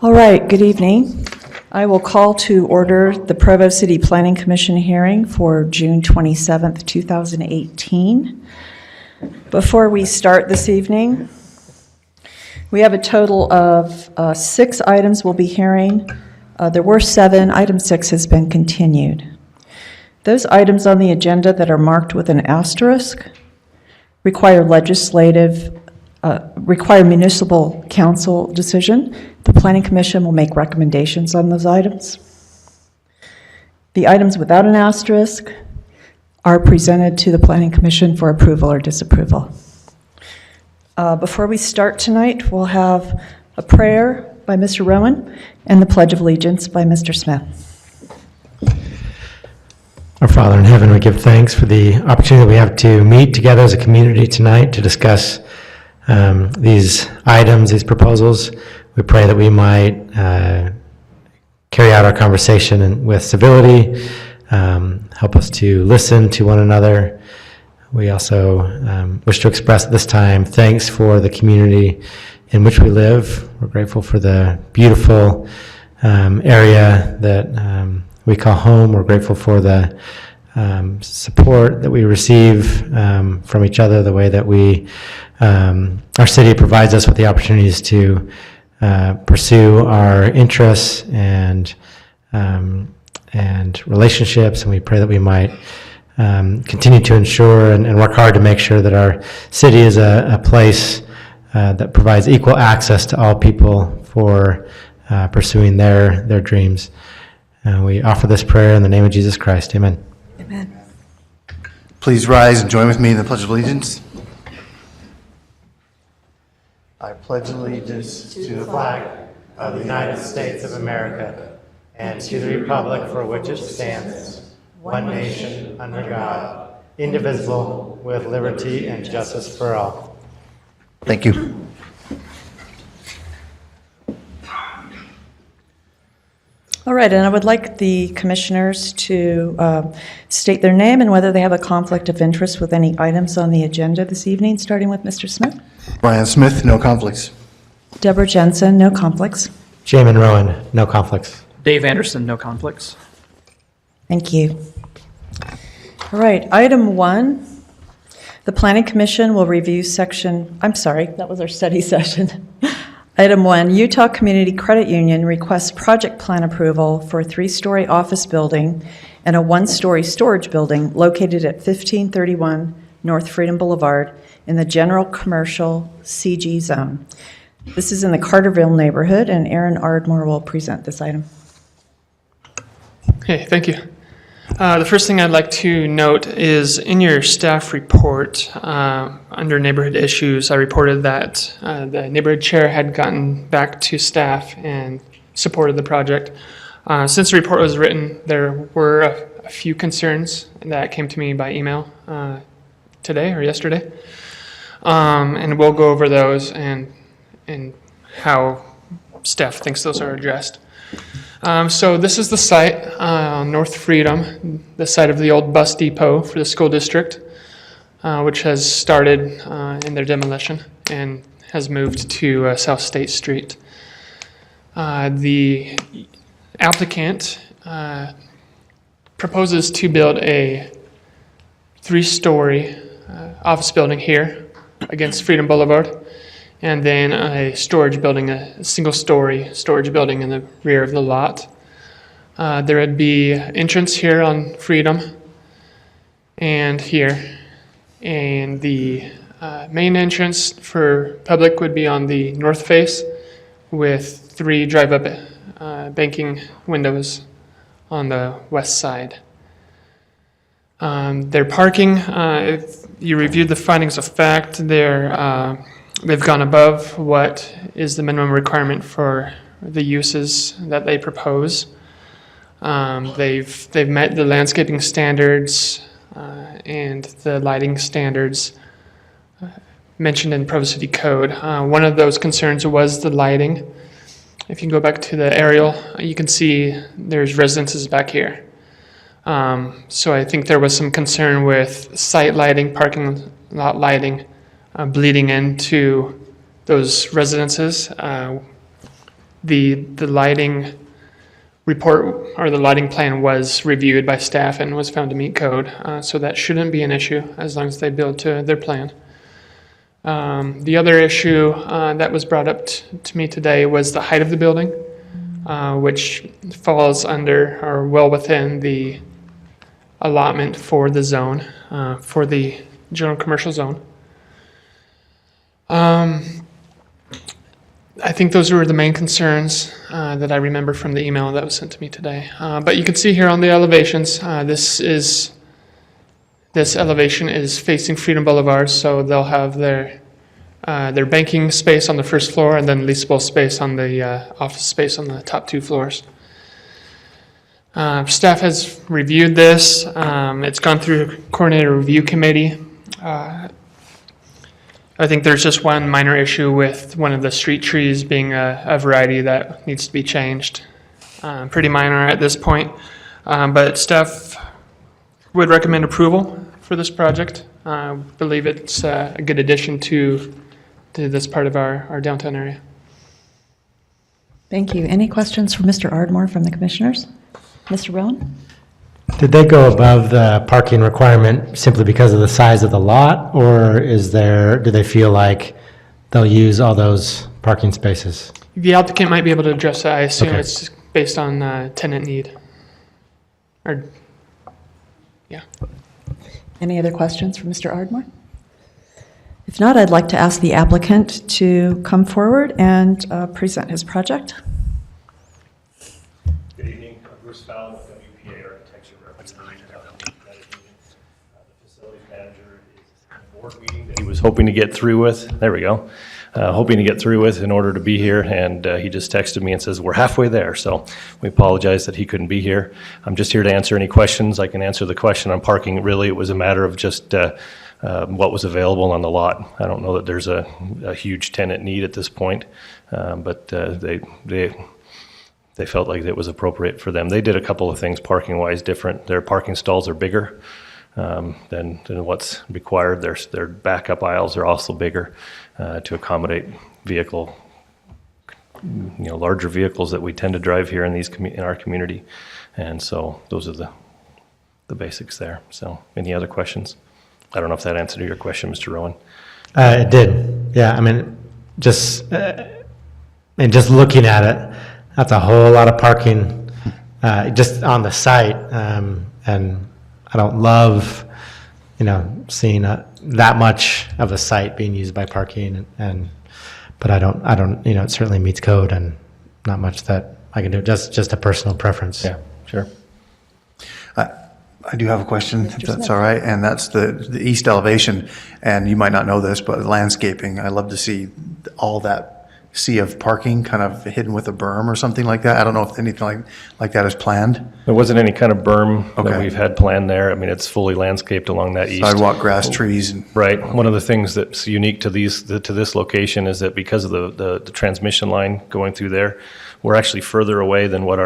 All right, good evening. I will call to order the Provo City Planning Commission hearing for June 27th, 2018. Before we start this evening, we have a total of 6 items we'll be hearing. There were 7. Item 6 has been continued. Those items on the agenda that are marked with an asterisk require municipal council decision. The Planning Commission will make recommendations on those items. The items without an asterisk are presented to the Planning Commission for approval or disapproval. Before we start tonight, we'll have a prayer by Mr. Rowan and the Pledge of Allegiance by Mr. Smith. Our Father in heaven, we give thanks for the opportunity that we have to meet together as a community tonight to discuss these items, these proposals. We pray that we might carry out our conversation with civility, help us to listen to one another. We also wish to express at this time thanks for the community in which we live. We're grateful for the beautiful area that we call home. We're grateful for the support that we receive from each other, the way that our city provides us with the opportunities to pursue our interests and relationships, and we pray that we might continue to ensure and work hard to make sure that our city is a place that provides equal access to all people for pursuing their dreams. We offer this prayer in the name of Jesus Christ. Amen. Amen. Please rise and join with me in the Pledge of Allegiance. I pledge allegiance To the flag of the United States of America and to the republic for which it stands, one nation, under God, indivisible, with liberty and justice for all. Thank you. All right, and I would like the commissioners to state their name and whether they have a conflict of interest with any items on the agenda this evening, starting with Mr. Smith. Brian Smith, no conflicts. Deborah Jensen, no conflicts. Jamin Rowan, no conflicts. Dave Anderson, no conflicts. Thank you. All right, item 1, the Planning Commission will review that was our study session. Item 1, Utah Community Credit Union requests project plan approval for a 3-story office building and a 1-story storage building located at 1531 North Freedom Boulevard in the General Commercial CG Zone. This is in the Carterville neighborhood, and Aaron Ardmore will present this item. Okay, thank you. The first thing I'd like to note is in your staff report, under neighborhood issues, I reported that the neighborhood chair had gotten back to staff and supported the project. Since the report was written, there were a few concerns that came to me by email today or yesterday. And we'll go over those and how staff thinks those are addressed. So this is the site on North Freedom, the site of the old bus depot for the school district, which has started in their demolition and has moved to South State Street. The applicant proposes to build a 3-story office building here against Freedom Boulevard, and then a storage building, a single-story storage building in the rear of the lot. There would be entrance here on Freedom and here, and the main entrance for public would be on the north face with 3 drive-up banking windows on the west side. Their parking, if you reviewed the findings of fact, they've gone above what is the minimum requirement for the uses that they propose. They've met the landscaping standards and the lighting standards mentioned in Provo City Code. One of those concerns was the lighting. If you go back to the aerial, you can see there's residences back here. So I think there was some concern with site lighting, parking lot lighting, bleeding into those residences. the lighting report or the lighting plan was reviewed by staff and was found to meet code. So that shouldn't be an issue as long as they build to their plan. The other issue that was brought up to me today was the height of the building, which falls under or well within the allotment for the zone, for the general commercial zone. I think those were the main concerns that I remember from the email that was sent to me today. But you can see here on the elevations, this elevation is facing Freedom Boulevard, so they'll have their banking space on the first floor and then leasable space on the office space on the top 2 floors. Staff has reviewed this. It's gone through coordinator review committee. I think there's just one minor issue with one of the street trees being a variety that needs to be changed. Pretty minor at this point, but staff would recommend approval for this project. I believe it's a good addition to this part of our downtown area. Thank you. Any questions for Mr. Ardmore from the commissioners? Mr. Rowan? Did they go above the parking requirement simply because of the size of the lot, or do they feel like they'll use all those parking spaces? The applicant might be able to address that. I assume Okay. it's based on tenant need. Yeah. Any other questions for Mr. Ardmore? If not, I'd like to ask the applicant to come forward and present his project. Good evening, I'm Bruce Fallon with WPA Architecture representing the facilities manager is in a board meeting that he was hoping to get through with. There we go. Hoping to get through with in order to be here, and he just texted me and says we're halfway there. So we apologize that he couldn't be here. I'm just here to answer any questions. I can answer the question on parking. Really, it was a matter of just what was available on the lot. I don't know that there's a huge tenant need at this point, but they felt like it was appropriate for them. They did a couple of things parking-wise different. Their parking stalls are bigger than what's required. Their backup aisles are also bigger to accommodate larger vehicles that we tend to drive here in our community. And so those are the basics there. So any other questions? I don't know if that answered your question, Mr. Rowan. It did. Yeah, I mean, just looking at it, that's a whole lot of parking just on the site. And I don't love, seeing that much of a site being used by parking. But I don't, it certainly meets code and not much that I can do. Just a personal preference. Yeah, sure. I do have a question, if that's all right, and that's the east elevation, and you might not know this, but landscaping, I love to see all that sea of parking kind of hidden with a berm or something like that. I don't know if anything like that is planned. There wasn't any kind of berm that Okay. we've had planned there. I mean, it's fully landscaped along that east. Sidewalk, grass, trees, and Right. One of the things that's unique to this location is that because of the transmission line going through there, we're actually further away than what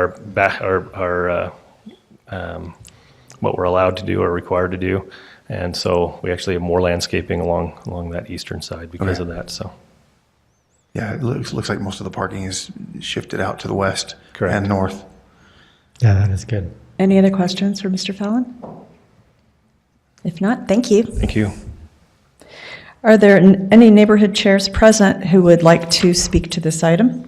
what we're allowed to do or required to do. And so we actually have more landscaping along that eastern side because of that. So yeah, it looks like most of the parking is shifted out to the west Correct. and north. Yeah, that is good. Any other questions for Mr. Fallon? If not, thank you. thank you. Are there any neighborhood chairs present who would like to speak to this item?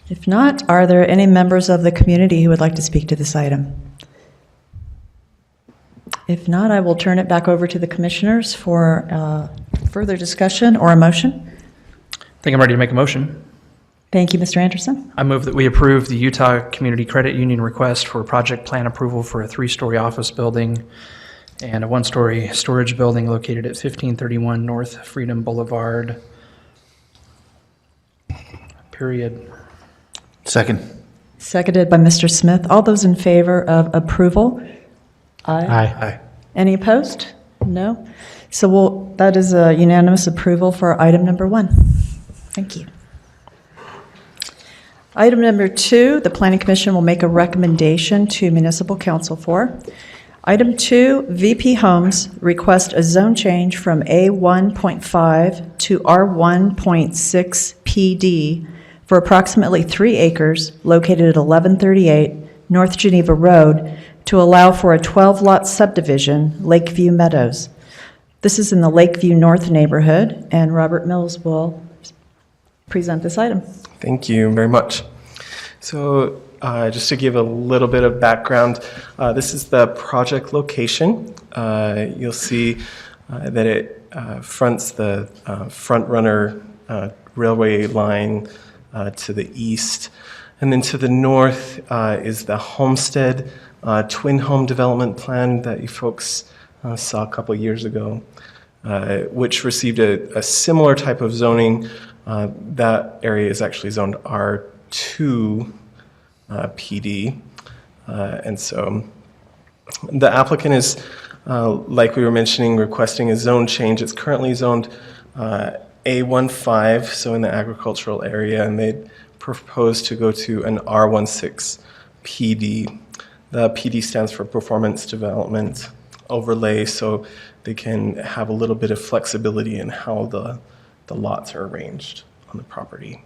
If not, are there any members of the community who would like to speak to this item? If not, I will turn it back over to the commissioners for further discussion or a motion. I think I'm ready to make a motion. Thank you, Mr. Anderson. I move that we approve the Utah Community Credit Union request for project plan approval for a 3-story office building and a 1-story storage building located at 1531 North Freedom Boulevard. Period. Second. Seconded by Mr. Smith. All those in favor of approval? Aye. Aye. Any opposed? No. So that is a unanimous approval for item number 1. Thank you. Item number 2, the Planning Commission will make a recommendation to Municipal Council for Item 2, VP Homes request a zone change from A1.5 to R1.6 PD for approximately 3 acres located at 1138 North Geneva Road to allow for a 12-lot subdivision, Lakeview Meadows. This is in the Lakeview North neighborhood, and Robert Mills will present this item. Thank you very much. So just to give a little bit of background, this is the project location. You'll see that it fronts the front runner railway line to the east. And then to the north is the Homestead twin home development plan that you folks saw a couple years ago, which received a similar type of zoning. That area is actually zoned R2 PD. And so the applicant is, like we were mentioning, requesting a zone change. It's currently zoned A15, so in the agricultural area, and they propose to go to an R16 PD. The PD stands for Performance Development Overlay, so they can have a little bit of flexibility in how the lots are arranged on the property.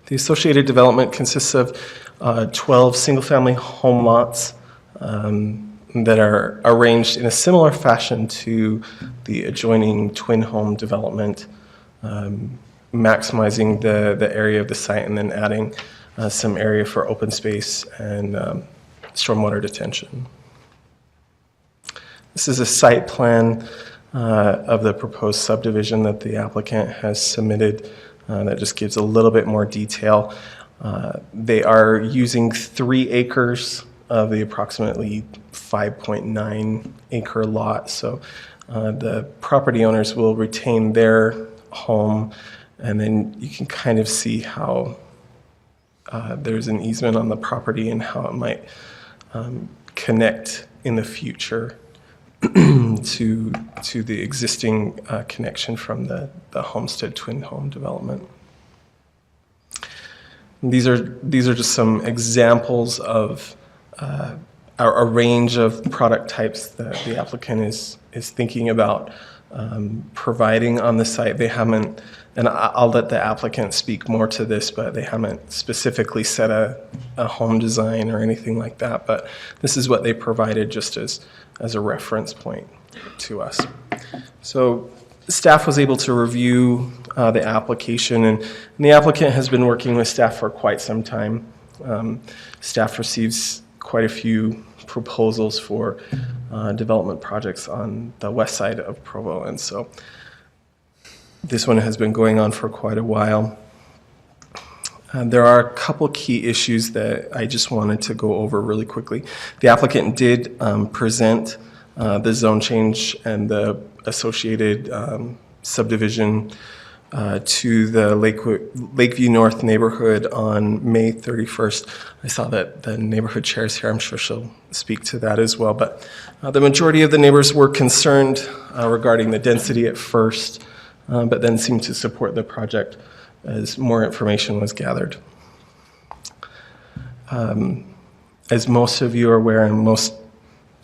The associated development consists of 12 single-family home lots that are arranged in a similar fashion to the adjoining twin home development, maximizing the area of the site and then adding some area for open space and stormwater detention. This is a site plan of the proposed subdivision that the applicant has submitted that just gives a little bit more detail. They are using 3 acres of the approximately 5.9 acre lot. So the property owners will retain their home, and then you can kind of see how there's an easement on the property and how it might connect in the future to the existing connection from the Homestead twin home development. These are just some examples of a range of product types that the applicant is thinking about providing on the site. They haven't, and I'll let the applicant speak more to this, but they haven't specifically set a home design or anything like that. But this is what they provided just as a reference point to us. So staff was able to review the application, and the applicant has been working with staff for quite some time. Staff receives quite a few proposals for development projects on the west side of Provo, and so this one has been going on for quite a while. There are a couple key issues that I just wanted to go over really quickly. The applicant did present the zone change and the associated subdivision to the Lakeview North neighborhood on May 31st. I saw that the neighborhood chair is here. I'm sure she'll speak to that as well. But the majority of the neighbors were concerned regarding the density at first, but then seemed to support the project as more information was gathered. As most of you are aware, and most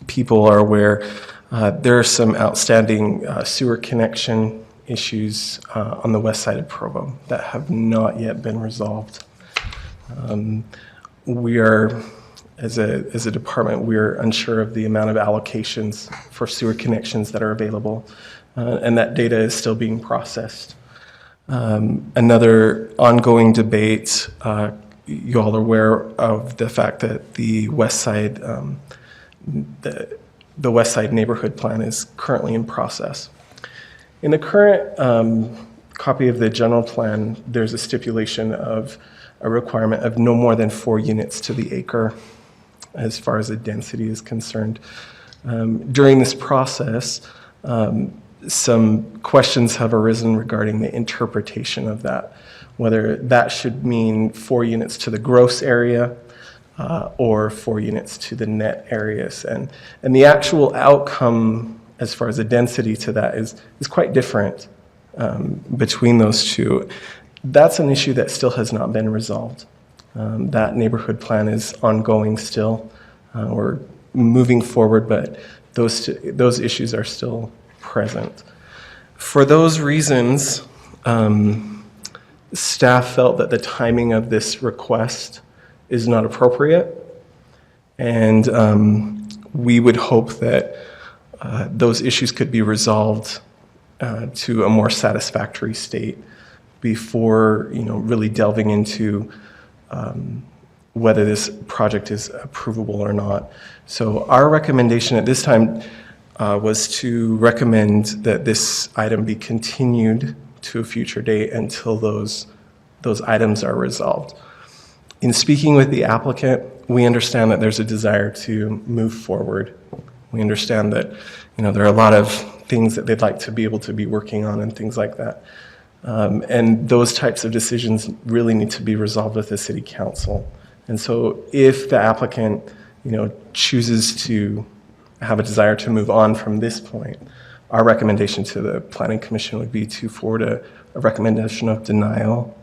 people are aware, there are some outstanding sewer connection issues on the west side of Provo that have not yet been resolved. We are, as a department, we are unsure of the amount of allocations for sewer connections that are available, and that data is still being processed. Another ongoing debate, you all are aware of the fact that the west side, the west side neighborhood plan is currently in process. In the current copy of the general plan, there's a stipulation of a requirement of no more than 4 units to the acre as far as the density is concerned. During this process, some questions have arisen regarding the interpretation of that, whether that should mean 4 units to the gross area or 4 units to the net areas. And the actual outcome as far as the density to that is quite different between those two. That's an issue that still has not been resolved. That neighborhood plan is ongoing still. We're moving forward, but those issues are still present. For those reasons, staff felt that the timing of this request is not appropriate, and we would hope that those issues could be resolved to a more satisfactory state before, really delving into whether this project is approvable or not. So our recommendation at this time was to recommend that this item be continued to a future date until those items are resolved. In speaking with the applicant, we understand that there's a desire to move forward. We understand that, there are a lot of things that they'd like to be able to be working on and things like that. And those types of decisions really need to be resolved with the city council. And so if the applicant, chooses to have a desire to move on from this point, our recommendation to the Planning Commission would be to forward a recommendation of denial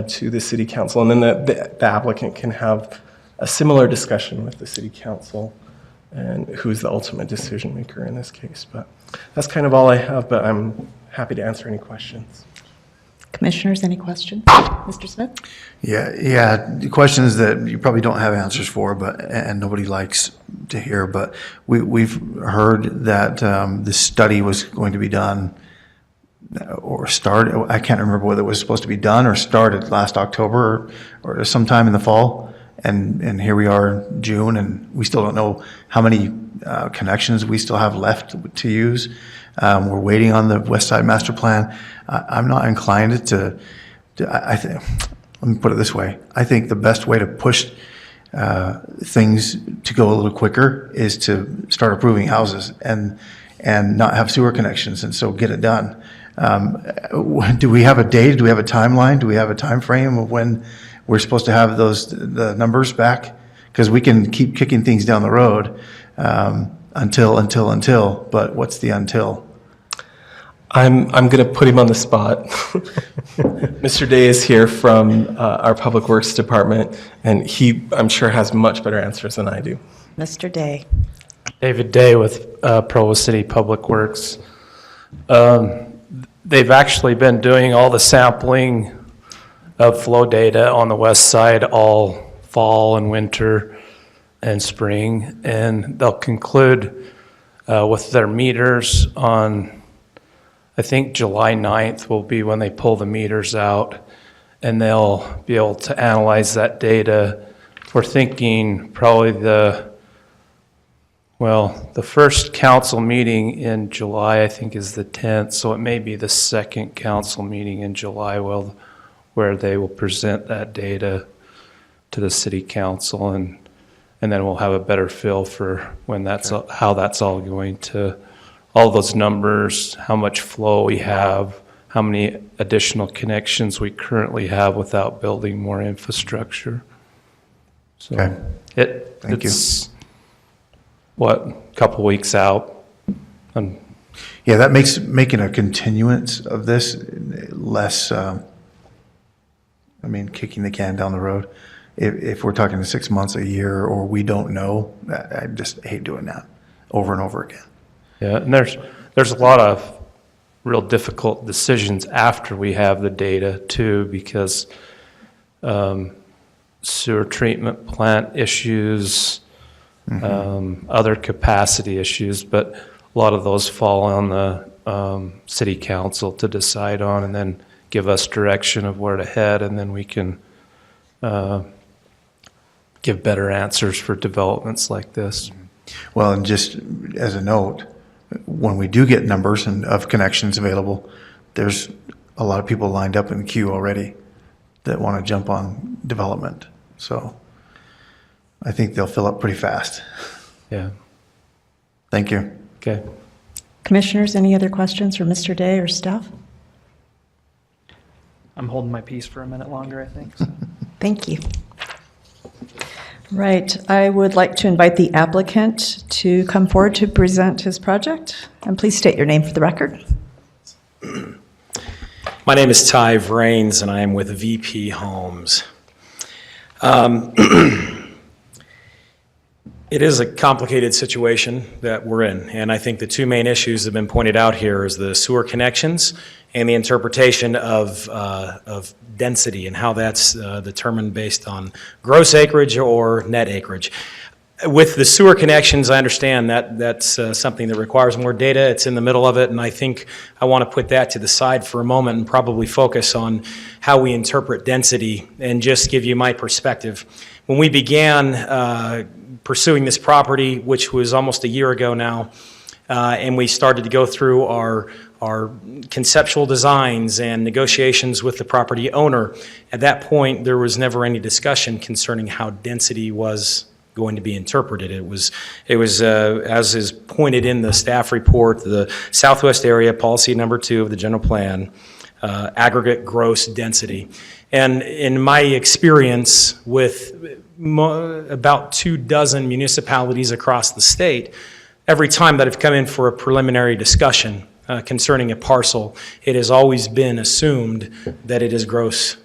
to the city council. And then the applicant can have a similar discussion with the city council and who's the ultimate decision maker in this case. But that's kind of all I have, but I'm happy to answer any questions. Commissioners, any questions? Mr. Smith? Yeah, the questions that you probably don't have answers for, and nobody likes to hear, but we've heard that this study was going to be done or started. I can't remember whether it was supposed to be done or started last October or sometime in the fall, and here we are in June, and we still don't know how many connections we still have left to use. We're waiting on the West Side Master Plan. I'm not inclined to let me put it this way. I think the best way to push things to go a little quicker is to start approving houses and not have sewer connections, and so get it done. Do we have a date? Do we have a timeline? Do we have a time frame of when we're supposed to have the numbers back? Because we can keep kicking things down the road until, but what's the until? I'm going to put him on the spot. Mr. Day is here from our Public Works Department, and he, I'm sure, has much better answers than I do. Mr. Day? David Day with Provo City Public Works. They've actually been doing all the sampling of flow data on the west side all fall and winter and spring, and they'll conclude with their meters on, I think July 9th will be when they pull the meters out, and they'll be able to analyze that data. We're thinking probably the first council meeting in July, I think, is the 10th, so it may be the second council meeting in July where they will present that data to the city council, and then we'll have a better feel for when how that's all going to, all those numbers, how much flow we have, how many additional connections we currently have without building more infrastructure. So Okay. Thank you. it's a couple weeks out. And Yeah, that makes making a continuance of this less, kicking the can down the road. If we're talking 6 months, a year, or we don't know, I just hate doing that over and over again. yeah, and there's a lot of real difficult decisions after we have the data too, because sewer treatment plant issues, other capacity issues, but a lot of those fall on the city council to decide on, and then give us direction of where to head, and then we can give better answers for developments like this. Well, and just as a note, when we do get numbers of connections available, there's a lot of people lined up in the queue already that want to jump on development. So I think they'll fill up pretty fast. Yeah. Thank you. Okay. Commissioners, any other questions for Mr. Day or staff? I'm holding my peace for a minute longer, I think. So. Thank you. Right, I would like to invite the applicant to come forward to present his project. And please state your name for the record. My name is Ty Vrains, and I am with VP Homes. It is a complicated situation that we're in, and I think the two main issues that have been pointed out here is the sewer connections and the interpretation of density and how that's determined based on gross acreage or net acreage. With the sewer connections, I understand that that's something that requires more data. It's in the middle of it, and I think I want to put that to the side for a moment and probably focus on how we interpret density and just give you my perspective. When we began pursuing this property, which was almost a year ago now, and we started to go through our conceptual designs and negotiations with the property owner, at that point, there was never any discussion concerning how density was going to be interpreted. It was as is pointed in the staff report, the Southwest Area Policy Number 2 of the General Plan, aggregate gross density. And in my experience with about 24 municipalities across the state, every time that I've come in for a preliminary discussion concerning a parcel, it has always been assumed that it is gross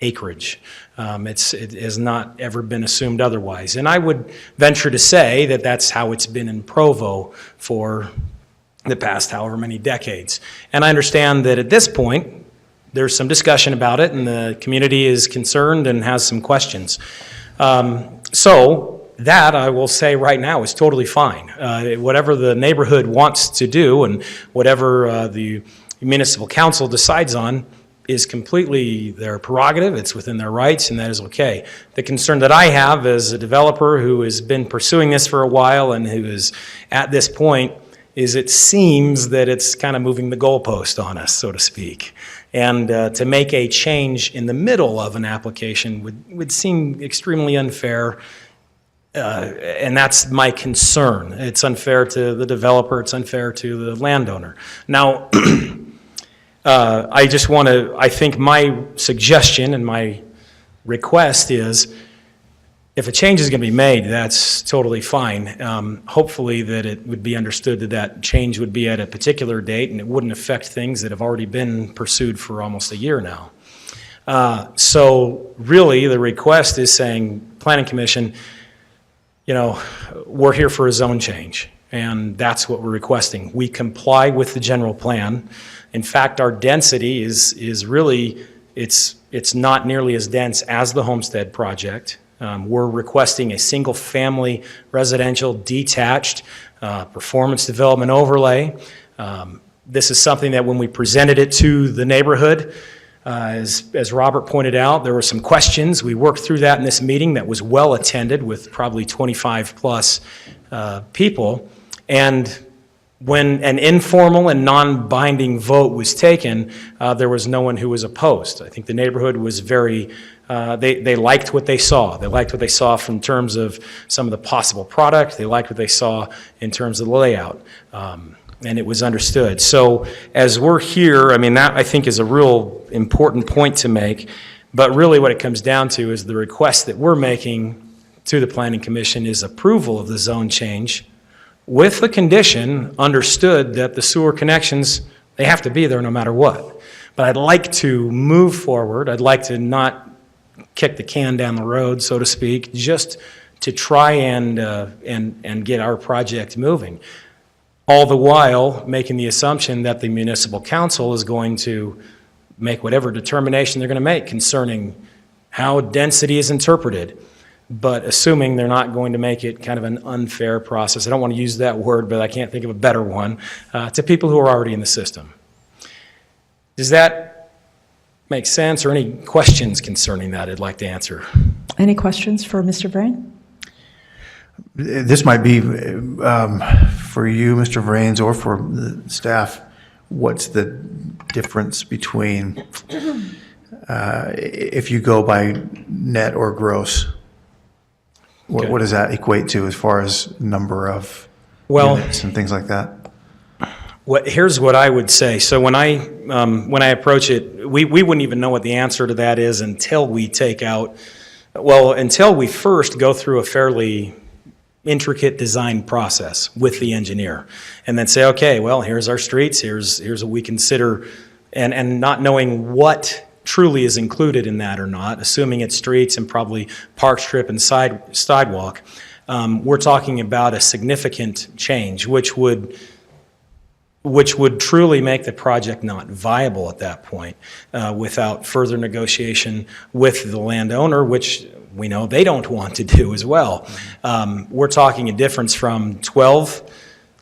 acreage. It has not ever been assumed otherwise. And I would venture to say that that's how it's been in Provo for the past however many decades. And I understand that at this point, there's some discussion about it, and the community is concerned and has some questions. So that, I will say right now, is totally fine. Whatever the neighborhood wants to do and whatever the municipal council decides on is completely their prerogative. It's within their rights, and that is okay. The concern that I have as a developer who has been pursuing this for a while and who is at this point is it seems that it's kind of moving the goalpost on us, so to speak. And to make a change in the middle of an application would seem extremely unfair, and that's my concern. It's unfair to the developer, it's unfair to the landowner. Now, I think my suggestion and my request is if a change is going to be made, that's totally fine. Hopefully that it would be understood that that change would be at a particular date and it wouldn't affect things that have already been pursued for almost a year now. So really the request is saying, Planning Commission, we're here for a zone change, and that's what we're requesting. We comply with the general plan. In fact, our density is really, it's not nearly as dense as the Homestead project. We're requesting a single-family residential detached performance development overlay. This is something that when we presented it to the neighborhood, as Robert pointed out, there were some questions. We worked through that in this meeting that was well attended with probably 25-plus people. And when an informal and non-binding vote was taken, there was no one who was opposed. I think the neighborhood was very, they liked what they saw. They liked what they saw from terms of some of the possible product. They liked what they saw in terms of the layout. And it was understood. So as we're here, that I think is a real important point to make. But really what it comes down to is the request that we're making to the Planning Commission is approval of the zone change with the condition understood that the sewer connections, they have to be there no matter what. But I'd like to move forward. I'd like to not kick the can down the road, so to speak, just to try and get our project moving. All the while making the assumption that the municipal council is going to make whatever determination they're going to make concerning how density is interpreted, but assuming they're not going to make it kind of an unfair process. I don't want to use that word, but I can't think of a better one, to people who are already in the system. Does that make sense, or any questions concerning that I'd like to answer? Any questions for Mr. Vrain? This might be for you, Mr. Vrains, or for the staff. What's the difference between if you go by net or gross? What does that equate to as far as number of units and things like that? Here's what I would say. So when I approach it, we wouldn't even know what the answer to that is until we until we first go through a fairly intricate design process with the engineer, and then say, okay, well, here's our streets, here's what we consider, and not knowing what truly is included in that or not, assuming it's streets and probably park strip and sidewalk. we're talking about a significant change, which would truly make the project not viable at that point without further negotiation with the landowner, which we know they don't want to do as well. We're talking a difference from 12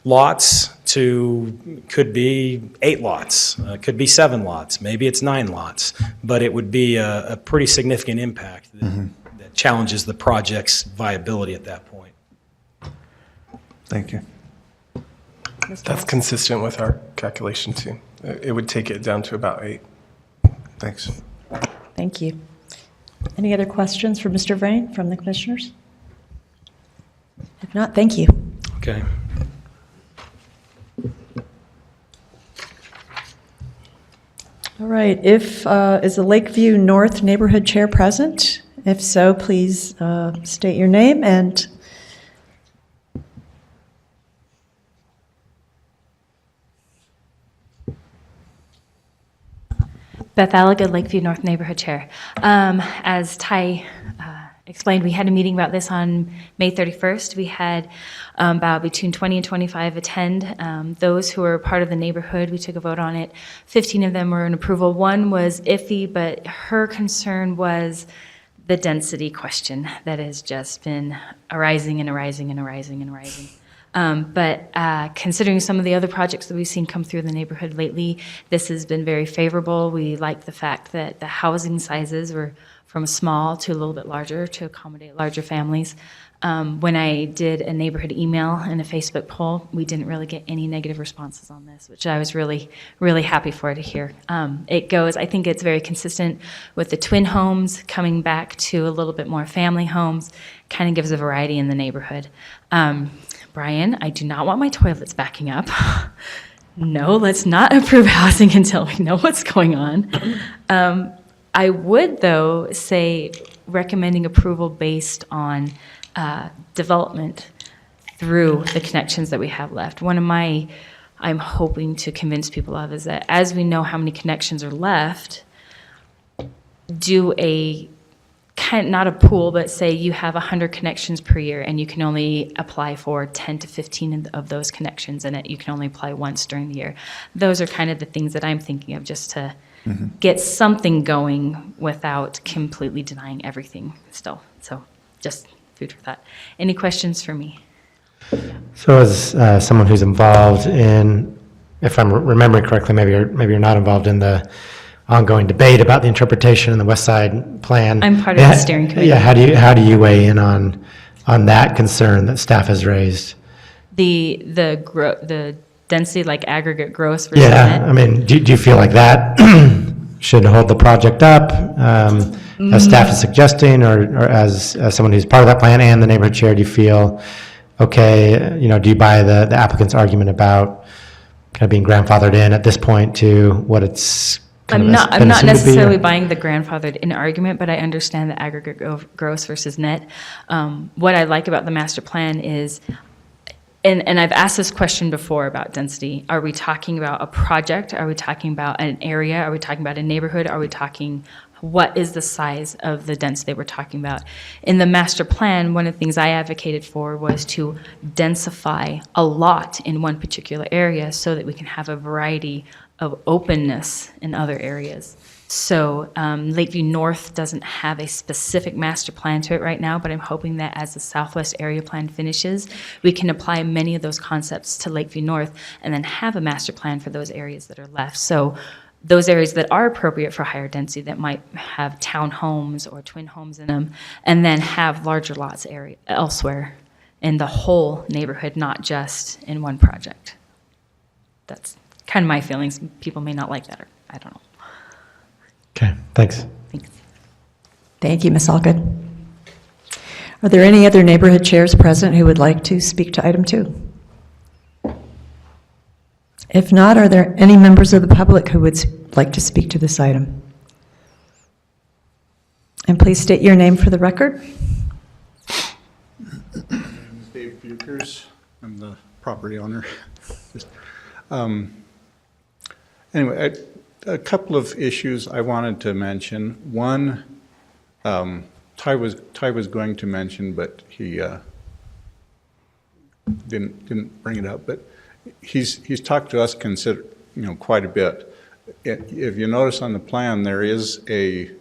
lots to, could be 8 lots, could be 7 lots, maybe it's 9 lots, but it would be a pretty significant impact that challenges the project's viability at that point. Thank you. That's consistent with our calculation too. It would take it down to about 8. Thanks. Thank you. Any other questions for Mr. Vrain from the commissioners? If not, thank you. Okay. All right, is the Lakeview North Neighborhood Chair present? If so, please state your name and Beth Alligood, Lakeview North Neighborhood Chair. As Ty explained, we had a meeting about this on May 31st. We had about between 20 and 25 attend. Those who were part of the neighborhood, we took a vote on it. 15 of them were in approval. One was iffy, but her concern was the density question that has just been arising and arising and arising and arising. But considering some of the other projects that we've seen come through the neighborhood lately, this has been very favorable. We like the fact that the housing sizes were from small to a little bit larger to accommodate larger families. When I did a neighborhood email and a Facebook poll, we didn't really get any negative responses on this, which I was really, really happy for to hear. I think it's very consistent with the twin homes coming back to a little bit more family homes, kind of gives a variety in the neighborhood. Brian, I do not want my toilets backing up. No, let's not approve housing until we know what's going on. I would, though, say recommending approval based on development through the connections that we have left. I'm hoping to convince people of is that as we know how many connections are left, do a not a pool, but say you have 100 connections per year and you can only apply for 10 to 15 of those connections, and you can only apply once during the year. Those are kind of the things that I'm thinking of, just to get something going without completely denying everything still. So just food for thought. Any questions for me? So as someone who's involved in, if I'm remembering correctly, maybe you're not involved in the ongoing debate about the interpretation in the West Side Plan. I'm part of the steering committee. Yeah, how do you weigh in on that concern that staff has raised? The density, like aggregate gross versus Yeah, net? I mean, do you feel like that should hold the project up, as staff is suggesting, or as someone who's part of that plan and the neighborhood chair, do you feel, okay, do you buy the applicant's argument about kind of being grandfathered in at this point to what it's I'm not necessarily buying the grandfathered in argument, but I understand the aggregate gross versus net. What I like about the master plan is, and I've asked this question before about density. Are we talking about a project? Are we talking about an area? Are we talking about a neighborhood? Are we talking, what is the size of the density we're talking about? In the master plan, one of the things I advocated for was to densify a lot in one particular area so that we can have a variety of openness in other areas. So Lakeview North doesn't have a specific master plan to it right now, but I'm hoping that as the Southwest Area Plan finishes, we can apply many of those concepts to Lakeview North and then have a master plan for those areas that are left. So those areas that are appropriate for higher density, that might have townhomes or twin homes in them, and then have larger lots elsewhere in the whole neighborhood, not just in one project. That's kind of my feelings. People may not like that, or I don't know. Okay, thanks. Thanks. Thank you, Ms. Allgood. Are there any other neighborhood chairs present who would like to speak to item 2? If not, are there any members of the public who would like to speak to this item? And please state your name for the record. My name is Dave Bukers. I'm the property owner. Anyway, a couple of issues I wanted to mention. One, Ty was going to mention, but he didn't bring it up, but he's talked to us quite a bit. If you notice on the plan, there is an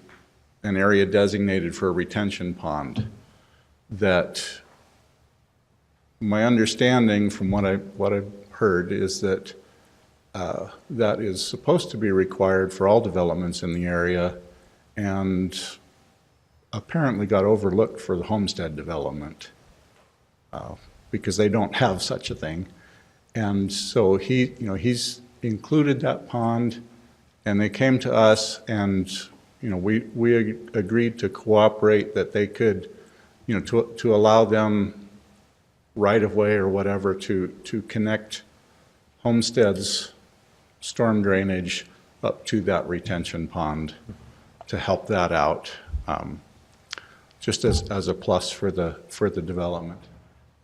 area designated for a retention pond that my understanding from what I've heard is that that is supposed to be required for all developments in the area, and apparently got overlooked for the homestead development because they don't have such a thing. And so he's included that pond, and they came to us, and we agreed to cooperate that they could, to allow them right of way or whatever to connect homesteads storm drainage up to that retention pond to help that out, just as a plus for the development.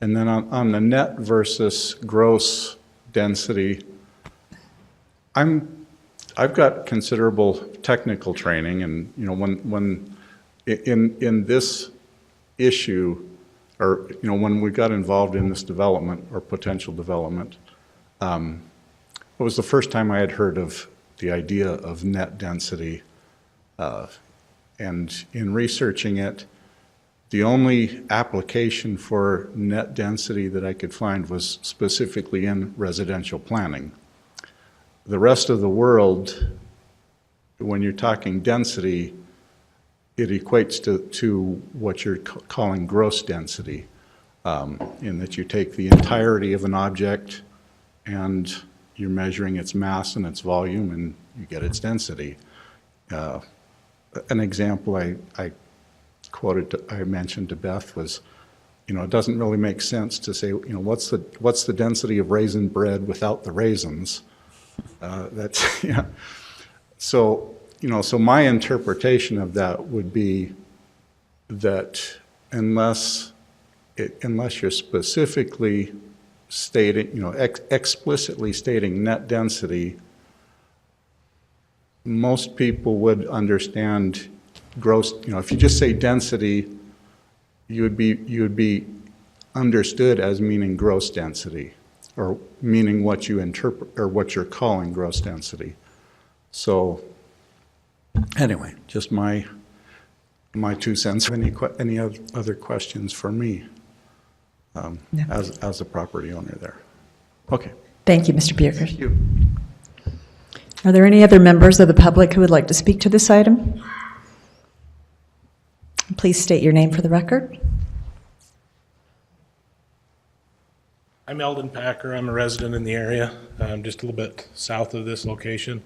And then on the net versus gross density, I've got considerable technical training, and when in this issue, or when we got involved in this development or potential development, it was the first time I had heard of the idea of net density, and in researching it, the only application for net density that I could find was specifically in residential planning. The rest of the world, when you're talking density, it equates to what you're calling gross density, in that you take the entirety of an object and you're measuring its mass and its volume, and you get its density. An example I mentioned to Beth was, it doesn't really make sense to say, what's the density of raisin bread without the raisins? That's So my interpretation of that would be that unless you're specifically stating, explicitly stating net density, most people would understand gross. If you just say density, you would be understood as meaning gross density, or meaning what you interpret or what you're calling gross density. So anyway, just my 2 cents. Any other questions for me No. as a property owner there? Okay. Thank you, Mr. Buecher. Thank you. Are there any other members of the public who would like to speak to this item? Please state your name for the record. I'm Eldon Packer. I'm a resident in the area, just a little bit south of this location.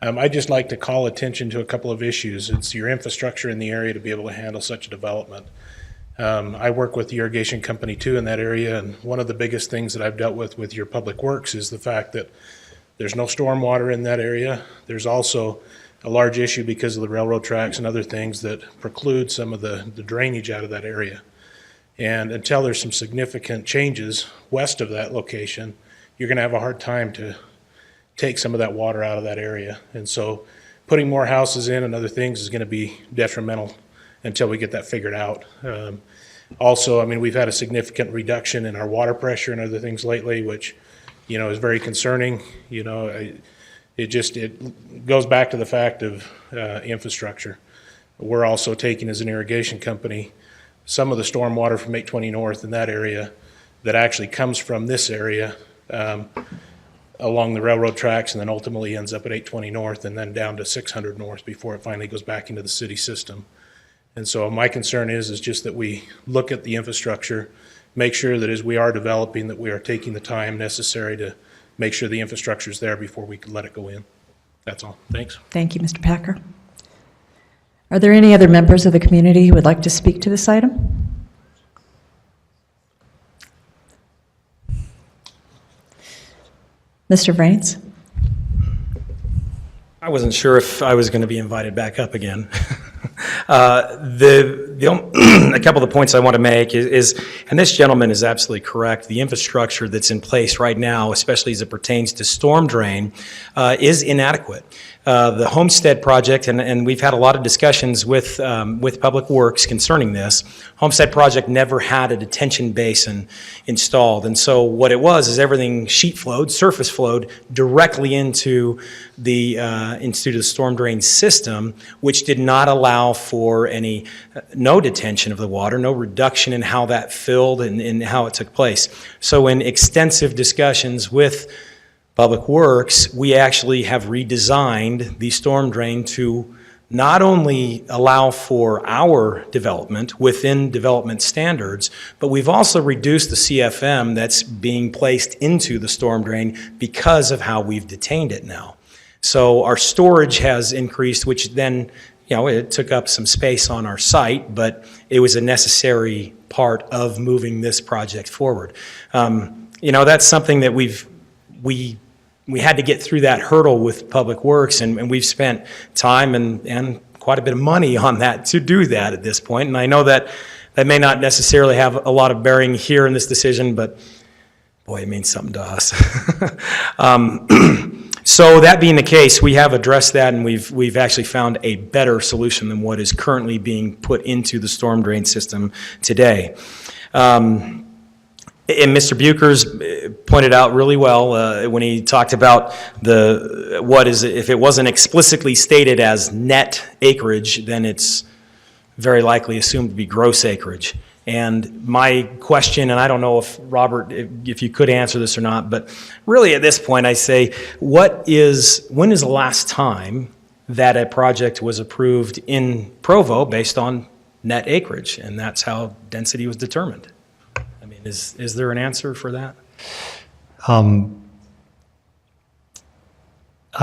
I'd just like to call attention to a couple of issues. It's your infrastructure in the area to be able to handle such a development. I work with the irrigation company too in that area, and one of the biggest things that I've dealt with your public works is the fact that there's no storm water in that area. There's also a large issue because of the railroad tracks and other things that preclude some of the drainage out of that area. And until there's some significant changes west of that location, you're going to have a hard time to take some of that water out of that area. And so putting more houses in and other things is going to be detrimental until we get that figured out. Also, we've had a significant reduction in our water pressure and other things lately, which, is very concerning. It goes back to the fact of infrastructure. We're also taking, as an irrigation company, some of the storm water from 820 North in that area that actually comes from this area along the railroad tracks, and then ultimately ends up at 820 North and then down to 600 North before it finally goes back into the city system. And so my concern is just that we look at the infrastructure, make sure that as we are developing, that we are taking the time necessary to make sure the infrastructure is there before we can let it go in. That's all. Thanks. Thank you, Mr. Packer. Are there any other members of the community who would like to speak to this item? Mr. Vrains? I wasn't sure if I was going to be invited back up again. A couple of the points I want to make is, and this gentleman is absolutely correct, the infrastructure that's in place right now, especially as it pertains to storm drain, is inadequate. the Homestead project, and we've had a lot of discussions with Public Works concerning this. Homestead project never had a detention basin installed, and so what it was is everything sheet flowed, surface flowed directly into the storm drain system, which did not allow for no detention of the water, no reduction in how that filled and how it took place. So in extensive discussions with Public Works, we actually have redesigned the storm drain to not only allow for our development within development standards, but we've also reduced the CFM that's being placed into the storm drain because of how we've detained it now. So our storage has increased, which then, it took up some space on our site, but it was a necessary part of moving this project forward. That's something that we had to get through that hurdle with Public Works, and we've spent time and quite a bit of money on that to do that at this point. And I know that may not necessarily have a lot of bearing here in this decision, but boy, it means something to us. So that being the case, we have addressed that, and we've actually found a better solution than what is currently being put into the storm drain system today. And Mr. Buchers pointed out really well when he talked about if it wasn't explicitly stated as net acreage, then it's very likely assumed to be gross acreage. And my question, and I don't know if Robert, if you could answer this or not, but really at this point I say, when is the last time that a project was approved in Provo based on net acreage? And that's how density was determined. Is there an answer for that? I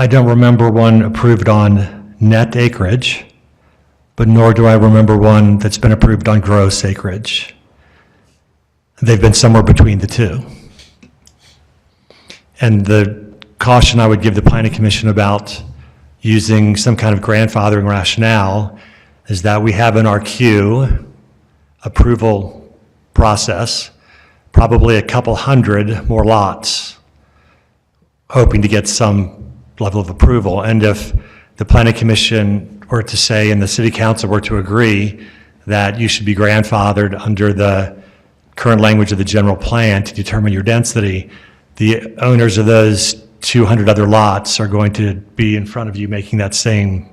don't remember one approved on net acreage, but nor do I remember one that's been approved on gross acreage. They've been somewhere between the two. And the caution I would give the Planning Commission about using some kind of grandfathering rationale is that we have in our queue approval process probably a couple hundred more lots, hoping to get some level of approval. And if the Planning Commission were to say and the City Council were to agree that you should be grandfathered under the current language of the general plan to determine your density, the owners of those 200 other lots are going to be in front of you making that same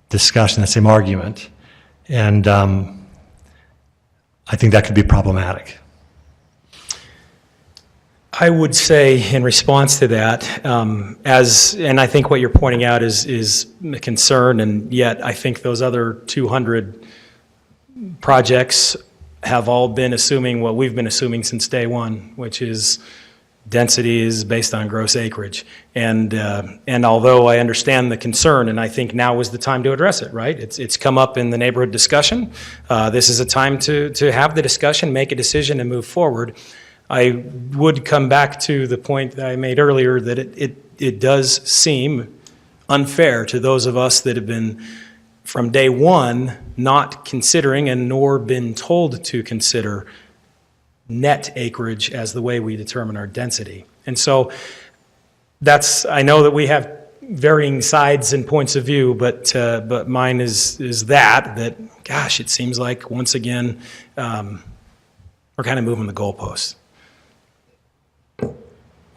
discussion, that same argument. And I think that could be problematic. I would say in response to that, and I think what you're pointing out is a concern, and yet I think those other 200 projects have all been assuming what we've been assuming since day one, which is density is based on gross acreage. And although I understand the concern, and I think now is the time to address it, right? It's come up in the neighborhood discussion. This is a time to have the discussion, make a decision, and move forward. I would come back to the point that I made earlier that it does seem unfair to those of us that have been from day one not considering and nor been told to consider net acreage as the way we determine our density. And so I know that we have varying sides and points of view, but mine is that gosh, it seems like once again we're kind of moving the goalposts.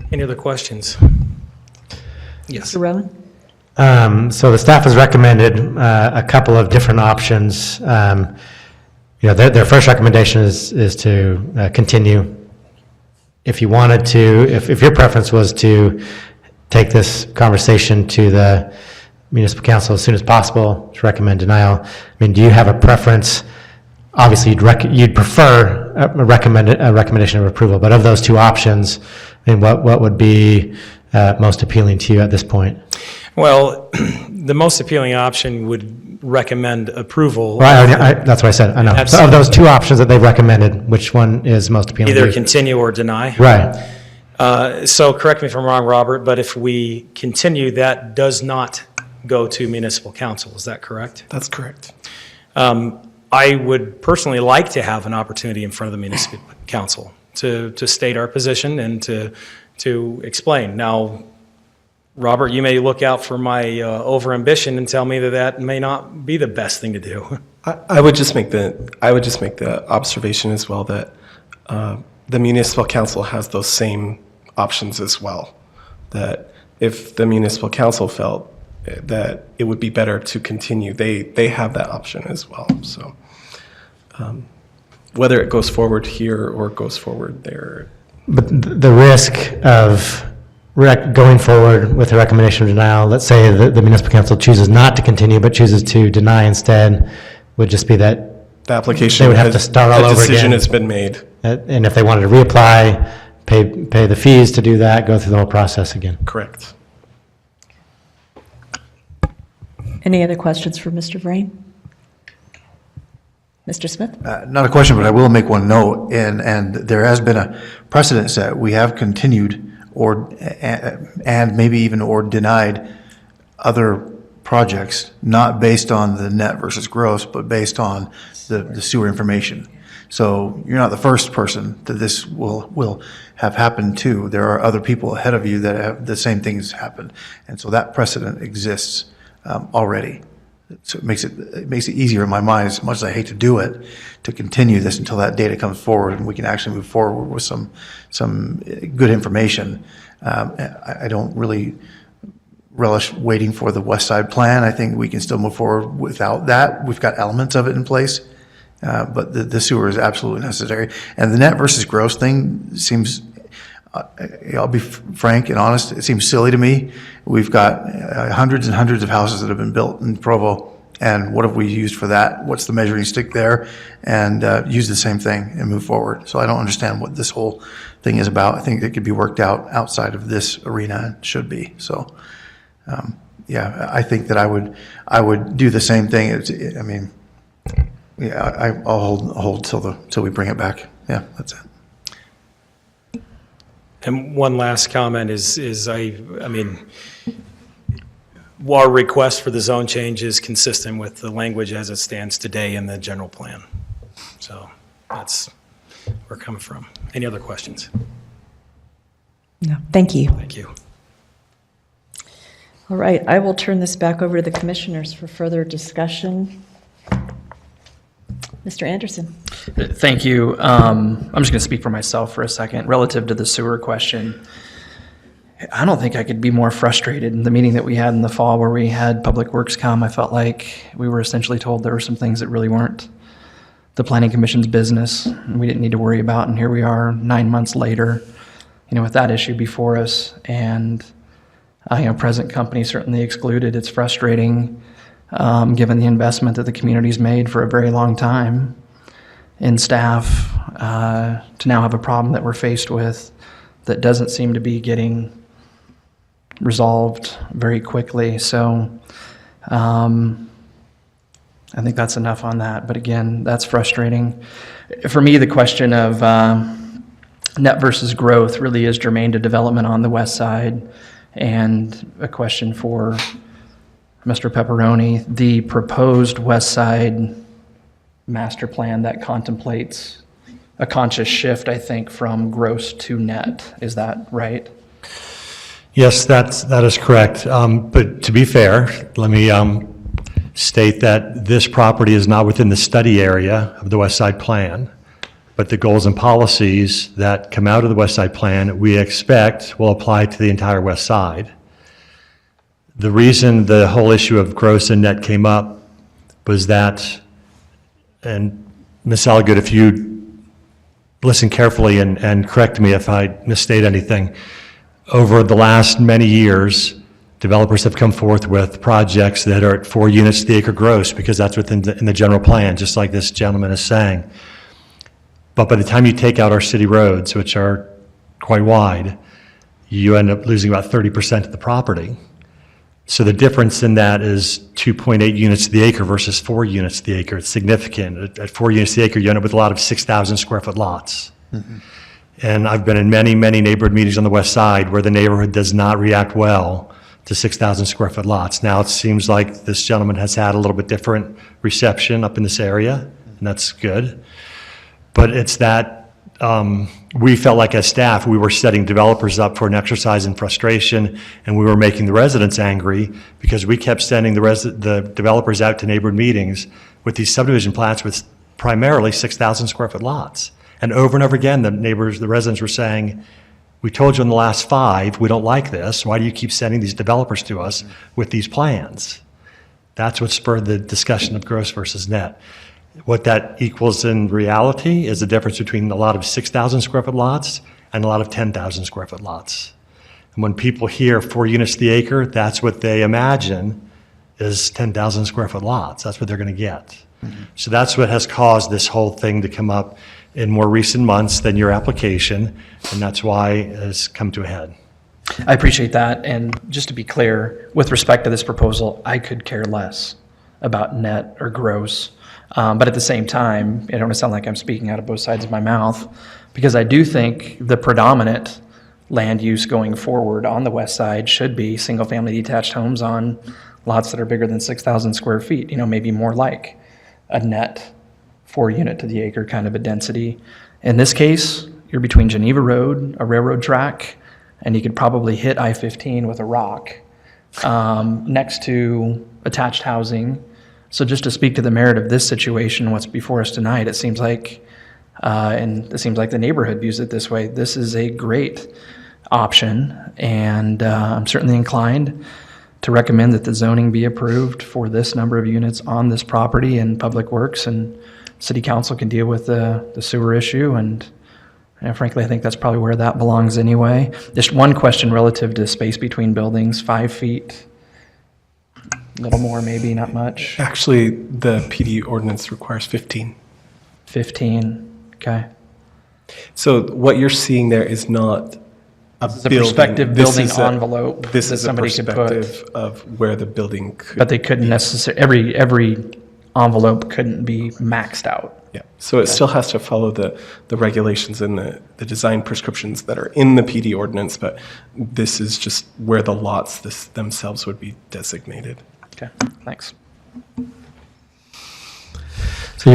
Any other questions? Yes. Mr. Rowan? So the staff has recommended a couple of different options. Their first recommendation is to continue. If you wanted to, if your preference was to take this conversation to the municipal council as soon as possible, to recommend denial. I mean, do you have a preference? Obviously, you'd prefer a recommendation of approval, but of those two options, I mean, what would be most appealing to you at this point? Well, the most appealing option would recommend approval. Right, that's what I said. I know. So of those two options that they've recommended, which one is most appealing to you? Either continue or deny. Right. So correct me if I'm wrong, Robert, but if we continue, that does not go to municipal council. Is that correct? That's correct. I would personally like to have an opportunity in front of the municipal council to state our position and to explain. Now, Robert, you may look out for my overambition and tell me that that may not be the best thing to do. I would just make the observation as well that the municipal council has those same options as well. That if the municipal council felt that it would be better to continue, they have that option as well. So whether it goes forward here or goes forward there. But the risk of going forward with a recommendation of denial, let's say the municipal council chooses not to continue but chooses to deny instead, would just be that The application, they would have to start all over the decision again. has been made. And if they wanted to reapply, pay the fees to do that, go through the whole process again. Correct. Any other questions for Mr. Vrain? Mr. Smith? Not a question, but I will make one note, and there has been a precedent set. We have continued and maybe even denied other projects, not based on the net versus gross, but based on the sewer information. So you're not the first person that this will have happened to. There are other people ahead of you that have the same things happen. And so that precedent exists already. So it makes it easier in my mind, as much as I hate to do it, to continue this until that data comes forward and we can actually move forward with some good information. I don't really relish waiting for the West Side plan. I think we can still move forward without that. We've got elements of it in place, but the sewer is absolutely necessary. And the net versus gross thing seems, I'll be frank and honest, it seems silly to me. We've got hundreds and hundreds of houses that have been built in Provo, and what have we used for that? What's the measuring stick there? And use the same thing and move forward. So I don't understand what this whole thing is about. I think it could be worked out outside of this arena, and should be. So, yeah, I think that I would do the same thing. I mean, yeah, I'll hold till we bring it back. Yeah, that's it. And one last comment is I mean, our request for the zone change is consistent with the language as it stands today in the general plan. So that's where we're coming from. Any other questions? No, thank you. Thank you. All right, I will turn this back over to the commissioners for further discussion. Mr. Anderson. Thank you. I'm just going to speak for myself for a second. Relative to the sewer question, I don't think I could be more frustrated. In the meeting that we had in the fall where we had Public Works come, I felt like we were essentially told there were some things that really weren't the Planning Commission's business and we didn't need to worry about. And here we are 9 months later, with that issue before us. And, present company certainly excluded. It's frustrating. Given the investment that the community's made for a very long time in staff, to now have a problem that we're faced with that doesn't seem to be getting resolved very quickly. So I think that's enough on that. But again, that's frustrating. For me, the question of net versus growth really is germane to development on the west side, and a question for Mr. Pepperoni. The proposed west side master plan that contemplates a conscious shift, I think, from gross to net. Is that right? Yes, that is correct. But to be fair, let me state that this property is not within the study area of the West Side Plan, but the goals and policies that come out of the West Side Plan, we expect will apply to the entire West Side. The reason the whole issue of gross and net came up was that, and Ms. Algood, if you listen carefully and correct me if I misstate anything, over the last many years, developers have come forth with projects that are at 4 units to the acre gross because that's within in the general plan, just like this gentleman is saying. But by the time you take out our city roads, which are quite wide, you end up losing about 30% of the property. So the difference in that is 2.8 units to the acre versus 4 units to the acre. It's significant. At 4 units to the acre, you end up with a lot of 6,000 square foot lots. Mm-hmm. And I've been in many, many neighborhood meetings on the west side where the neighborhood does not react well to 6,000 square foot lots. Now it seems like this gentleman has had a little bit different reception up in this area, and that's good. But it's that we felt like as staff, we were setting developers up for an exercise in frustration, and we were making the residents angry because we kept sending the developers out to neighborhood meetings with these subdivision plans with primarily 6,000 square foot lots. And over and over again, the residents were saying, we told you in the last 5, we don't like this. Why do you keep sending these developers to us with these plans? That's what spurred the discussion of gross versus net. What that equals in reality is the difference between a lot of 6,000 square foot lots and a lot of 10,000 square foot lots. And when people hear 4 units to the acre, that's what they imagine is 10,000 square foot lots. That's what they're going to get. So that's what has caused this whole thing to come up in more recent months than your application, and that's why it has come to a head. I appreciate that, and just to be clear, with respect to this proposal, I could care less about net or gross. But at the same time, I don't want to sound like I'm speaking out of both sides of my mouth, because I do think the predominant land use going forward on the west side should be single-family detached homes on lots that are bigger than 6,000 square feet, maybe more like a net 4 unit to the acre kind of a density. In this case, you're between Geneva Road, a railroad track, and you could probably hit I-15 with a rock next to attached housing. So just to speak to the merit of this situation, what's before us tonight, it seems like, and it seems like the neighborhood views it this way, this is a great option, and I'm certainly inclined to recommend that the zoning be approved for this number of units on this property, and Public Works and City Council can deal with the sewer issue, and frankly, I think that's probably where that belongs anyway. Just one question relative to space between buildings, 5 feet, a little more maybe, not much. Actually, the PD ordinance requires 15. 15, okay. So what you're seeing there is not a This is a building. prospective This building is a- envelope This that is a somebody could put. perspective of where the building could. But they couldn't necessarily, every envelope couldn't be maxed out. Yeah, so it still has to follow the regulations and the design prescriptions that are in the PD ordinance, but this is just where the lots themselves would be designated. Okay, thanks. So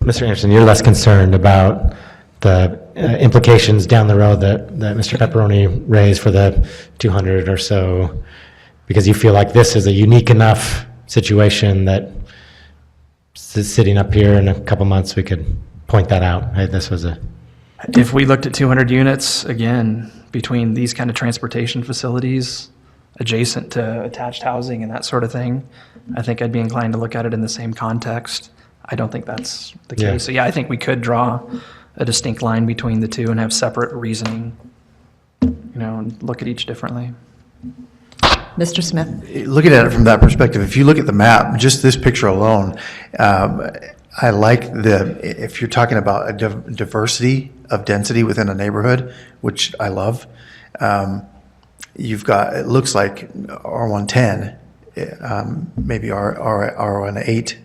Mr. Anderson, you're less concerned about the implications down the road that Mr. Pepperoni raised for the 200 or so, because you feel like this is a unique enough situation that sitting up here in a couple months, we could point that out. Hey, this was a... If we looked at 200 units, again, between these kind of transportation facilities, adjacent to attached housing and that sort of thing, I think I'd be inclined to look at it in the same context. I don't think that's the case. Yeah. So yeah, I think we could draw a distinct line between the two and have separate reasoning, and look at each differently. Mr. Smith? Looking at it from that perspective, if you look at the map, just this picture alone, I like if you're talking about a diversity of density within a neighborhood, which I love, you've got, it looks like R110, maybe R18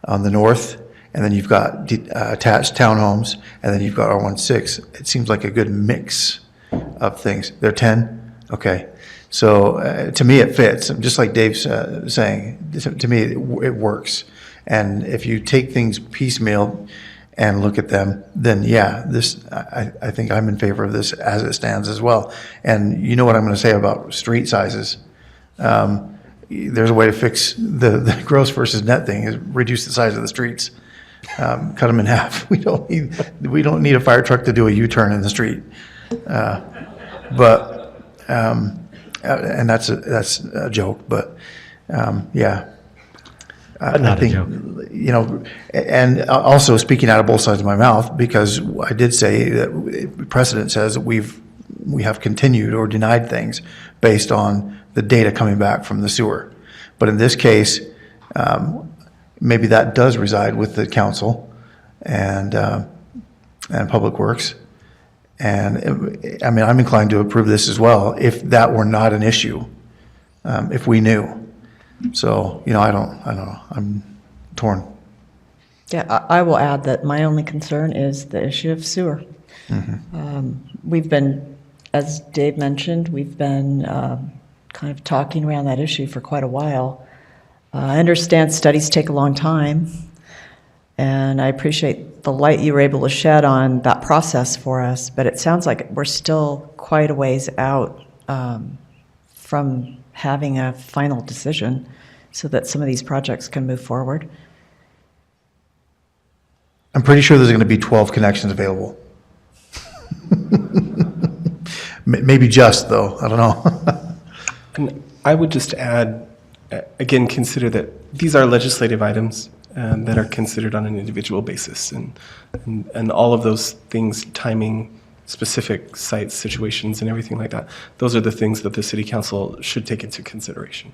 on the north, and then you've got attached townhomes, and then you've got R16. It seems like a good mix of things. They're 10? Okay. So to me, it fits. Just like Dave's saying, to me, it works. And if you take things piecemeal and look at them, then yeah, I think I'm in favor of this as it stands as well. And you know what I'm going to say about street sizes. There's a way to fix the gross versus net thing, is reduce the size of the streets. Cut them in half. We don't need a fire truck to do a U-turn in the street. And that's a joke, but yeah. I think, and also speaking out of both sides of my mouth, because I did say that precedent says that we have continued or denied things based on the data coming back from the sewer. But in this case, maybe that does reside with the council and Public Works. And I'm inclined to approve this as well if that were not an issue, if we knew. So, I don't know. I'm torn. Yeah, I will add that my only concern is the issue of sewer. We've been, as Dave mentioned, we've been kind of talking around that issue for quite a while. I understand studies take a long time, And I appreciate the light you were able to shed on that process for us, but it sounds like we're still quite a ways out from having a final decision so that some of these projects can move forward. I'm pretty sure there's going to be 12 connections available. Maybe just, though, I don't know. And I would just add, again, consider that these are legislative items that are considered on an individual basis. And all of those things, timing, specific sites, situations, and everything like that, those are the things that the city council should take into consideration.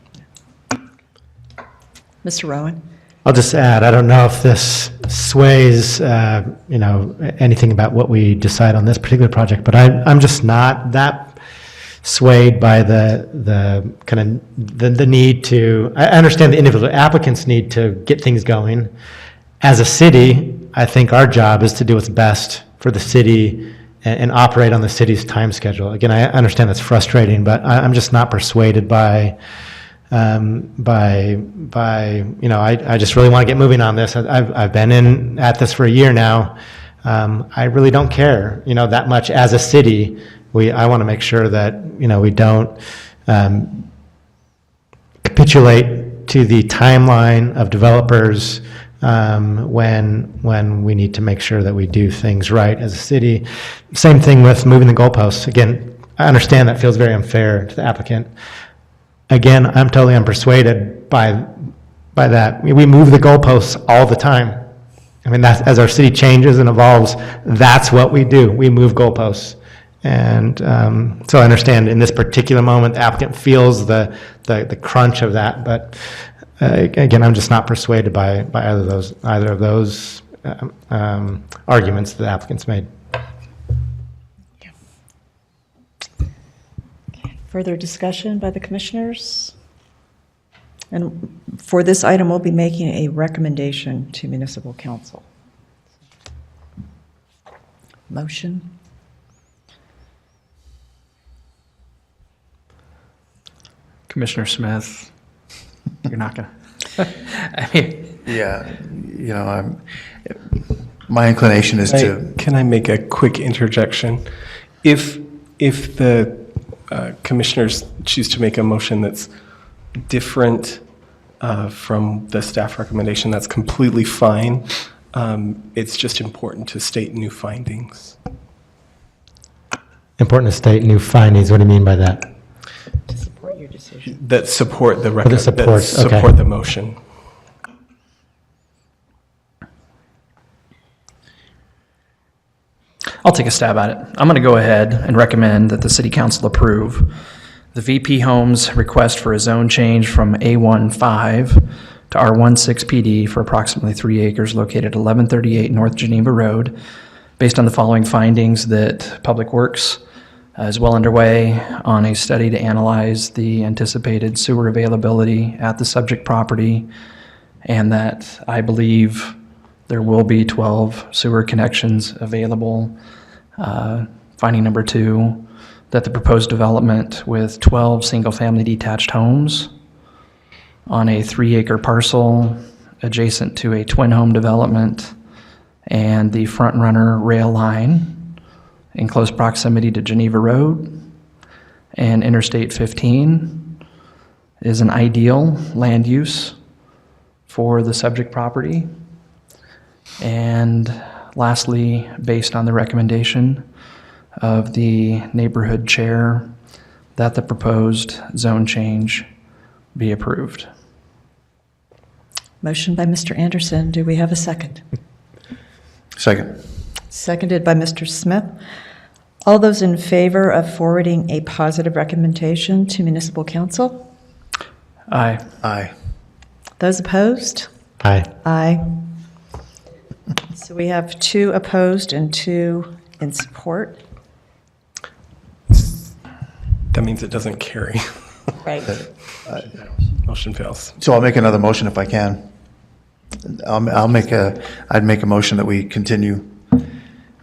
Mr. Rowan? I'll just add, I don't know if this sways, anything about what we decide on this particular project, but I'm just not that swayed by the kind of the need to, I understand the individual applicants need to get things going. As a city, I think our job is to do what's best for the city and operate on the city's time schedule. Again, I understand that's frustrating, but I'm just not persuaded by I just really want to get moving on this. I've been at this for a year now. I really don't care, that much as a city. I want to make sure that, we don't capitulate to the timeline of developers when we need to make sure that we do things right as a city. Same thing with moving the goalposts. Again, I understand that feels very unfair to the applicant. Again, I'm totally unpersuaded by that. We move the goalposts all the time. I mean, that's, as our city changes and evolves, that's what we do. We move goalposts. And so I understand in this particular moment, the applicant feels the crunch of that. But again, I'm just not persuaded by either of those arguments that the applicants made. Further discussion by the commissioners? And for this item, we'll be making a recommendation to municipal council. Motion? Commissioner Smith, you're not going to, I mean. Yeah, my inclination is to. Can I make a quick interjection? If the commissioners choose to make a motion that's different from the staff recommendation, that's completely fine. It's just important to state new findings. Important to state new findings. What do you mean by that? To support your decision. That support the that supports, okay. support the motion. I'll take a stab at it. I'm going to go ahead and recommend that the city council approve the VP Homes request for a zone change from A15 to R16 PD for approximately 3 acres located at 1138 North Geneva Road, based on the following findings: that Public Works is well underway on a study to analyze the anticipated sewer availability at the subject property, and that I believe there will be 12 sewer connections available. Finding number 2, that the proposed development with 12 single-family detached homes on a 3-acre parcel adjacent to a twin home development and the front runner rail line in close proximity to Geneva Road and Interstate 15 is an ideal land use for the subject property. And lastly, based on the recommendation of the neighborhood chair, that the proposed zone change be approved. Motion by Mr. Anderson. Do we have a second? Second. Seconded by Mr. Smith. All those in favor of forwarding a positive recommendation to municipal council? Aye. Aye. Those opposed? Aye. Aye. So we have 2 opposed and 2 in support. That means it doesn't carry. Right. Motion fails. So I'll make another motion if I can. I'd make a motion that we continue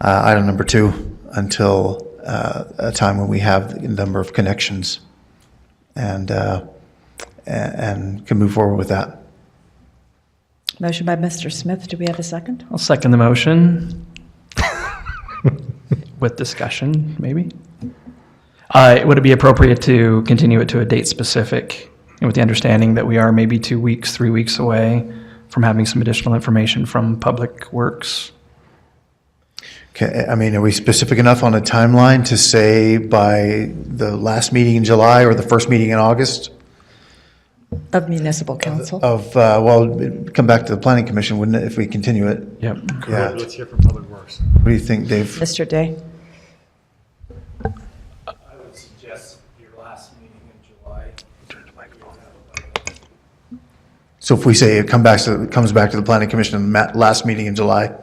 item number 2 until a time when we have the number of connections and can move forward with that. Motion by Mr. Smith. Do we have a second? I'll second the motion. With discussion, maybe. Would it be appropriate to continue it to a date specific, and with the understanding that we are maybe 2 weeks, 3 weeks away from having some additional information from Public Works? Okay, I mean, are we specific enough on a timeline to say by the last meeting in July or the first meeting in August Of municipal council. of, well, it'd come back to the planning commission, wouldn't it, if we continue it? Yep. Yeah. Let's hear from Public Works. What do you think, Dave? Mr. Day? I would suggest your last meeting in July. So if we say it comes back to the planning commission in the last meeting in July,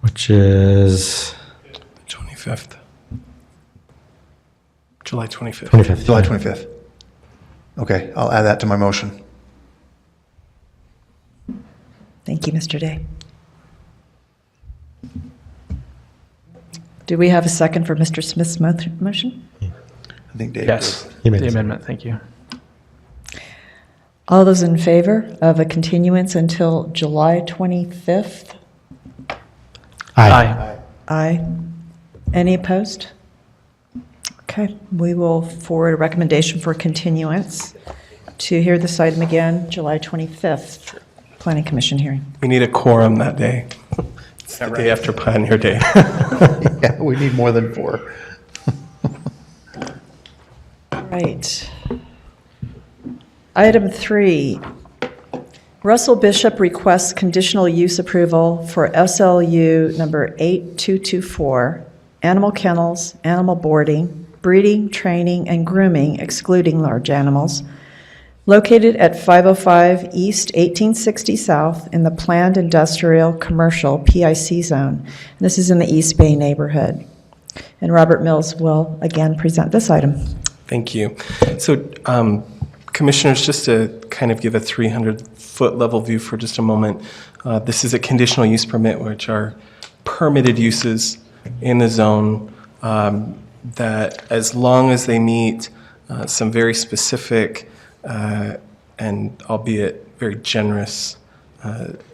Which is 25th. July 25th. 25th. July 25th. Okay, I'll add that to my motion. Thank you, Mr. Day. Do we have a second for Mr. Smith's motion? I think Dave Yes, did. He made the the amendment, thank you. All those in favor of a continuance until July 25th? Aye. Aye. Any opposed? Okay, we will forward a recommendation for continuance to hear this item again, July 25th, Planning Commission hearing. We need a quorum that day. It's the day after Pioneer Day. Yeah, we need more than 4. Right. Item 3, Russell Bishop requests conditional use approval for SLU number 8224, animal kennels, animal boarding, breeding, training, and grooming excluding large animals, located at 505 East 1860 South in the Planned Industrial Commercial PIC Zone. This is in the East Bay neighborhood. And Robert Mills will again present this item. Thank you. So, Commissioners, just to kind of give a 300-foot level view for just a moment, this is a conditional use permit, which are permitted uses in the zone that, as long as they meet some very specific and albeit very generous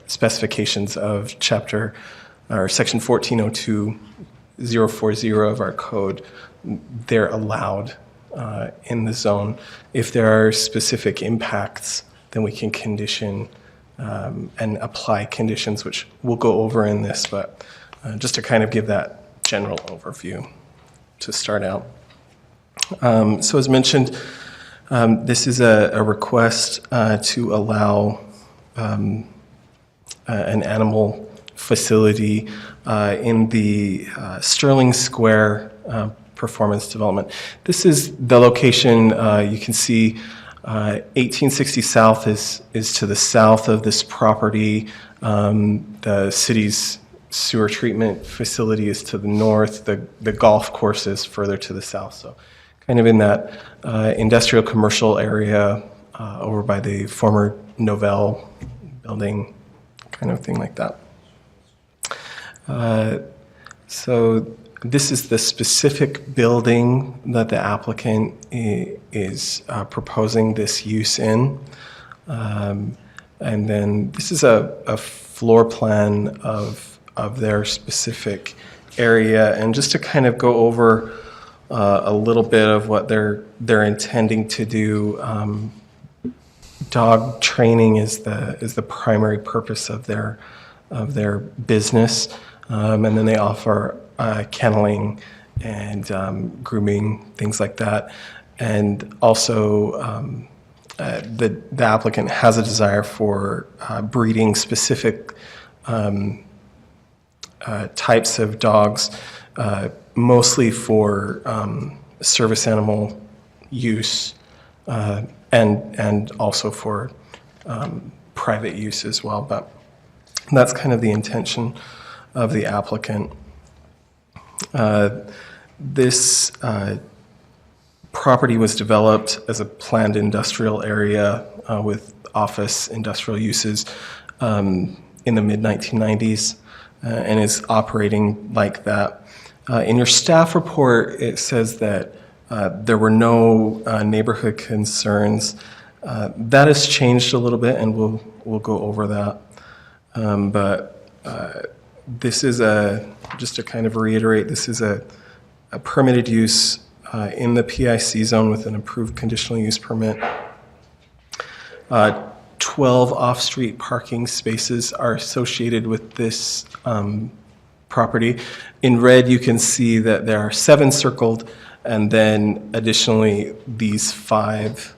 specifications of chapter or section 1402.040 of our code, they're allowed in the zone. If there are specific impacts, then we can condition and apply conditions, which we'll go over in this, but just to kind of give that general overview to start out. So as mentioned, this is a request to allow an animal facility in the Sterling Square performance development. This is the location, you can see 1860 South is to the south of this property. The city's sewer treatment facility is to the north. The golf course is further to the south. So kind of in that industrial commercial area over by the former Novell building, kind of thing like that. So this is the specific building that the applicant is proposing this use in. And then this is a floor plan of their specific area. And just to kind of go over a little bit of what they're intending to do, dog training is the primary purpose of their business. And then they offer kenneling and grooming, things like that. And also the applicant has a desire for breeding specific types of dogs, mostly for service animal use and also for private use as well. But that's kind of the intention of the applicant. This property was developed as a planned industrial area with office industrial uses in the mid-1990s and is operating like that. In your staff report, it says that there were no neighborhood concerns That has changed a little bit, and we'll go over that. But this is just to kind of reiterate, this is a permitted use in the PIC zone with an approved conditional use permit. 12 off-street parking spaces are associated with this property. In red, you can see that there are 7 circled, and then additionally, these 5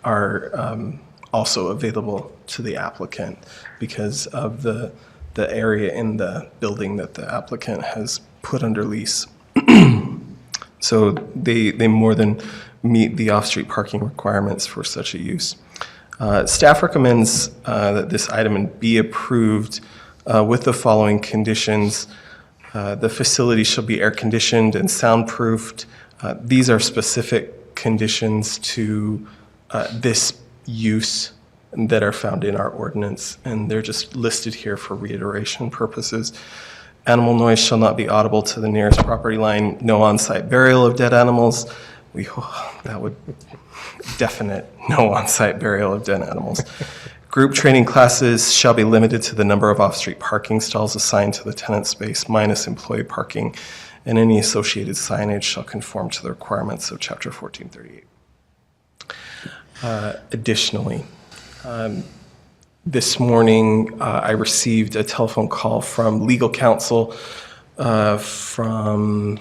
are also available to the applicant because of the area in the building that the applicant has put under lease. So they more than meet the off-street parking requirements for such a use. Staff recommends that this item be approved with the following conditions. The facility shall be air-conditioned and soundproofed. These are specific conditions to this use that are found in our ordinance, and they're just listed here for reiteration purposes. Animal noise shall not be audible to the nearest property line. No on-site burial of dead animals. That would definite no on-site burial of dead animals. Group training classes shall be limited to the number of off-street parking stalls assigned to the tenant space minus employee parking, and any associated signage shall conform to the requirements of Chapter 1438. Additionally, this morning I received a telephone call from legal counsel from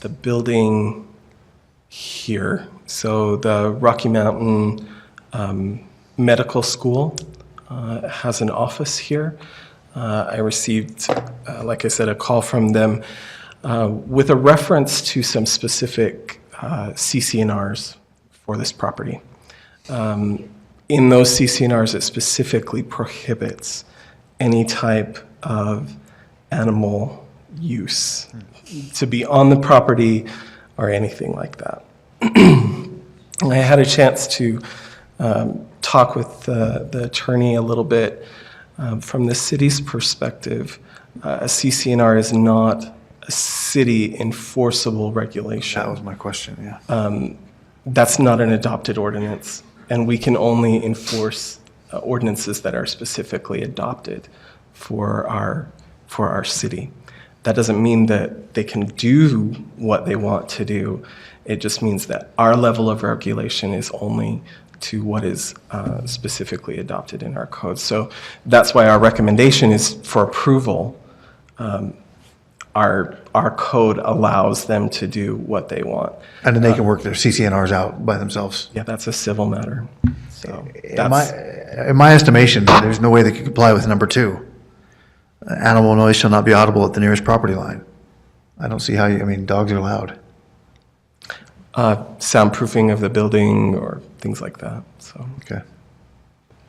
the building here. So the Rocky Mountain Medical School has an office here. I received, like I said, a call from them with a reference to some specific CCNRs for this property. In those CCNRs, it specifically prohibits any type of animal use to be on the property or anything like that. I had a chance to talk with the attorney a little bit. From the city's perspective, a CCNR is not a city enforceable regulation. That was my question, yeah. That's not an adopted ordinance, and we can only enforce ordinances that are specifically adopted for our city. That doesn't mean that they can do what they want to do. It just means that our level of regulation is only to what is specifically adopted in our code. So that's why our recommendation is for approval. Our code allows them to do what they want. And then they can work their CCNRs out by themselves. Yeah, that's a civil matter. So In my estimation, there's no way they could comply with number 2. Animal noise shall not be audible at the nearest property line. I don't see how dogs are loud. Soundproofing of the building or things like that. So, Okay.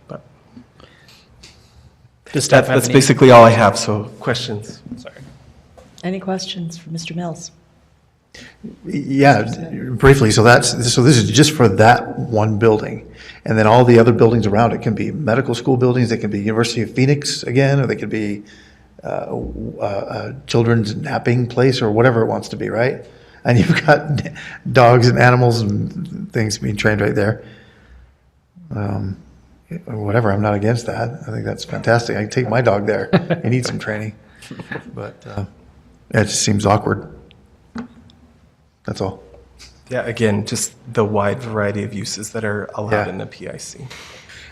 but Does staff have that's any- basically all I have. So questions? Sorry. Any questions for Mr. Mills? Yeah, briefly, so this is just for that one building. And then all the other buildings around it can be medical school buildings, they can be University of Phoenix again, or they could be a children's napping place or whatever it wants to be, right? And you've got dogs and animals and things being trained right there. Or whatever, I'm not against that. I think that's fantastic. I can take my dog there. He needs some training. But it just seems awkward. That's all. Yeah, again, just the wide variety of uses that are allowed in the PIC.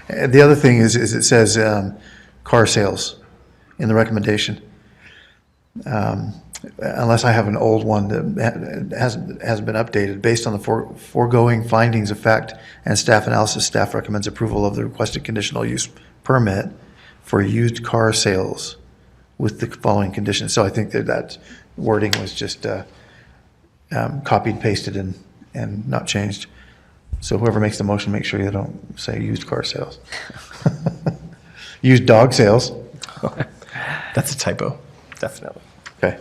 And the other thing is it says car sales in the recommendation. Unless I have an old one that hasn't been updated, based on the foregoing findings of fact and staff analysis, staff recommends approval of the requested conditional use permit for used car sales with the following conditions. So I think that wording was just copied, pasted, and not changed. So whoever makes the motion, make sure you don't say used car sales. Used dog sales. That's a typo, definitely. Okay.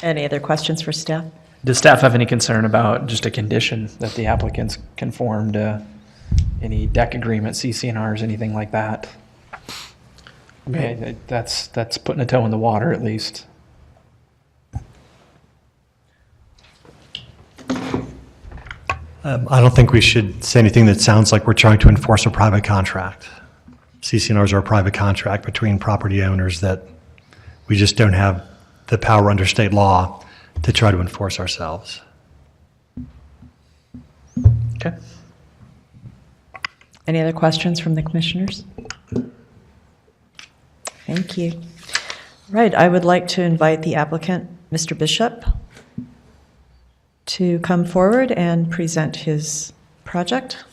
Any other questions for staff? Does staff have any concern about just a condition that the applicants conform to any deck agreement, CCNRs, anything like that? Okay, that's putting a toe in the water at least. I don't think we should say anything that sounds like we're trying to enforce a private contract. CCNRs are a private contract between property owners that we just don't have the power under state law to try to enforce ourselves. Okay. Any other questions from the commissioners? Thank you. Right, I would like to invite the applicant, Mr. Bishop, to come forward and present his project.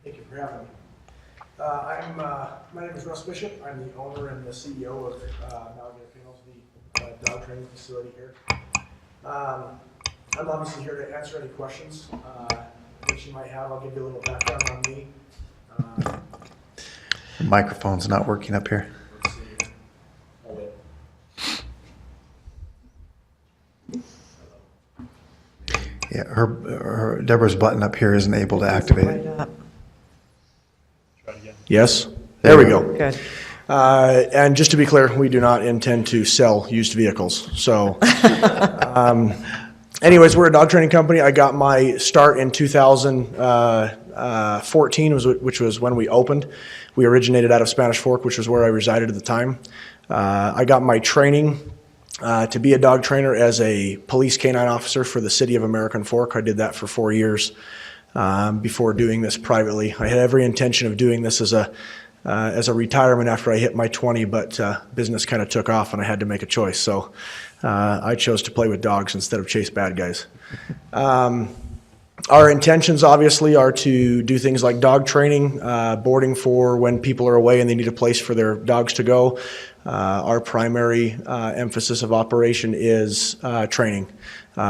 Thank you for having me. My name is Russ Bishop. I'm the owner and the CEO of Malagate Kennels, the dog training facility here. I'm obviously here to answer any questions that you might have. I'll give you a little background on me. The microphone's not working up here. Let's see. Oh, wait. Yeah, Deborah's button up here isn't able to activate Right it. up. Yes, there we go. Good. And just to be clear, we do not intend to sell used vehicles. So, anyways, we're a dog training company. I got my start in 2014, which was when we opened. We originated out of Spanish Fork, which was where I resided at the time. I got my training to be a dog trainer as a police canine officer for the city of American Fork. I did that for 4 years before doing this privately. I had every intention of doing this as a retirement after I hit my 20, but business kind of took off and I had to make a choice. So I chose to play with dogs instead of chase bad guys. Our intentions obviously are to do things like dog training, boarding for when people are away and they need a place for their dogs to go. Our primary emphasis of operation is training.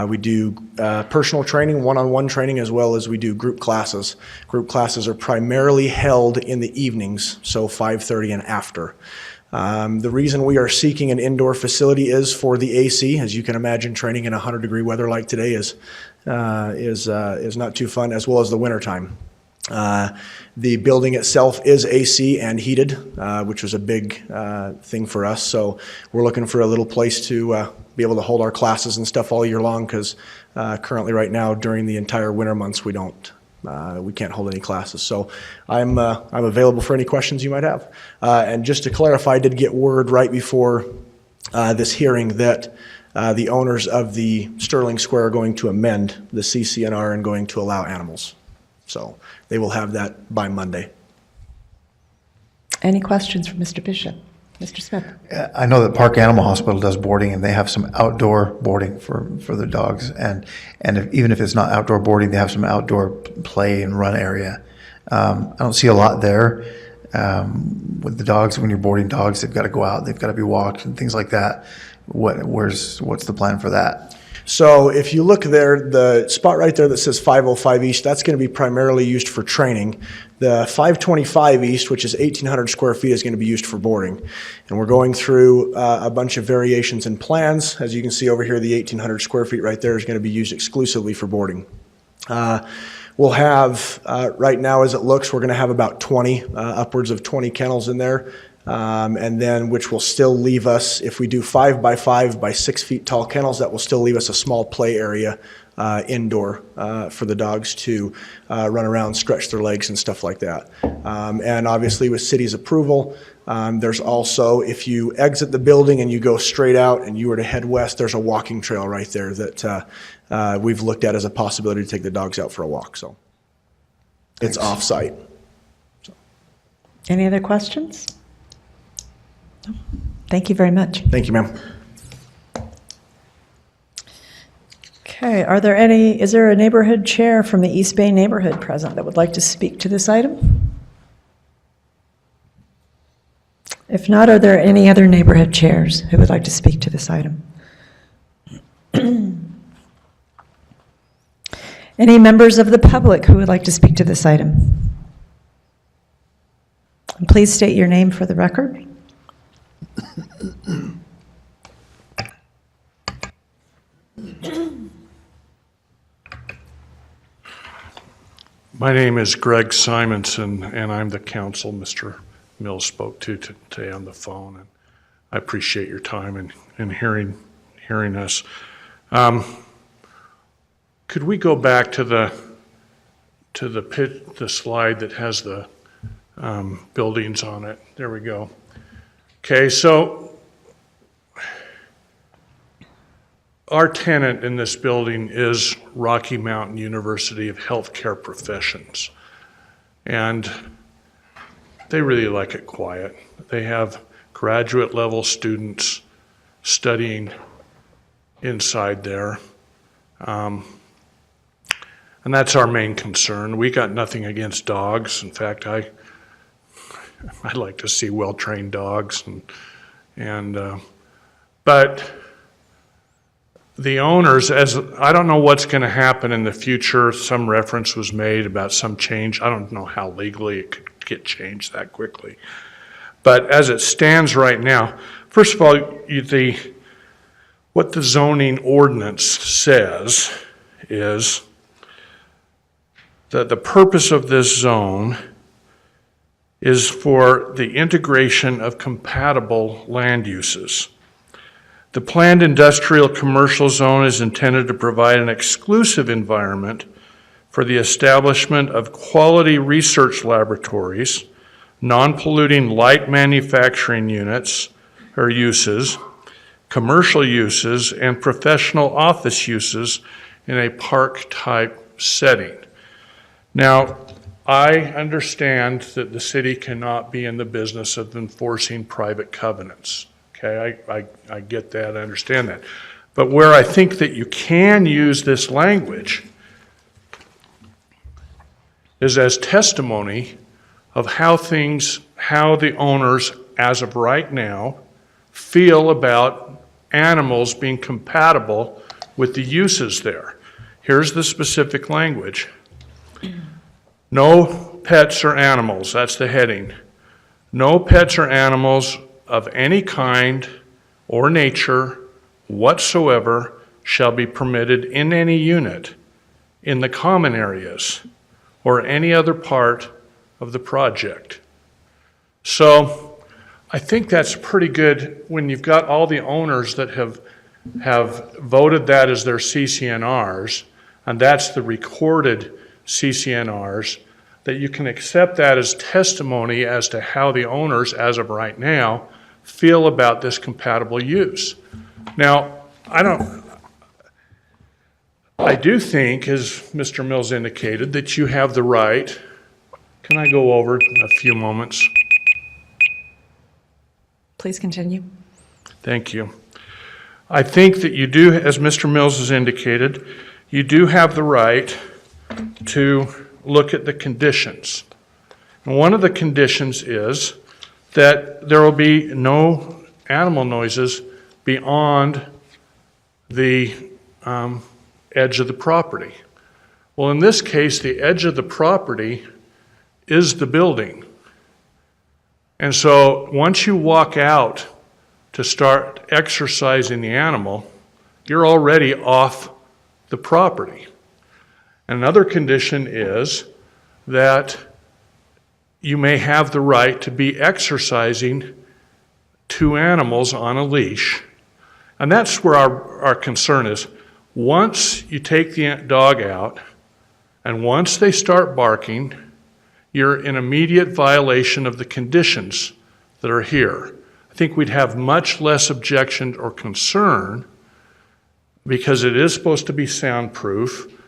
We do personal training, one-on-one training, as well as we do group classes. Group classes are primarily held in the evenings, so 5:30 and after. The reason we are seeking an indoor facility is for the AC. As you can imagine, training in 100-degree weather like today is not too fun, as well as the wintertime. The building itself is AC and heated, which was a big thing for us. So we're looking for a little place to be able to hold our classes and stuff all year long, because currently right now during the entire winter months we can't hold any classes. So I'm available for any questions you might have. And just to clarify, I did get word right before this hearing that the owners of the Sterling Square are going to amend the CCNR and going to allow animals. So they will have that by Monday. Any questions for Mr. Bishop? Mr. Smith? I know that Park Animal Hospital does boarding, and they have some outdoor boarding for the dogs. And even if it's not outdoor boarding, they have some outdoor play and run area. I don't see a lot there with the dogs. When you're boarding dogs, they've got to go out, they've got to be walked and things like that. What's the plan for that? So if you look there, the spot right there that says 505 East, that's going to be primarily used for training. The 525 East, which is 1,800 square feet, is going to be used for boarding. And we're going through a bunch of variations and plans. As you can see over here, the 1,800 square feet right there is going to be used exclusively for boarding. We'll have, right now as it looks, we're going to have about 20, upwards of 20 kennels in there. And then which will still leave us, if we do 5 by 5 by 6 feet tall kennels, that will still leave us a small play area indoor for the dogs to run around, stretch their legs and stuff like that. And obviously with city's approval, there's also, if you exit the building and you go straight out and you were to head west, there's a walking trail right there that we've looked at as a possibility to take the dogs out for a walk. So it's off-site. Any other questions? No. Thank you very much. Thank you, ma'am. Okay, is there a neighborhood chair from the East Bay neighborhood present that would like to speak to this item? If not, are there any other neighborhood chairs who would like to speak to this item? Any members of the public who would like to speak to this item? And please state your name for the record. My name is Greg Simonson, and I'm the counsel Mr. Mills spoke to today on the phone. And I appreciate your time and hearing us. Could we go back to the slide that has the buildings on it? There we go. Okay, so our tenant in this building is Rocky Mountain University of Healthcare Professions. And they really like it quiet. They have graduate level students studying inside there. And that's our main concern. We got nothing against dogs. In fact, I like to see well-trained dogs, but the owners, I don't know what's going to happen in the future. Some reference was made about some change. I don't know how legally it could get changed that quickly. But as it stands right now, first of all, what the zoning ordinance says is that the purpose of this zone is for the integration of compatible land uses. The planned industrial commercial zone is intended to provide an exclusive environment for the establishment of quality research laboratories, non-polluting light manufacturing units or uses, commercial uses, and professional office uses in a park-type setting. Now, I understand that the city cannot be in the business of enforcing private covenants. Okay, I get that, I understand that. But where I think that you can use this language is as testimony of how the owners, as of right now, feel about animals being compatible with the uses there. Here's the specific language. No pets or animals, that's the heading. No pets or animals of any kind or nature whatsoever shall be permitted in any unit in the common areas or any other part of the project. So I think that's pretty good when you've got all the owners that have voted that as their CCNRs, and that's the recorded CCNRs, that you can accept that as testimony as to how the owners, as of right now, feel about this compatible use. Now, I do think, as Mr. Mills indicated, that you have the right. Can I go over a few moments? Please continue. Thank you. I think that you do, as Mr. Mills has indicated, you do have the right to look at the conditions. And one of the conditions is that there will be no animal noises beyond the edge of the property. Well, in this case, the edge of the property is the building. And so once you walk out to start exercising the animal, you're already off the property. Another condition is that you may have the right to be exercising two animals on a leash. And that's where our concern is. Once you take the dog out, and once they start barking, you're in immediate violation of the conditions that are here. I think we'd have much less objection or concern, because it is supposed to be soundproof,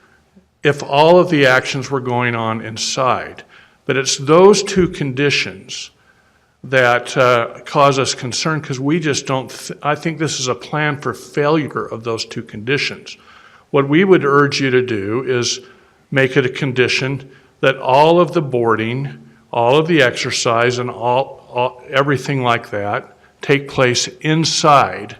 if all of the actions were going on inside. But it's those two conditions that cause us concern, because we just don't, I think this is a plan for failure of those two conditions. What we would urge you to do is make it a condition that all of the boarding, all of the exercise, and everything like that take place inside,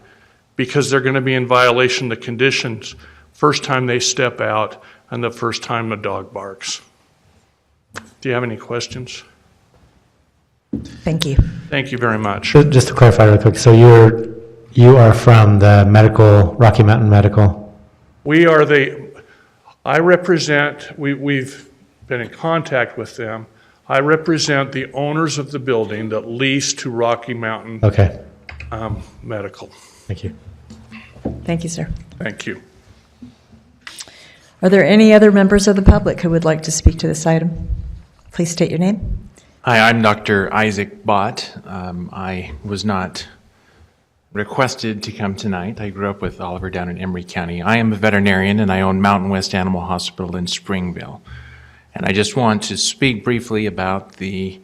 because they're going to be in violation of the conditions first time they step out and the first time a dog barks. Do you have any questions? Thank you. Thank you very much. Just to clarify real quick, so you are from the Rocky Mountain Medical? We are I represent, we've been in contact with them. I represent the owners of the building that lease to Rocky Mountain Medical. Thank you. Thank you, sir. Thank you. Are there any other members of the public who would like to speak to this item? Please state your name. Hi, I'm Dr. Isaac Bott. I was not requested to come tonight. I grew up with Oliver down in Emery County. I am a veterinarian and I own Mountain West Animal Hospital in Springville. And I just want to speak briefly about the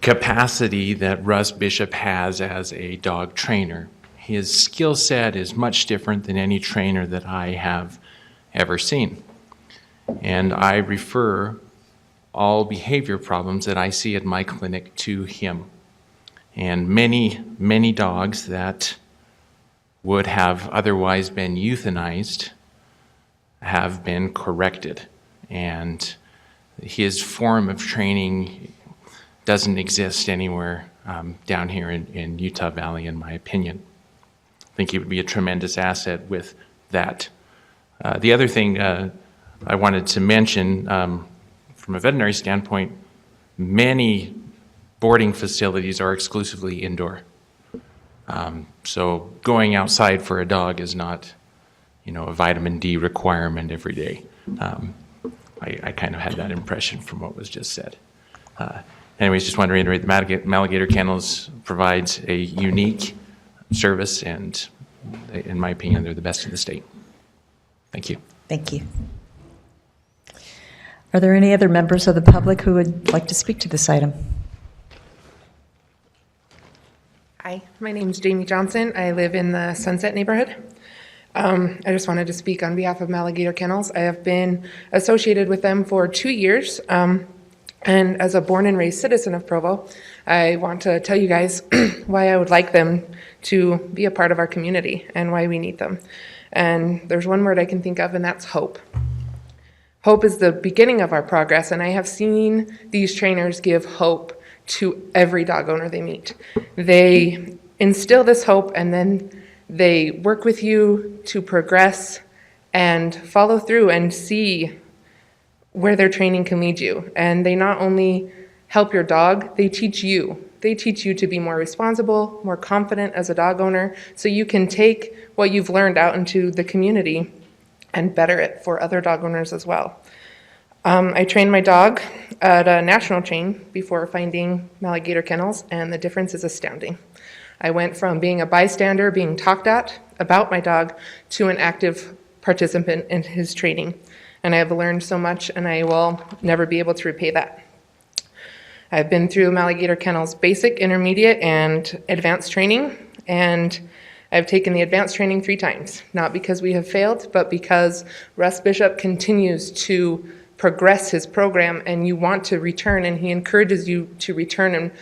capacity that Russ Bishop has as a dog trainer. His skill set is much different than any trainer that I have ever seen. And I refer all behavior problems that I see at my clinic to him. And many dogs that would have otherwise been euthanized have been corrected. And his form of training doesn't exist anywhere down here in Utah Valley, in my opinion. I think he would be a tremendous asset with that. The other thing I wanted to mention, from a veterinary standpoint, many boarding facilities are exclusively indoor. So going outside for a dog is not, a vitamin D requirement every day. I kind of had that impression from what was just said. Anyways, just want to reiterate, the Maligator Kennels provides a unique service, and in my opinion, they're the best in the state. Thank you. Thank you. Are there any other members of the public who would like to speak to this item? Hi, my name is Jamie Johnson. I live in the Sunset neighborhood. I just wanted to speak on behalf of Maligator Kennels. I have been associated with them for 2 years. And as a born and raised citizen of Provo, I want to tell you guys why I would like them to be a part of our community and why we need them. And there's one word I can think of, and that's hope. Hope is the beginning of our progress, and I have seen these trainers give hope to every dog owner they meet. They instill this hope, and then they work with you to progress and follow through and see where their training can lead you. And they not only help your dog, they teach you. They teach you to be more responsible, more confident as a dog owner, so you can take what you've learned out into the community and better it for other dog owners as well. I trained my dog at a national chain before finding Maligator Kennels, and the difference is astounding. I went from being a bystander, being talked at about my dog, to an active participant in his training. And I have learned so much, and I will never be able to repay that. I've been through Maligator Kennels basic, intermediate, and advanced training, and I've taken the advanced training 3 times, not because we have failed, but because Russ Bishop continues to progress his program, and you want to return, and he encourages you to return and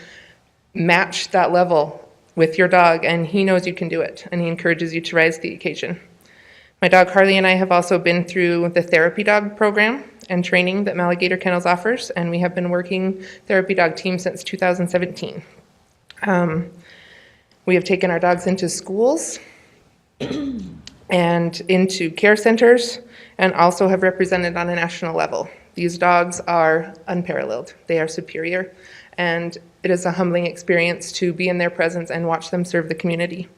match that level with your dog, and he knows you can do it, and he encourages you to rise to the occasion. My dog Harley and I have also been through the therapy dog program and training that Maligator Kennels offers, and we have been working therapy dog team since 2017. We have taken our dogs into schools and into care centers, and also have represented on a national level. These dogs are unparalleled. They are superior, and it is a humbling experience to be in their presence and watch them serve the community.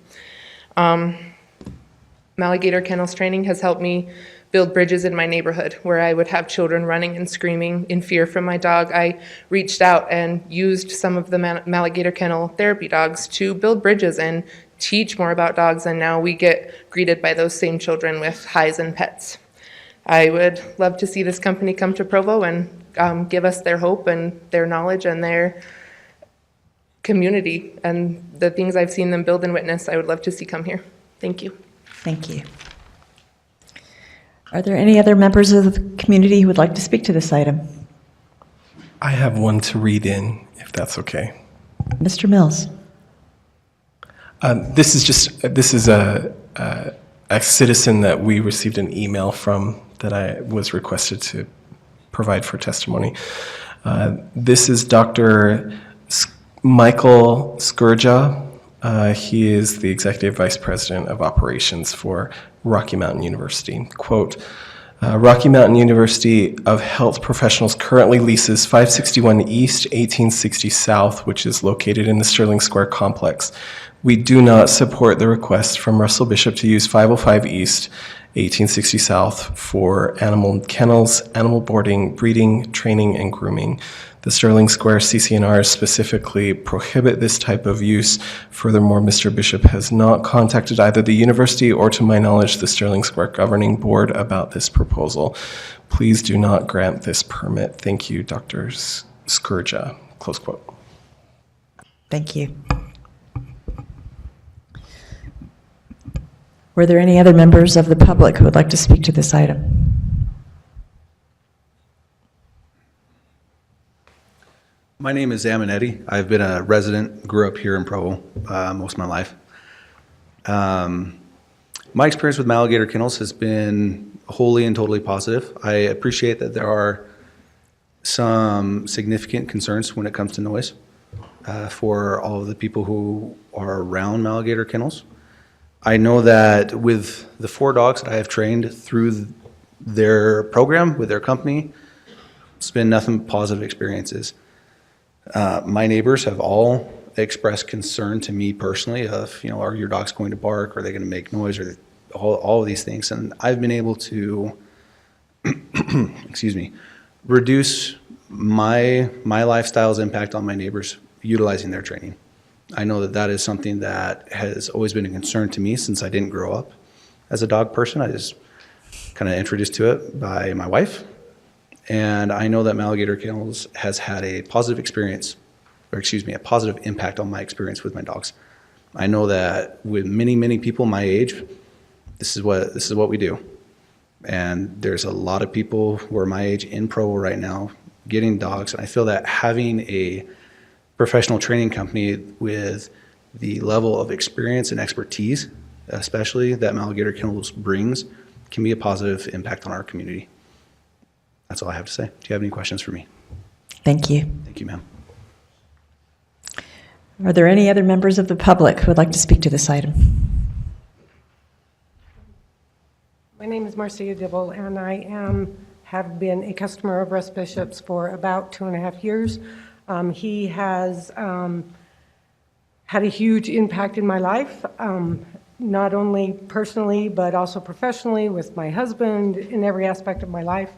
Maligator Kennels training has helped me build bridges in my neighborhood where I would have children running and screaming in fear from my dog. I reached out and used some of the Maligator Kennel therapy dogs to build bridges and teach more about dogs, and now we get greeted by those same children with highs and pets. I would love to see this company come to Provo and give us their hope and their knowledge and their community and the things I've seen them build and witness. I would love to see come here. Thank you. Thank you. Are there any other members of the community who would like to speak to this item? I have one to read in, if that's okay. Mr. Mills. This is a citizen that we received an email from that I was requested to provide for testimony. This is Dr. Michael Skurja. He is the Executive Vice President of Operations for Rocky Mountain University. Quote, Rocky Mountain University of Health Professionals currently leases 561 East, 1860 South, which is located in the Sterling Square complex. We do not support the request from Russell Bishop to use 505 East 1860 South for animal kennels, animal boarding, breeding, training, and grooming. The Sterling Square CCNRs specifically prohibit this type of use. Furthermore, Mr. Bishop has not contacted either the university or, to my knowledge, the Sterling Square Governing Board about this proposal. Please do not grant this permit. Thank you, Dr. Skurja. Close quote. Thank you. Were there any other members of the public who would like to speak to this item? My name is Aminetti. I've been a resident, grew up here in Provo most of my life. My experience with Maligator Kennels has been wholly and totally positive. I appreciate that there are some significant concerns when it comes to noise for all of the people who are around Maligator Kennels. I know that with the 4 dogs that I have trained through their program, with their company, it's been nothing but positive experiences. My neighbors have all expressed concern to me personally of, are your dogs going to bark? Are they going to make noise? Or all of these things. And I've been able to, excuse me, reduce my lifestyle's impact on my neighbors utilizing their training. I know that is something that has always been a concern to me since I didn't grow up as a dog person. I just kind of introduced to it by my wife. And I know that Maligator Kennels has had a positive experience, or excuse me, a positive impact on my experience with my dogs. I know that with many, many people my age, this is what we do. And there's a lot of people who are my age in Provo right now getting dogs. And I feel that having a professional training company with the level of experience and expertise, especially that Maligator Kennels brings, can be a positive impact on our community. That's all I have to say. Do you have any questions for me? Thank you. Thank you, ma'am. Are there any other members of the public who would like to speak to this item? My name is Marcia Dibble, and I have been a customer of Russ Bishop's for about 2.5 years. He has had a huge impact in my life, not only personally, but also professionally with my husband in every aspect of my life.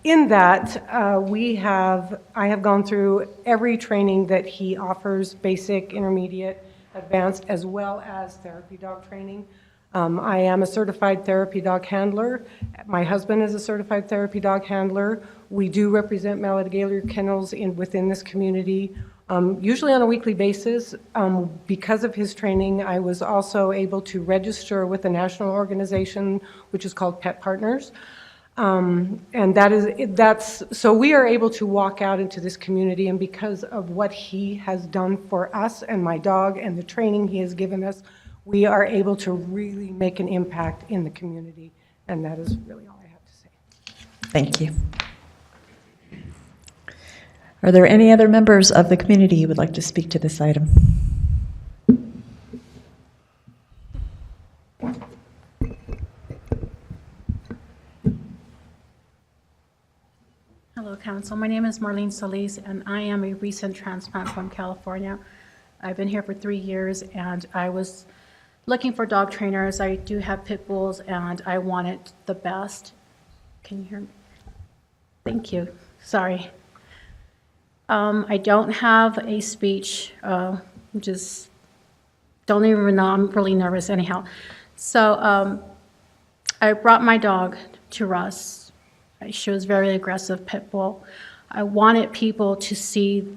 In that, I have gone through every training that he offers, basic, intermediate, advanced, as well as therapy dog training. I am a certified therapy dog handler. My husband is a certified therapy dog handler. We do represent Maligator Kennels within this community, usually on a weekly basis. Because of his training, I was also able to register with a national organization, which is called Pet Partners. So we are able to walk out into this community, and because of what he has done for us and my dog and the training he has given us, we are able to really make an impact in the community, and that is really all I have to say. Thank you. Are there any other members of the community who would like to speak to this item? Hello, Council. My name is Marlene Solis, and I am a recent transplant from California. I've been here for 3 years, and I was looking for dog trainers. I do have pit bulls, and I wanted the best. Can you hear me? Thank you. Sorry. I don't have a speech. Just don't even know. I'm really nervous anyhow. So I brought my dog to Russ. She was very aggressive pit bull. I wanted people to see,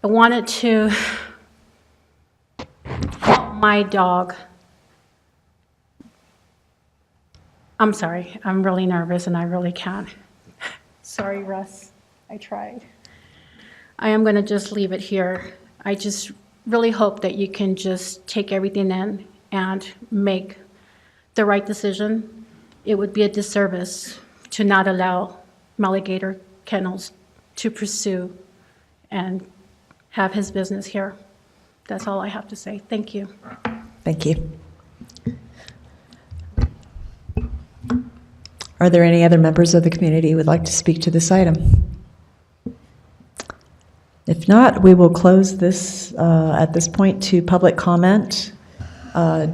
I wanted to help my dog. I'm sorry, I'm really nervous and I really can't. Sorry, Russ, I tried. I am gonna just leave it here. I just really hope that you can just take everything in and make the right decision. It would be a disservice to not allow Maligator Kennels to pursue and have his business here. That's all I have to say. Thank you. Thank you. Are there any other members of the community who would like to speak to this item? If not, we will close this at this point to public comment.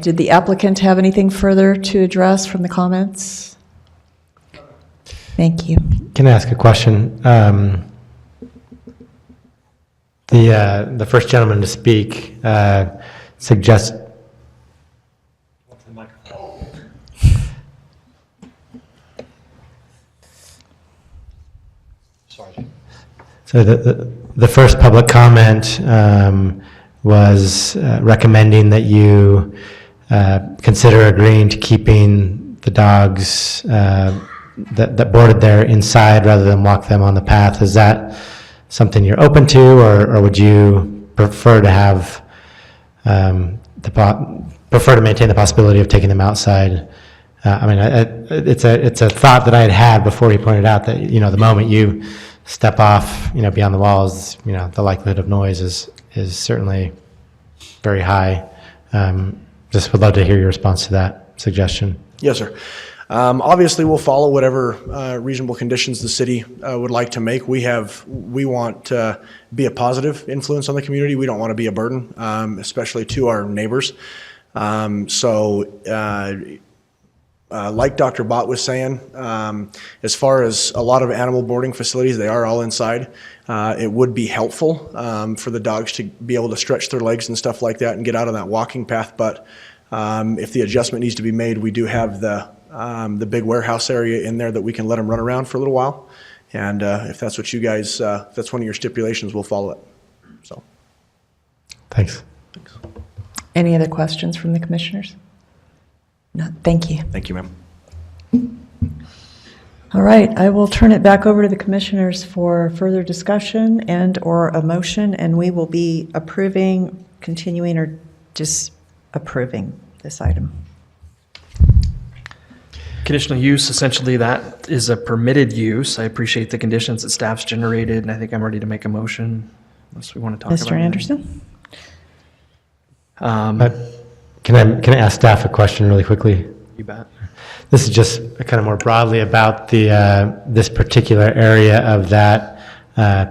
Did the applicant have anything further to address from the comments? Thank you. Can I ask a question? The first gentleman to speak suggests. So the first public comment was recommending that you consider agreeing to keeping the dogs that boarded there inside rather than walk them on the path. Is that something you're open to, or would you prefer to have prefer to maintain the possibility of taking them outside? I mean, it's a thought that I had before he pointed out that, you know, the moment you step off, you know, beyond the walls, you know, the likelihood of noise is certainly very high. Just would love to hear your response to that suggestion. Yes, sir. Obviously, we'll follow whatever reasonable conditions the city would like to make. We want to be a positive influence on the community. We don't want to be a burden, especially to our neighbors. Like Dr. Bott was saying, as far as a lot of animal boarding facilities, they are all inside. It would be helpful for the dogs to be able to stretch their legs and stuff like that and get out on that walking path. But if the adjustment needs to be made, we do have the big warehouse area in there that we can let them run around for a little while. And if that's what you guys, if that's one of your stipulations, we'll follow it. So, thanks. Any other questions from the commissioners? No, thank you. Thank you, ma'am. All right, I will turn it back over to the commissioners for further discussion and/or a motion, and we will be approving, continuing, or disapproving this item. Conditional use, essentially that is a permitted use. I appreciate the conditions that staff's generated, and I think I'm ready to make a motion unless we want to talk about it. Mr. Anderson? Can I ask staff a question really quickly? You bet. This is just kind of more broadly about this particular area of that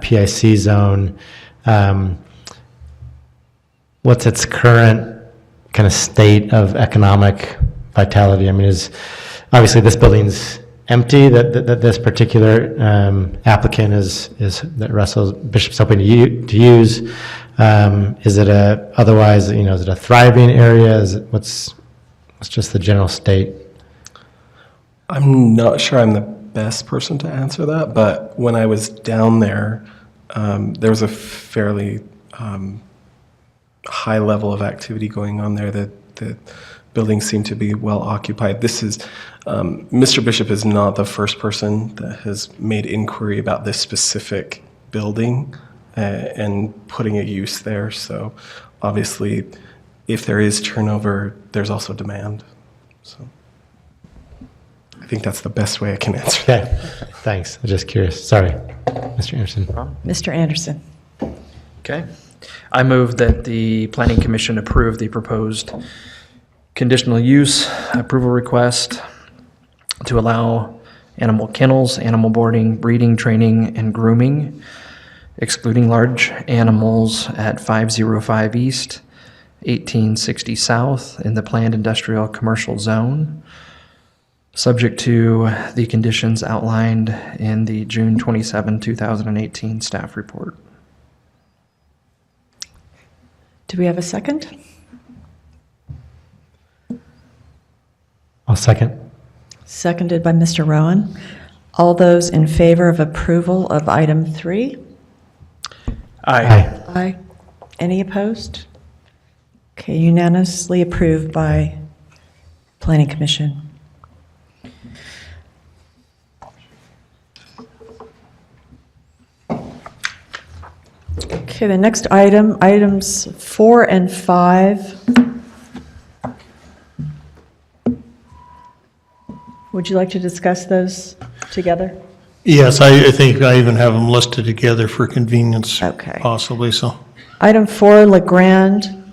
PIC zone. What's its current kind of state of economic vitality? I mean, obviously this building's empty that this particular applicant that Russell Bishop's hoping to use. Is it otherwise, you know, is it a thriving area? What's just the general state? I'm not sure I'm the best person to answer that, but when I was down there, there was a fairly high level of activity going on there. The building seemed to be well occupied. Mr. Bishop is not the first person that has made inquiry about this specific building and putting a use there. So obviously, if there is turnover, there's also demand. So I think that's the best way I can answer that. Okay, thanks. I'm just curious. Sorry, Mr. Anderson. Mr. Anderson. Okay. I move that the Planning Commission approve the proposed conditional use approval request to allow animal kennels, animal boarding, breeding, training, and grooming, excluding large animals at 505 East, 1860 South in the planned industrial commercial zone, subject to the conditions outlined in the June 27, 2018 staff report. Do we have a second? I'll second. Seconded by Mr. Rowan. All those in favor of approval of item 3? Aye. Aye. Any opposed? Okay, unanimously approved by Planning Commission. Okay, the next item, items 4 and 5. Would you like to discuss those together? Yes, I think I even have them listed together for convenience, Okay. possibly, so. Item 4, LeGrand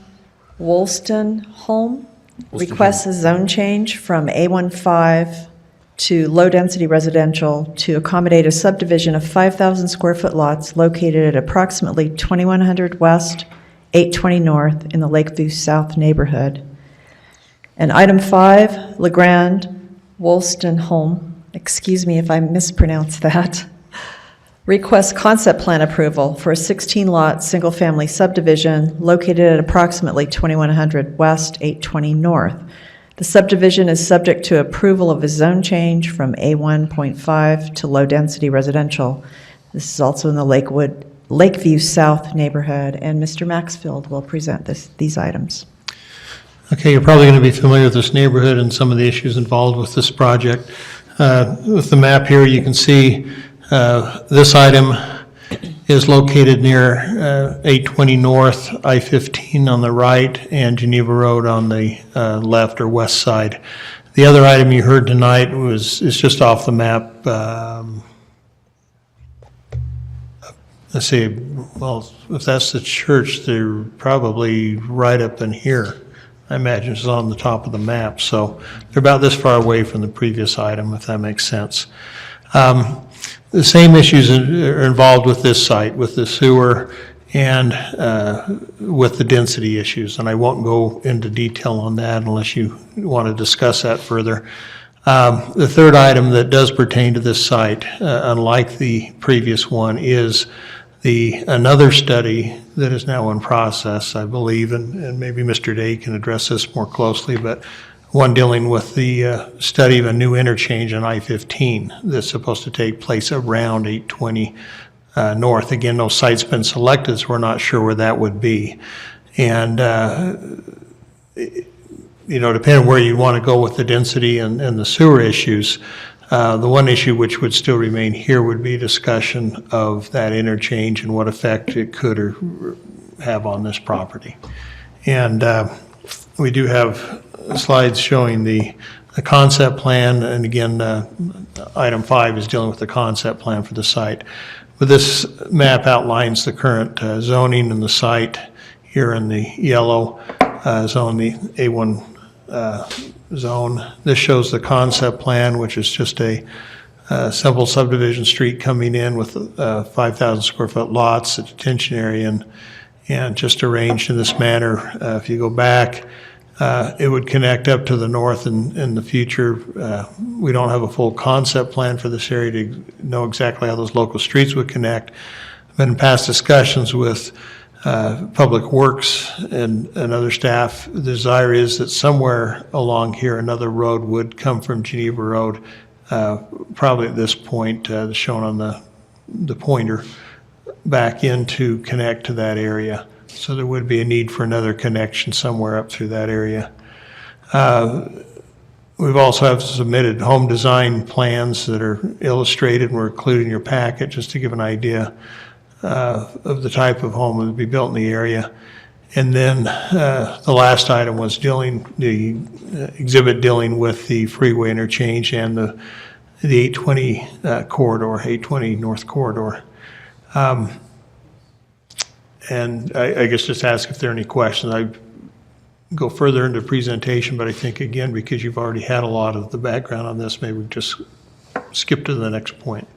Woolston Home requests a zone change from A15 to low-density residential to accommodate a subdivision of 5,000 square foot lots located at approximately 2100 West, 820 North in the Lakeview South neighborhood. And item 5, LeGrand Wolstenholme, excuse me if I mispronounced that, requests concept plan approval for a 16-lot, single-family subdivision located at approximately 2100 West, 820 North. The subdivision is subject to approval of a zone change from A1.5 to low-density residential. This is also in the Lakeview South neighborhood, and Mr. Maxfield will present these items. Okay, you're probably going to be familiar with this neighborhood and some of the issues involved with this project. With the map here, you can see this item is located near 820 North, I-15 on the right, and Geneva Road on the left or west side. The other item you heard tonight is just off the map. Let's see, well, if that's the church, they're probably right up in here. I imagine it's on the top of the map, so they're about this far away from the previous item, if that makes sense. The same issues are involved with this site, with the sewer and with the density issues, and I won't go into detail on that unless you want to discuss that further. The third item that does pertain to this site, unlike the previous one, is another study that is now in process, I believe, and maybe Mr. Day can address this more closely, but one dealing with the study of a new interchange on I-15 that's supposed to take place around 820 North. Again, no site's been selected, so we're not sure where that would be. And, depending on where you want to go with the density and the sewer issues, the one issue which would still remain here would be discussion of that interchange and what effect it could or have on this property. And we do have slides showing the concept plan, and again, item 5 is dealing with the concept plan for the site. But this map outlines the current zoning in the site here in the yellow zone, the A1 zone. This shows the concept plan, which is just a simple subdivision street coming in with 5,000 square foot lots, a detention area, and just arranged in this manner. If you go back, it would connect up to the north in the future. We don't have a full concept plan for this area to know exactly how those local streets would connect. But in past discussions with Public Works and other staff, the desire is that somewhere along here another road would come from Geneva Road, probably at this point shown on the pointer, back in to connect to that area. So there would be a need for another connection somewhere up through that area. We've also have submitted home design plans that are illustrated and we're included in your packet just to give an idea of the type of home that would be built in the area. And then the last item was the exhibit dealing with the freeway interchange and the 820 corridor, 820 North corridor. And I guess just ask if there are any questions. I go further into presentation, but I think, again, because you've already had a lot of the background on this, maybe we just skip to the next point.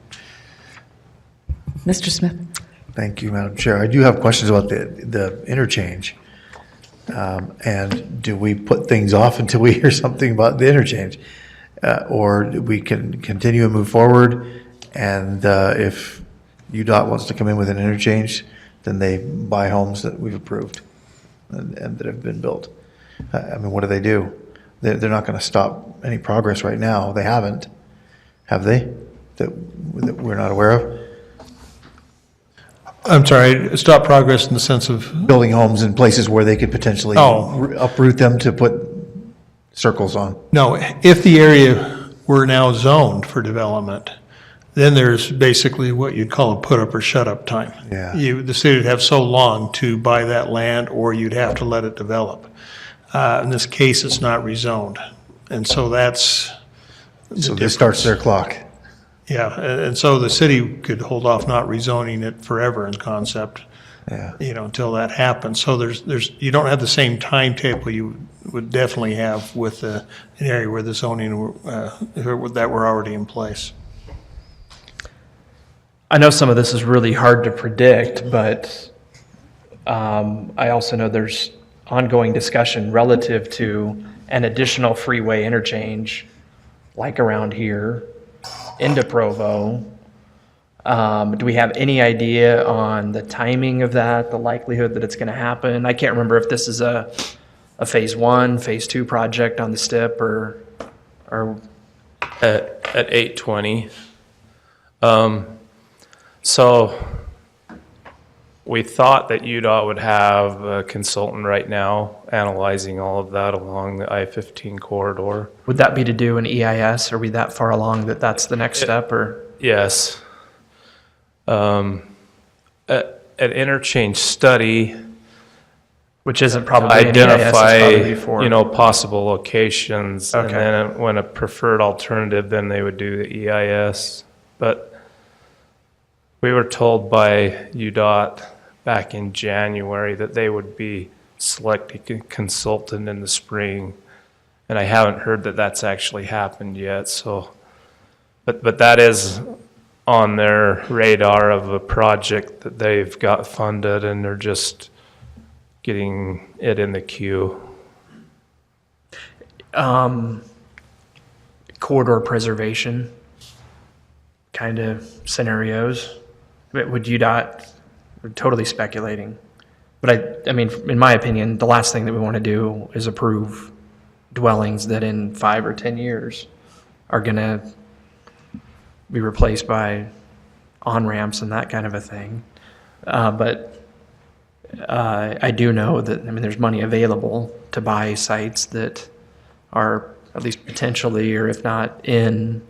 Mr. Smith. Thank you, Madam Chair. I do have questions about the interchange. And do we put things off until we hear something about the interchange? Or we can continue and move forward, and if UDOT wants to come in with an interchange, then they buy homes that we've approved and that have been built. I mean, what do they do? They're not going to stop any progress right now. They haven't, have they? That we're not aware of? I'm sorry, stop progress in the sense of? Building homes in places where they could potentially uproot them to put circles on. No, if the area were now zoned for development, then there's basically what you'd call a put up or shut up time. Yeah. The city would have so long to buy that land, or you'd have to let it develop. In this case, it's not rezoned. And so that's the So this starts their clock. Yeah, and so the city could hold off not rezoning it forever in concept, until that happens. So you don't have the same timetable you would definitely have with an area where the zoning that were already in place. I know some of this is really hard to predict, but I also know there's ongoing discussion relative to an additional freeway interchange, like around here, into Provo. Do we have any idea on the timing of that, the likelihood that it's going to happen? I can't remember if this is a phase 1, phase 2 project on the STIP or at 820. So we thought that UDOT would have a consultant right now analyzing all of that along the I-15 corridor. Would that be to do an EIS? Are we that far along that that's the next step, or? Yes. An interchange study, which isn't probably an EIS, it's identify, probably before. possible locations. Okay. And then when a preferred alternative, then they would do the EIS. But we were told by UDOT back in January that they would be selecting a consultant in the spring. And I haven't heard that that's actually happened yet. So, but that is on their radar of a project that they've got funded, and they're just getting it in the queue. Corridor preservation kind of scenarios. Would UDOT, we're totally speculating, but I mean, in my opinion, the last thing that we want to do is approve dwellings that in 5 or 10 years are going to be replaced by on-ramps and that kind of a thing. But I do know that, I mean, there's money available to buy sites that are at least potentially, or if not in,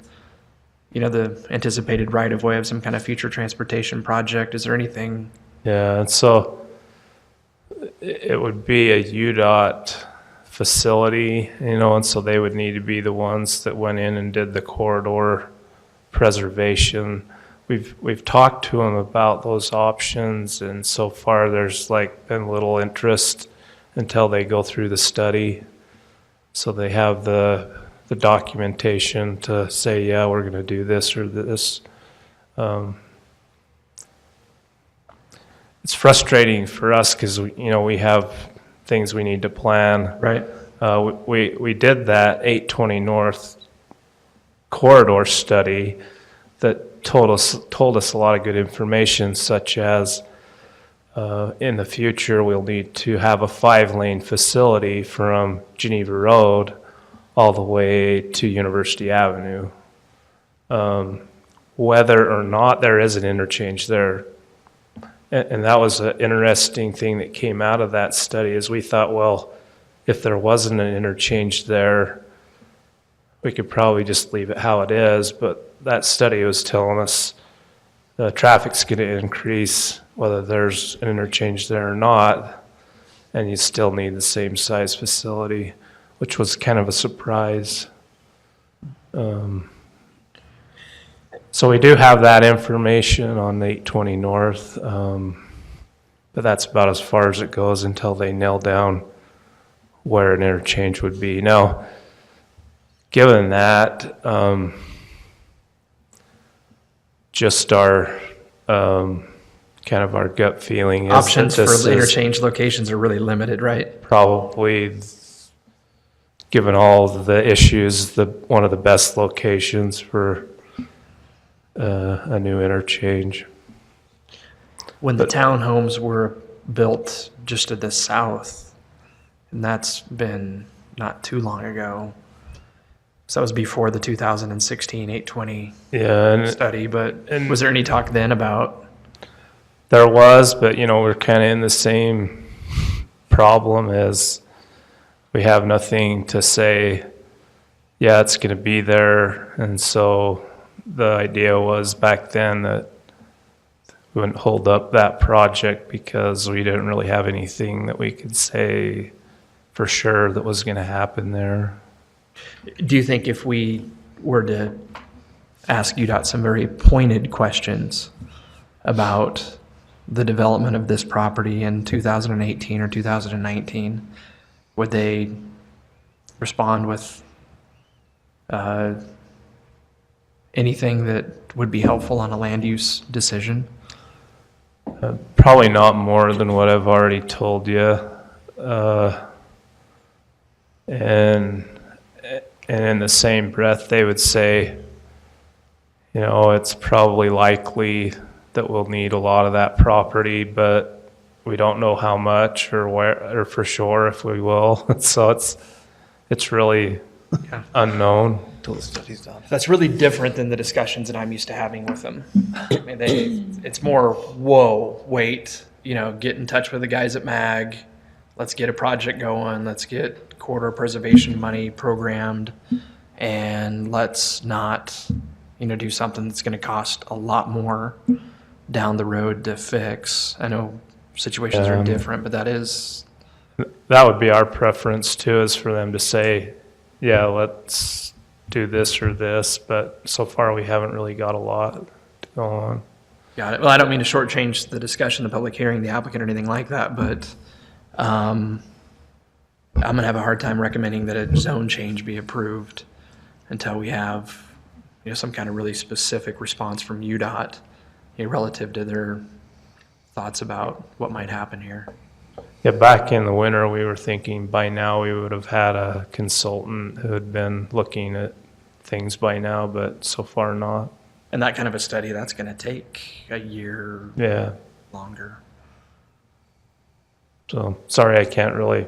the anticipated right-of-way of some kind of future transportation project. Is there anything? Yeah, and so it would be a UDOT facility, and so they would need to be the ones that went in and did the corridor preservation. We've talked to them about those options, and so far there's been little interest until they go through the study. So they have the documentation to say, yeah, we're going to do this or this. It's frustrating for us because we have things we need to plan. Right. We did that 820 North corridor study that told us a lot of good information, such as in the future we'll need to have a 5-lane facility from Geneva Road all the way to University Avenue. Whether or not there is an interchange there. And that was an interesting thing that came out of that study, is we thought, well, if there wasn't an interchange there, we could probably just leave it how it is. But that study was telling us the traffic's going to increase whether there's an interchange there or not, and you still need the same size facility, which was kind of a surprise. So we do have that information on 820 North, but that's about as far as it goes until they nail down where an interchange would be. Now, given that, just our kind of our gut feeling is Options that for this the is interchange locations are really limited, right? probably, given all of the issues, one of the best locations for a new interchange. When the townhomes were built just to the south, and that's been not too long ago. So that was before the 2016 820 study, but was there any talk then about? There was, but we're kind of in the same problem as we have nothing to say, yeah, it's going to be there. And so the idea was back then that we wouldn't hold up that project because we didn't really have anything that we could say for sure that was going to happen there. Do you think if we were to ask UDOT some very pointed questions about the development of this property in 2018 or 2019, would they respond with anything that would be helpful on a land use decision? Probably not more than what I've already told you. And in the same breath, they would say, you know, it's probably likely that we'll need a lot of that property, but we don't know how much or where, or for sure if we will. So it's really unknown. Until the study's done. That's really different than the discussions that I'm used to having with them. I mean, it's more, whoa, wait, you know, get in touch with the guys at MAG. Let's get a project going. Let's get corridor preservation money programmed, and let's not, you know, do something that's going to cost a lot more down the road to fix. I know situations are different, but that would be our preference too, is for them to say, yeah, let's do this or this, but so far we haven't really got a lot to go on. Got it. Well, I don't mean to shortchange the discussion, the public hearing, the applicant, or anything like that, but I'm going to have a hard time recommending that a zone change be approved until we have, you know, some kind of really specific response from UDOT, you know, relative to their thoughts about what might happen here. Yeah, back in the winter, we were thinking by now we would have had a consultant who had been looking at things by now, but so far not. And that kind of a study, that's going to take a year longer. So, sorry, I can't really,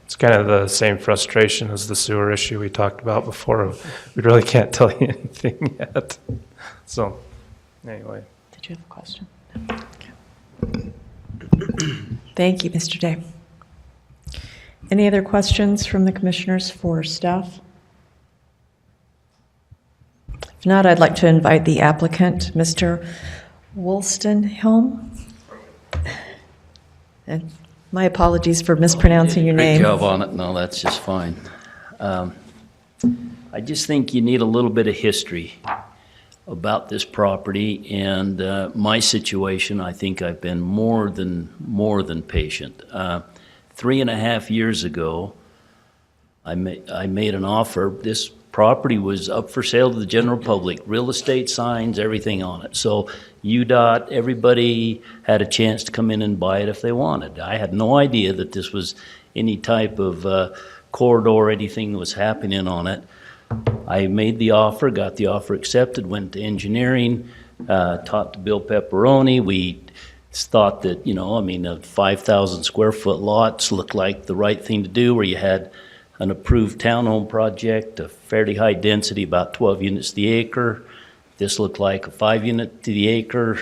it's kind of the same frustration as the sewer issue we talked about before. We really can't tell you anything yet. So, anyway. Did you have a question? Okay. Thank you, Mr. Day. Any other questions from the commissioners for staff? If not, I'd like to invite the applicant, Mr. Wolstenholme. And my apologies for mispronouncing your name. Great job on it. No, that's just fine. I just think you need a little bit of history about this property and my situation. I think I've been more than patient. 3.5 years ago, I made an offer. This property was up for sale to the general public, real estate signs, everything on it. So UDOT, everybody had a chance to come in and buy it if they wanted. I had no idea that this was any type of corridor, anything that was happening on it. I made the offer, got the offer accepted, went to engineering, talked to Bill Pepperoni. We thought that, you know, I mean, a 5,000 square foot lots looked like the right thing to do, where you had an approved townhome project, a fairly high density, about 12 units to the acre. This looked like a 5 unit to the acre.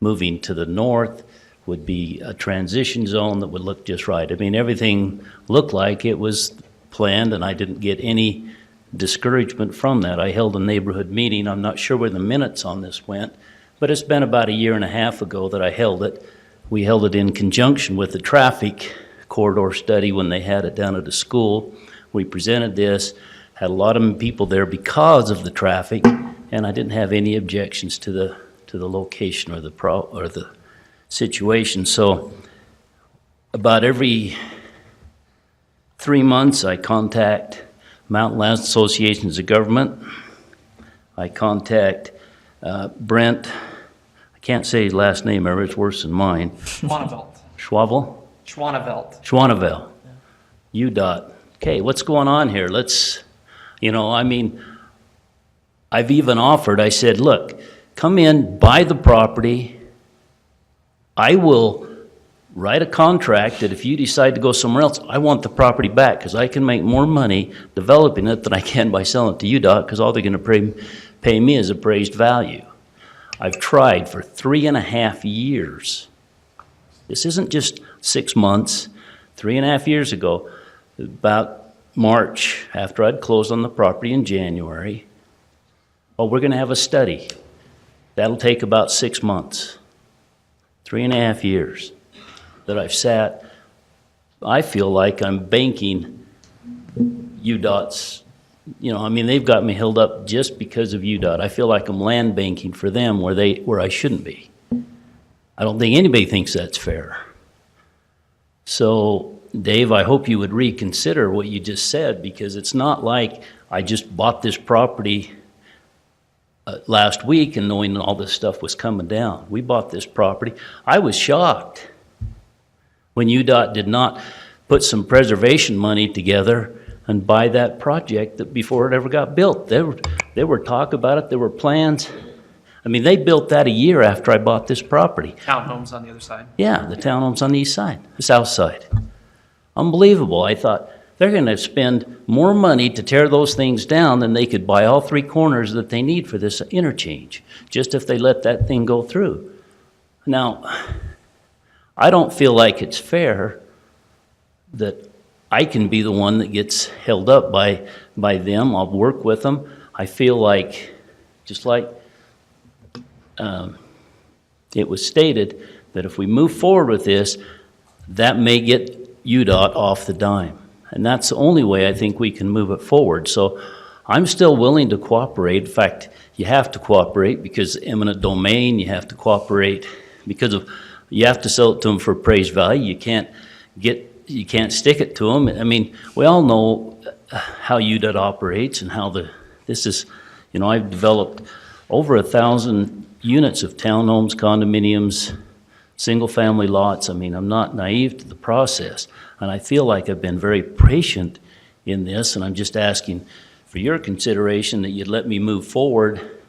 Moving to the north would be a transition zone that would look just right. I mean, everything looked like it was planned, and I didn't get any discouragement from that. I held a neighborhood meeting. I'm not sure where the minutes on this went, but it's been about 1.5 years ago that I held it. We held it in conjunction with the traffic corridor study when they had it down at the school. We presented this, had a lot of people there because of the traffic, and I didn't have any objections to the location or the situation. So about every 3 months, I contact Mountain Land Associations of Government. I contact Brent. I can't say his last name ever, it's worse than mine. Schwanevelt. Schwavel? Schwanevelt. UDOT. Okay, what's going on here? Let's, you know, I mean, I've even offered, I said, look, come in, buy the property. I will write a contract that if you decide to go somewhere else, I want the property back, because I can make more money developing it than I can by selling it to UDOT, because all they're going to pay me is appraised value. I've tried for 3.5 years. This isn't just 6 months. 3.5 years ago, about March, after I'd closed on the property in January, oh, we're going to have a study. That'll take about 6 months. 3.5 years that I've sat. I feel like I'm banking UDOT's, you know, I mean, they've got me held up just because of UDOT. I feel like I'm land banking for them where I shouldn't be. I don't think anybody thinks that's fair. So, Dave, I hope you would reconsider what you just said, because it's not like I just bought this property last week and knowing all this stuff was coming down. We bought this property. I was shocked when UDOT did not put some preservation money together and buy that project that before it ever got built. There were talk about it, there were plans. I mean, they built that a year after I bought this property. Townhomes on the other side. Yeah, the townhomes on the east side, the south side. Unbelievable. I thought, they're going to spend more money to tear those things down than they could buy all three corners that they need for this interchange, just if they let that thing go through. Now, I don't feel like it's fair that I can be the one that gets held up by them. I'll work with them. I feel like, just like it was stated, that if we move forward with this, that may get UDOT off the dime. And that's the only way I think we can move it forward. So I'm still willing to cooperate. In fact, you have to cooperate because eminent domain, you have to cooperate because of, you have to sell it to them for appraised value. You can't stick it to them. I mean, we all know how UDOT operates and how this is, you know, I've developed over 1,000 units of townhomes, condominiums, single-family lots. I mean, I'm not naive to the process. And I feel like I've been very patient in this, and I'm just asking for your consideration that you'd let me move forward.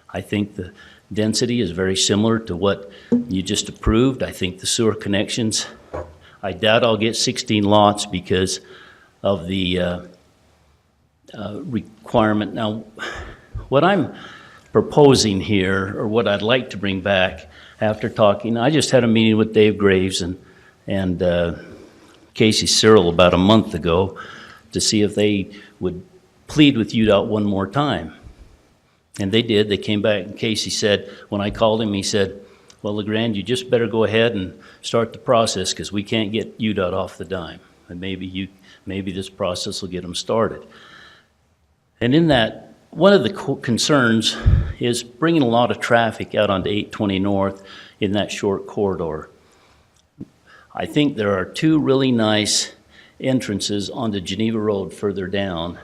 I think the density is very similar to what you just approved. I think the sewer connections, I doubt I'll get 16 lots because of the requirement. Now, what I'm proposing here, or what I'd like to bring back after talking, I just had a meeting with Dave Graves and Casey Searle about a month ago to see if they would plead with UDOT one more time. And they did. They came back, and Casey said, when I called him, he said, well, LeGrand, you just better go ahead and start the process because we can't get UDOT off the dime. And maybe this process will get them started. And in that, one of the concerns is bringing a lot of traffic out onto 820 North in that short corridor. I think there are two really nice entrances onto Geneva Road further down.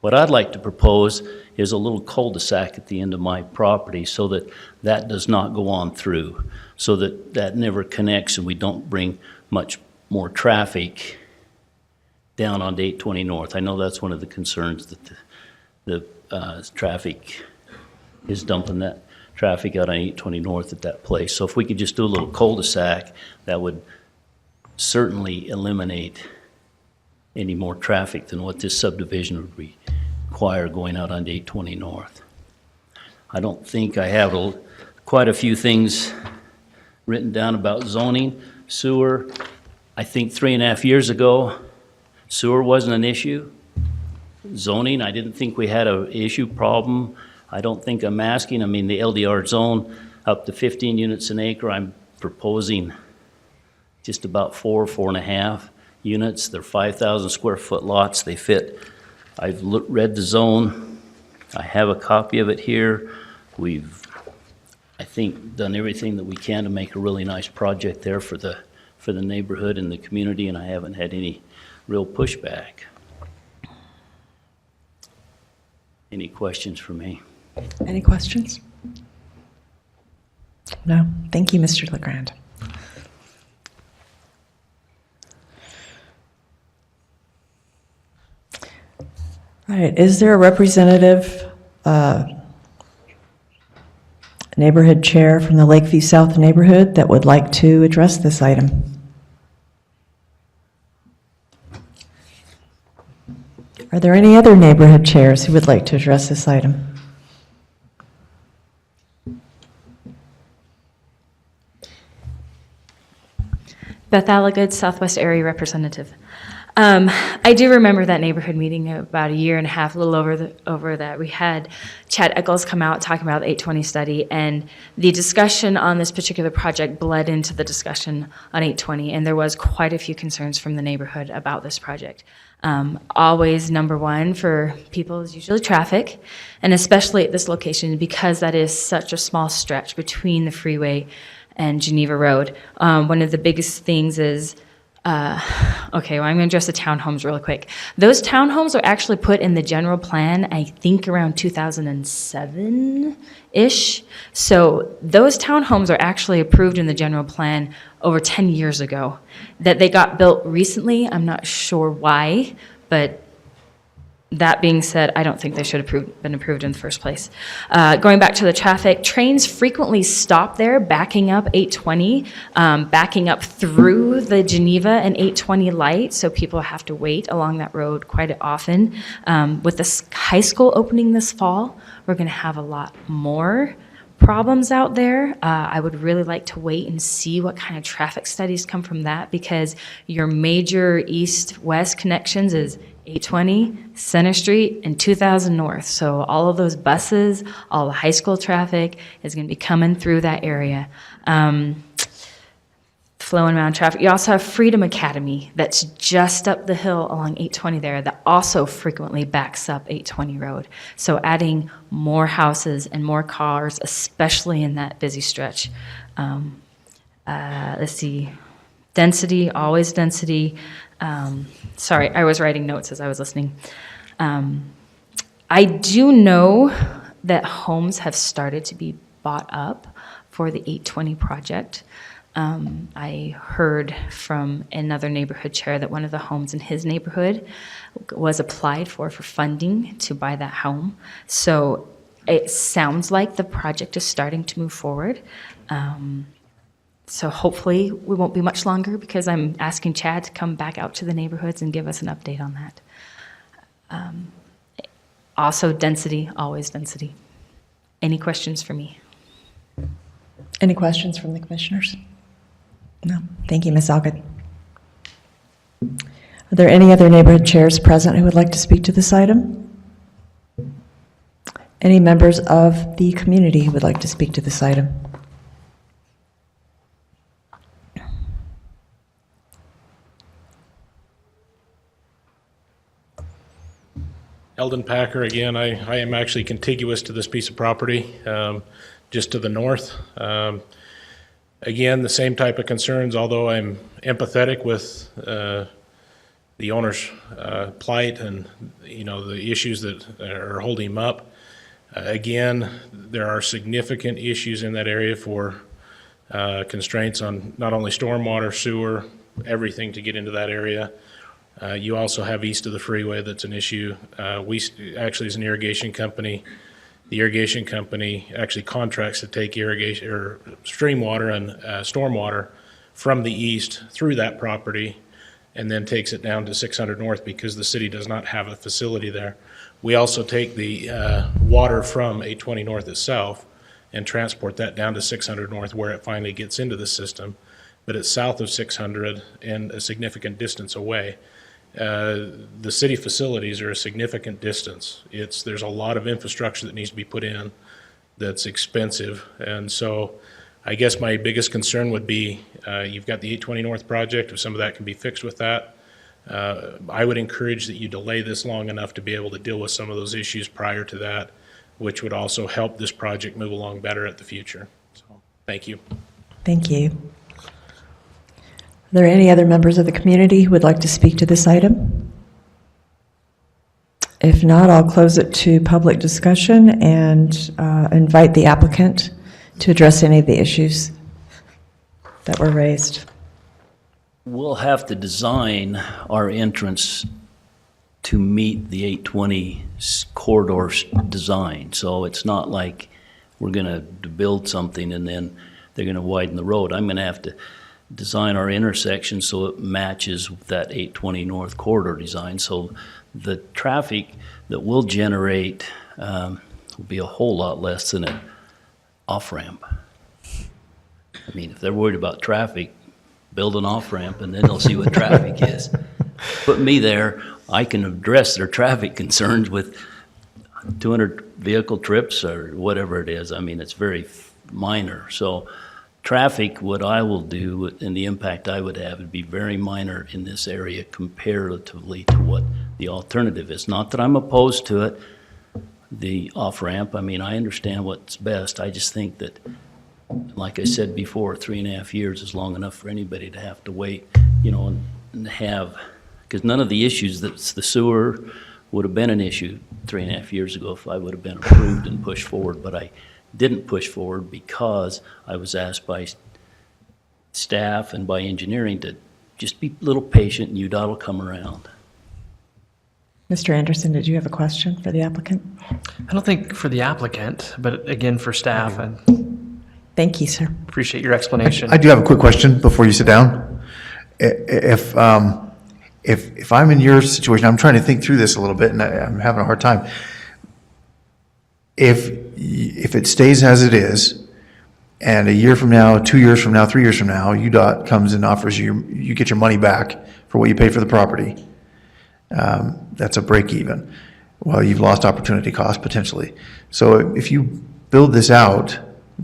What I'd like to propose is a little cul-de-sac at the end of my property so that that does not go on through, so that that never connects and we don't bring much more traffic down onto 820 North. I know that's one of the concerns, that the traffic is dumping that traffic out on 820 North at that place. So if we could just do a little cul-de-sac, that would certainly eliminate any more traffic than what this subdivision would require going out on 820 North. I don't think I have quite a few things written down about zoning, sewer. I think 3.5 years ago, sewer wasn't an issue. Zoning, I didn't think we had an issue problem. I don't think I'm asking. I mean, the LDR zone up to 15 units an acre, I'm proposing just about 4.5 units. They're 5,000 square foot lots. They fit. I've read the zone. I have a copy of it here. We've, I think, done everything that we can to make a really nice project there for the neighborhood and the community, and I haven't had any real pushback. Any questions for me? Any questions? No. Thank you, Mr. LeGrand. All right. Is there a representative, neighborhood chair from the Lakeview South neighborhood that would like to address this item? Are there any other neighborhood chairs who would like to address this item? Beth Alligood, Southwest Area Representative. I do remember that neighborhood meeting about 1.5 years, a little over that. We had Chad Eccles come out talking about the 820 study, and the discussion on this particular project bled into the discussion on 820, and there was quite a few concerns from the neighborhood about this project. Always number one for people is usually traffic, and especially at this location because that is such a small stretch between the freeway and Geneva Road. One of the biggest things is Okay, well, I'm going to address the townhomes really quick. Those townhomes are actually put in the general plan, I think around 2007-ish. So those townhomes are actually approved in the general plan over 10 years ago. That they got built recently, I'm not sure why, but that being said, I don't think they should have been approved in the first place. Going back to the traffic, trains frequently stop there, backing up 820, backing up through the Geneva and 820 light, so people have to wait along that road quite often. With the high school opening this fall, we're going to have a lot more problems out there. I would really like to wait and see what kind of traffic studies come from that, because your major east-west connections is 820, Center Street, and 2000 North. So all of those buses, all the high school traffic is going to be coming through that area. Flowing around traffic. You also have Freedom Academy that's just up the hill along 820 there that also frequently backs up 820 Road. So adding more houses and more cars, especially in that busy stretch. Let's see. Density, always density. Sorry, I was writing notes as I was listening. I do know that homes have started to be bought up for the 820 project. I heard from another neighborhood chair that one of the homes in his neighborhood was applied for funding to buy that home. So it sounds like the project is starting to move forward. So hopefully we won't be much longer, because I'm asking Chad to come back out to the neighborhoods and give us an update on that. Also density, always density. Any questions for me? Any questions from the commissioners? No. Thank you, Ms. Algood. Are there any other neighborhood chairs present who would like to speak to this item? Any members of the community who would like to speak to this item? Eldon Packer, again, I am actually contiguous to this piece of property, just to the north. Again, the same type of concerns, although I'm empathetic with the owner's plight and, the issues that are holding him up. Again, there are significant issues in that area for constraints on not only stormwater, sewer, everything to get into that area. You also have east of the freeway that's an issue. We actually, as an irrigation company, the irrigation company actually contracts to take irrigation or stream water and stormwater from the east through that property, and then takes it down to 600 North because the city does not have a facility there. We also take the water from 820 North itself and transport that down to 600 North, where it finally gets into the system. But it's south of 600 and a significant distance away. The city facilities are a significant distance. There's a lot of infrastructure that needs to be put in that's expensive. And so I guess my biggest concern would be, you've got the 820 North project, if some of that can be fixed with that. I would encourage that you delay this long enough to be able to deal with some of those issues prior to that, which would also help this project move along better at the future. So, thank you. Thank you. Are there any other members of the community who would like to speak to this item? If not, I'll close it to public discussion and invite the applicant to address any of the issues that were raised. We'll have to design our entrance to meet the 820 corridor design. So it's not like we're going to build something and then they're going to widen the road. I'm going to have to design our intersection so it matches that 820 North corridor design. So the traffic that we'll generate will be a whole lot less than an off-ramp. I mean, if they're worried about traffic, build an off-ramp and then they'll see what traffic is. Put me there, I can address their traffic concerns with 200 vehicle trips or whatever it is. I mean, it's very minor. So traffic, what I will do and the impact I would have would be very minor in this area comparatively to what the alternative is. Not that I'm opposed to it, the off-ramp. I mean, I understand what's best. I just think that, like I said before, 3.5 years is long enough for anybody to have to wait, and have, because none of the issues, that's the sewer would have been an issue 3.5 years ago if I would have been approved and pushed forward, but I didn't push forward because I was asked by staff and by engineering to just be a little patient and UDOT will come around. Mr. Anderson, did you have a question for the applicant? I don't think for the applicant, but again, for staff, I Thank you, sir. appreciate your explanation. I do have a quick question before you sit down. If I'm in your situation, I'm trying to think through this a little bit, and I'm having a hard time. If it stays as it is, and a year from now, 2 years from now, 3 years from now, UDOT comes and offers you get your money back for what you paid for the property, that's a break even. Well, you've lost opportunity cost potentially. So if you build this out,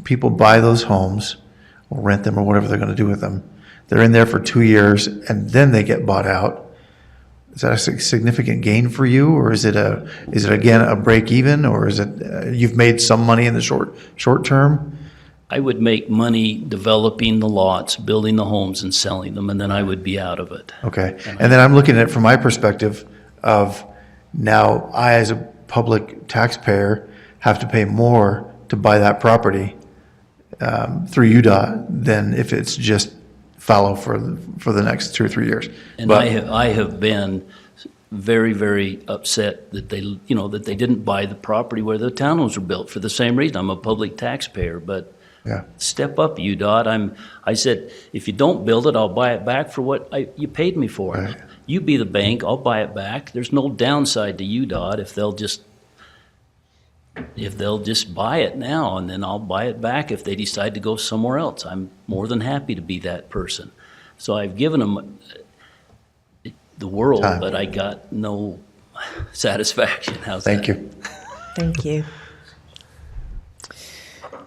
people buy those homes or rent them or whatever they're going to do with them. They're in there for 2 years and then they get bought out. Is that a significant gain for you, or is it again a break even, or is it you've made some money in the short term? I would make money developing the lots, building the homes and selling them, and then I would be out of it. Okay. And then I'm looking at it from my perspective of now I, as a public taxpayer, have to pay more to buy that property through UDOT than if it's just fallow for the next 2 or 3 years. And But I have been very, very upset that they didn't buy the property where the townhomes were built for the same reason. I'm a public taxpayer, but yeah. Step up, UDOT. I said, if you don't build it, I'll buy it back for what you paid me for it. Right. You be the bank, I'll buy it back. There's no downside to UDOT if they'll just buy it now, and then I'll buy it back if they decide to go somewhere else. I'm more than happy to be that person. So I've given them the world, but I got no satisfaction. How's that? Thank you. Thank you.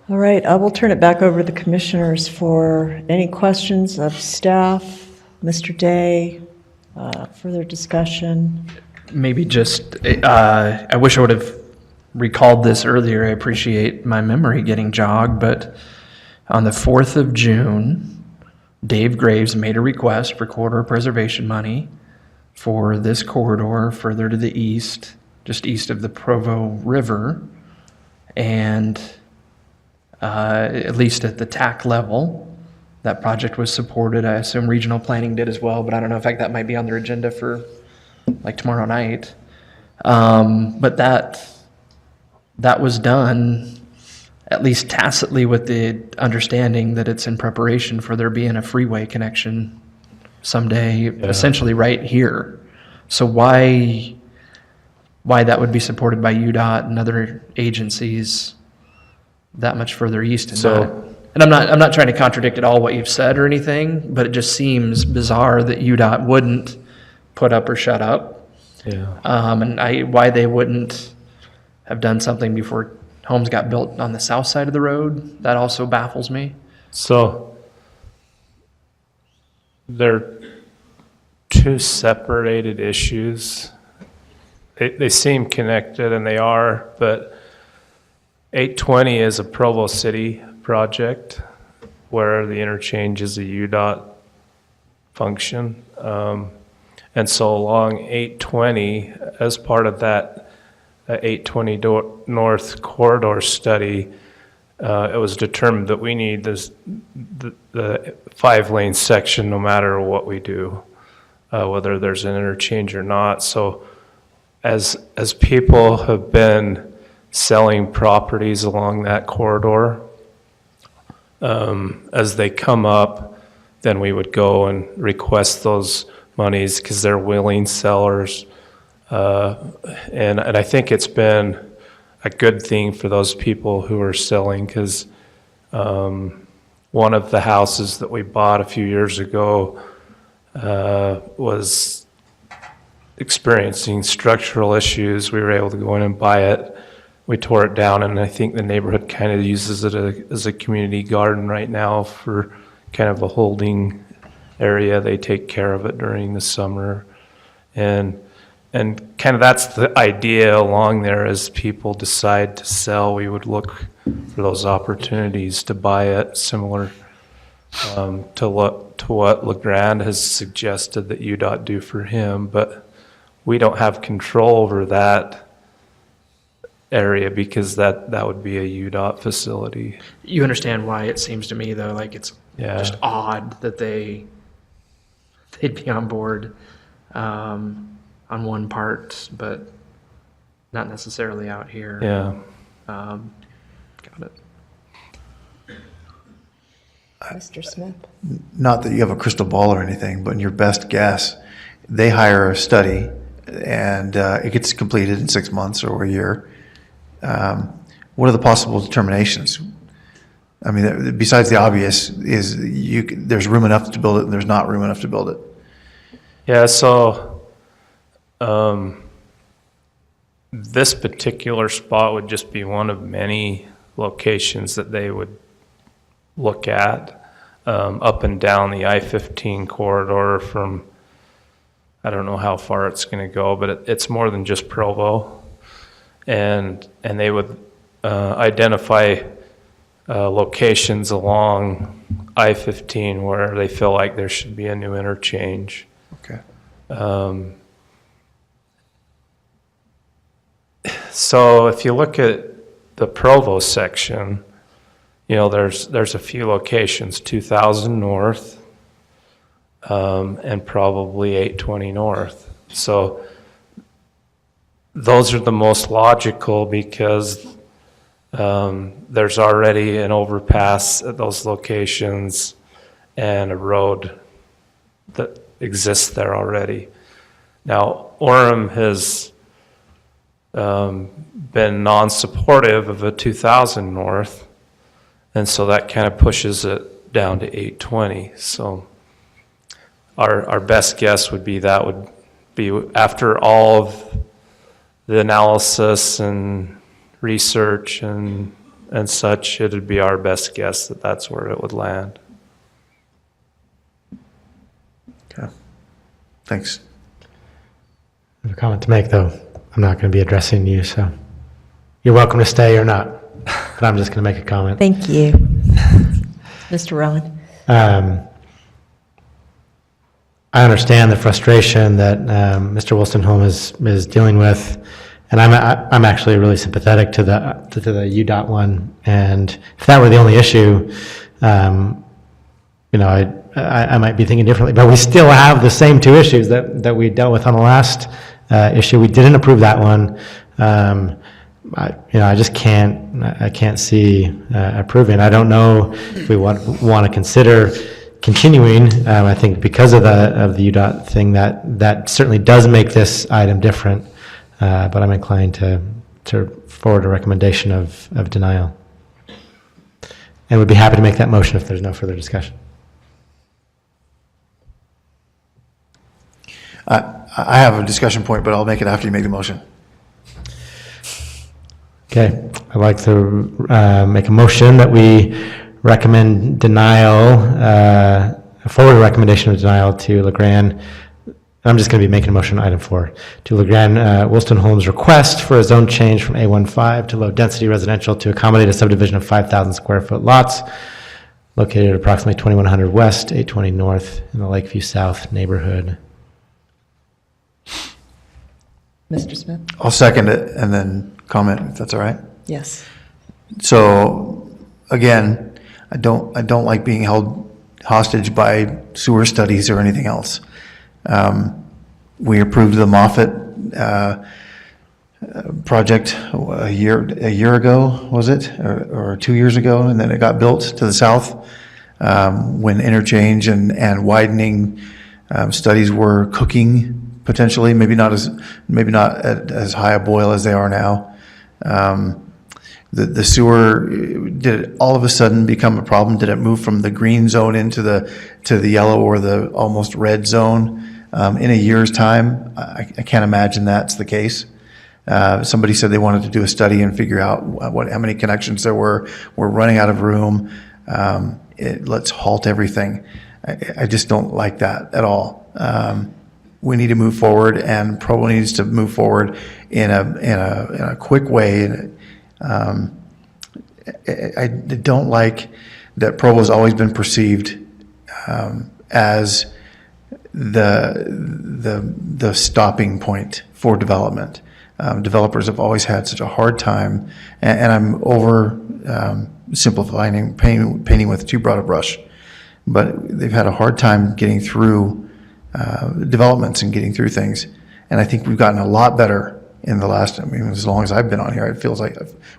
All right, I will turn it back over to the commissioners for any questions of staff. Mr. Day, further discussion. Maybe just, I wish I would have recalled this earlier. I appreciate my memory getting jogged, but on the 4th of June, Dave Graves made a request for corridor preservation money for this corridor further to the east, just east of the Provo River, and at least at the TAC level, that project was supported. I assume regional planning did as well, but I don't know. In fact, that might be on their agenda for like tomorrow night. But that was done at least tacitly with the understanding that it's in preparation for there being a freeway connection someday, essentially right here. So why that would be supported by UDOT and other agencies that much further east and I'm not trying to contradict at all what you've said or anything, but it just seems bizarre that UDOT wouldn't put up or shut up. Yeah. And why they wouldn't have done something before homes got built on the south side of the road, that also baffles me. So they're two separated issues. They seem connected, and they are, but 820 is a Provo City project where the interchange is a UDOT function. And so along 820, as part of that 820 North corridor study, it was determined that we need the 5-lane section no matter what we do, whether there's an interchange or not. So as people have been selling properties along that corridor, as they come up, then we would go and request those monies because they're willing sellers. And I think it's been a good thing for those people who are selling, because one of the houses that we bought a few years ago was experiencing structural issues. We were able to go in and buy it. We tore it down, and I think the neighborhood kind of uses it as a community garden right now for kind of a holding area. They take care of it during the summer. And kind of that's the idea along there. As people decide to sell, we would look for those opportunities to buy it, similar to what LeGrand has suggested that UDOT do for him, but we don't have control over that area because that would be a UDOT facility. You understand why it seems to me, though, like it's Yeah. just odd that they'd be on board on one part, but not necessarily out here. Yeah. Got it. Mr. Smith? Not that you have a crystal ball or anything, but in your best guess, they hire a study and it gets completed in 6 months or a year. What are the possible determinations? I mean, besides the obvious, is there's room enough to build it and there's not room enough to build it. Yeah, so this particular spot would just be one of many locations that they would look at up and down the I-15 corridor from, I don't know how far it's going to go, but it's more than just Provo. And they would identify locations along I-15 where they feel like there should be a new interchange. Okay. So if you look at the Provo section, you know, there's a few locations, 2000 North, and probably 820 North. So those are the most logical because there's already an overpass at those locations and a road that exists there already. Now, Orem has been non-supportive of a 2000 North, and so that kind of pushes it down to 820. So our best guess would be that would be, after all of the analysis and research and such, it would be our best guess that that's where it would land. Okay. Thanks. I have a comment to make, though. I'm not going to be addressing you, so you're welcome to stay or not, but I'm just going to make a comment. Thank you. Mr. Rowan? I understand the frustration that Mr. Wolstenholme is dealing with, and I'm actually really sympathetic to the UDOT one. And if that were the only issue, you know, I might be thinking differently. But we still have the same two issues that we dealt with on the last issue. We didn't approve that one. I just can't see approving. I don't know if we want to consider continuing. I think because of the UDOT thing, that certainly does make this item different. But I'm inclined to forward a recommendation of denial, and would be happy to make that motion if there's no further discussion. I have a discussion point, but I'll make it after you make the motion. Okay, I'd like to make a motion that we recommend denial, forward a recommendation of denial to LeGrand. I'm just going to be making a motion on item 4 to LeGrand Wolstenholme's request for a zone change from A15 to low-density residential to accommodate a subdivision of 5,000 square foot lots located at approximately 2100 West, 820 North in the Lakeview South neighborhood. Mr. Smith? I'll second it and then comment if that's all right. Yes. So again, I don't like being held hostage by sewer studies or anything else. We approved the Moffett project a year ago, was it, or 2 years ago, and then it got built to the south when interchange and widening studies were cooking potentially, maybe not at as high a boil as they are now. The sewer, did it all of a sudden become a problem? Did it move from the green zone into the yellow or the almost red zone in a year's time? I can't imagine that's the case. Somebody said they wanted to do a study and figure out how many connections there were. We're running out of room. Let's halt everything. I just don't like that at all. We need to move forward, and Provo needs to move forward in a quick way. I don't like that Provo's always been perceived as the stopping point for development. Developers have always had such a hard time, and I'm over simplifying, painting with too broad a brush, but they've had a hard time getting through developments and getting through things. And I think we've gotten a lot better in the last, I mean, as long as I've been on here, it feels like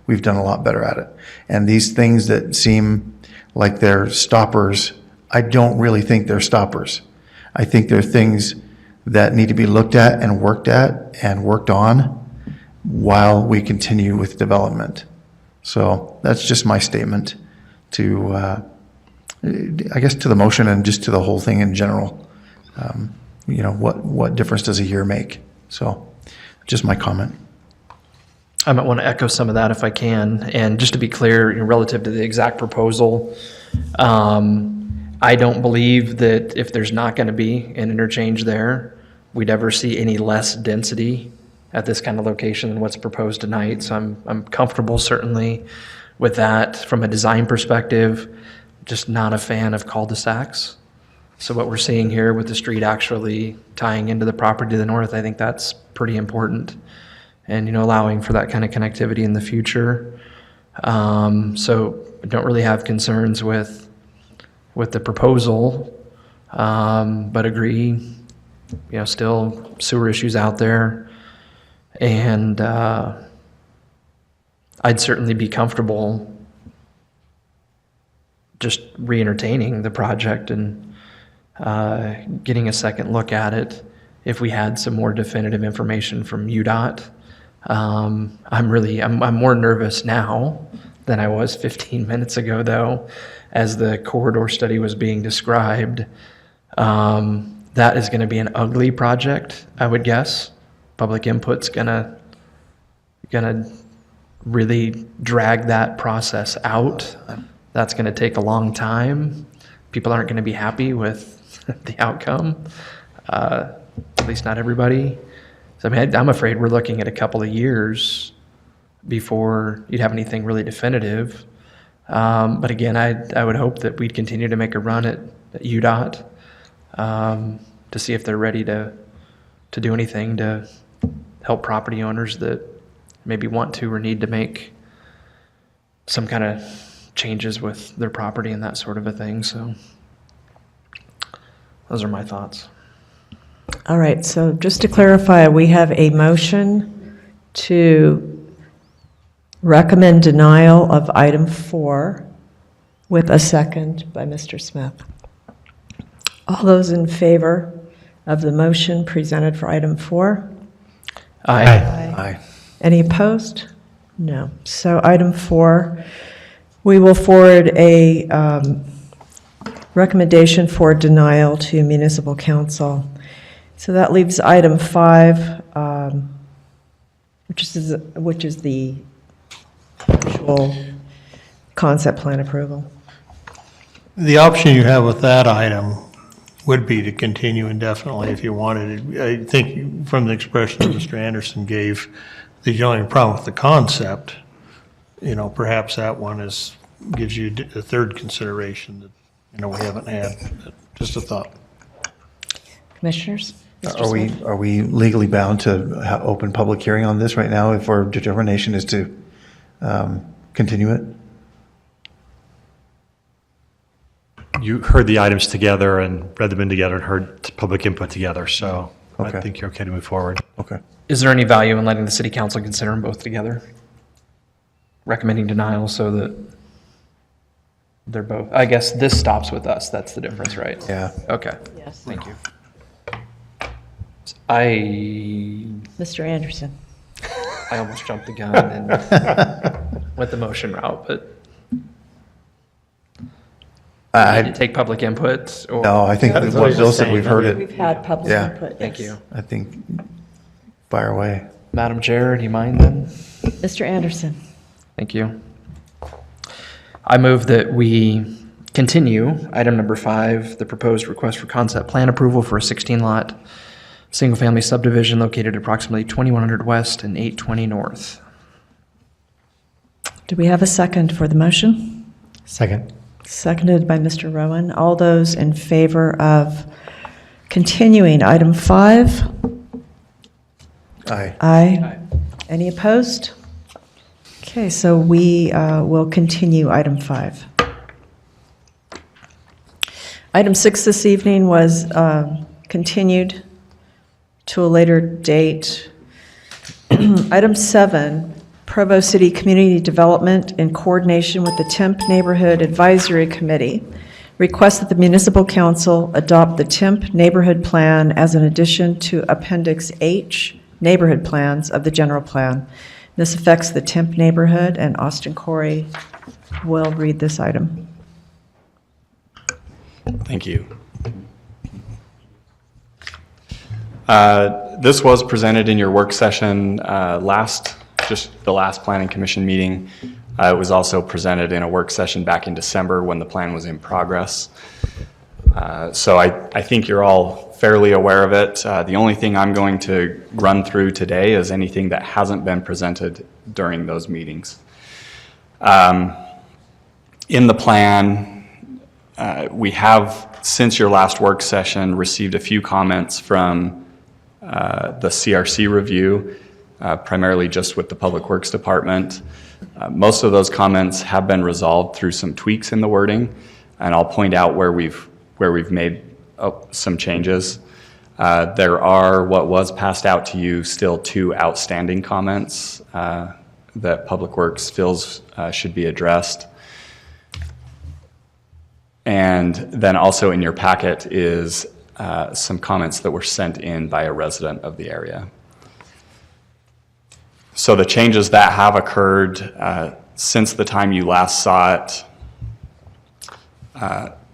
we've done a lot better at it. And these things that seem like they're stoppers, I don't really think they're stoppers. I think they're things that need to be looked at and worked on while we continue with development. So that's just my statement to, I guess, to the motion and just to the whole thing in general. You know, what difference does a year make? So just my comment. I might want to echo some of that if I can. And just to be clear, you know, relative to the exact proposal, I don't believe that if there's not going to be an interchange there, we'd ever see any less density at this kind of location than what's proposed tonight. So I'm comfortable certainly with that. From a design perspective, just not a fan of cul-de-sacs. So what we're seeing here with the street actually tying into the property to the north, I think that's pretty important. And, you know, allowing for that kind of connectivity in the future. So I don't really have concerns with the proposal, but agree, you know, still sewer issues out there. And I'd certainly be comfortable just re-entertaining the project and getting a second look at it if we had some more definitive information from UDOT. I'm more nervous now than I was 15 minutes ago, though, as the corridor study was being described. That is going to be an ugly project, I would guess. Public input's gonna really drag that process out. That's going to take a long time. People aren't going to be happy with the outcome, at least not everybody. So I mean, I'm afraid we're looking at a couple of years before you'd have anything really definitive. But again, I would hope that we'd continue to make a run at UDOT to see if they're ready to do anything to help property owners that maybe want to or need to make some kind of changes with their property and that sort of a thing. So those are my thoughts. All right, so just to clarify, we have a motion to recommend denial of item 4 with a second by Mr. Smith. All those in favor of the motion presented for item 4? Aye. Aye. Any opposed? No. So item 4, we will forward a recommendation for denial to municipal council. So that leaves item 5, which is the actual concept plan approval. The option you have with that item would be to continue indefinitely if you wanted it. I think from the expression that Mr. Anderson gave, the only problem with the concept, you know, perhaps that one gives you a third consideration that, you know, we haven't had. Just a thought. Commissioners? Are we legally bound to open public hearing on this right now if our determination is to continue it? You heard the items together and read them in together and heard public input together, so Okay. I think you're okay to move forward. Okay. Is there any value in letting the city council consider them both together? Recommending denial so that they're both, I guess this stops with us, that's the difference, right? Yeah. Okay. Yes. Thank you. Mr. Anderson? I almost jumped the gun and went the motion route, but I need to take public input or? No, I think That's what what I was Bill just said, we've saying. heard it. We've had public Yeah. input. Thank yes. you. I think fire away. Madam Chair, do you mind then? Mr. Anderson? Thank you. I move that we continue item number 5, the proposed request for concept plan approval for a 16-lot single-family subdivision located approximately 2100 West and 820 North. Do we have a second for the motion? Second. Seconded by Mr. Rowan. All those in favor of continuing item 5? Aye. Aye. Any opposed? Okay, so we will continue item 5. Item 6 this evening was continued to a later date. Item 7, Provo City Community Development, in coordination with the Temp Neighborhood Advisory Committee, requests that the Municipal Council adopt the Temp Neighborhood Plan as an addition to Appendix H, Neighborhood Plans of the General Plan. This affects the Temp neighborhood, and Austin Corey will read this item. Thank you. This was presented in your work session just the last Planning Commission meeting. It was also presented in a work session back in December when the plan was in progress. So I think you're all fairly aware of it. The only thing I'm going to run through today is anything that hasn't been presented during those meetings. In the plan, we have, since your last work session, received a few comments from the CRC review, primarily just with the Public Works Department. Most of those comments have been resolved through some tweaks in the wording, and I'll point out where we've made some changes. There are, what was passed out to you, still 2 outstanding comments that Public Works feels should be addressed. And then also in your packet is some comments that were sent in by a resident of the area. So the changes that have occurred since the time you last saw it,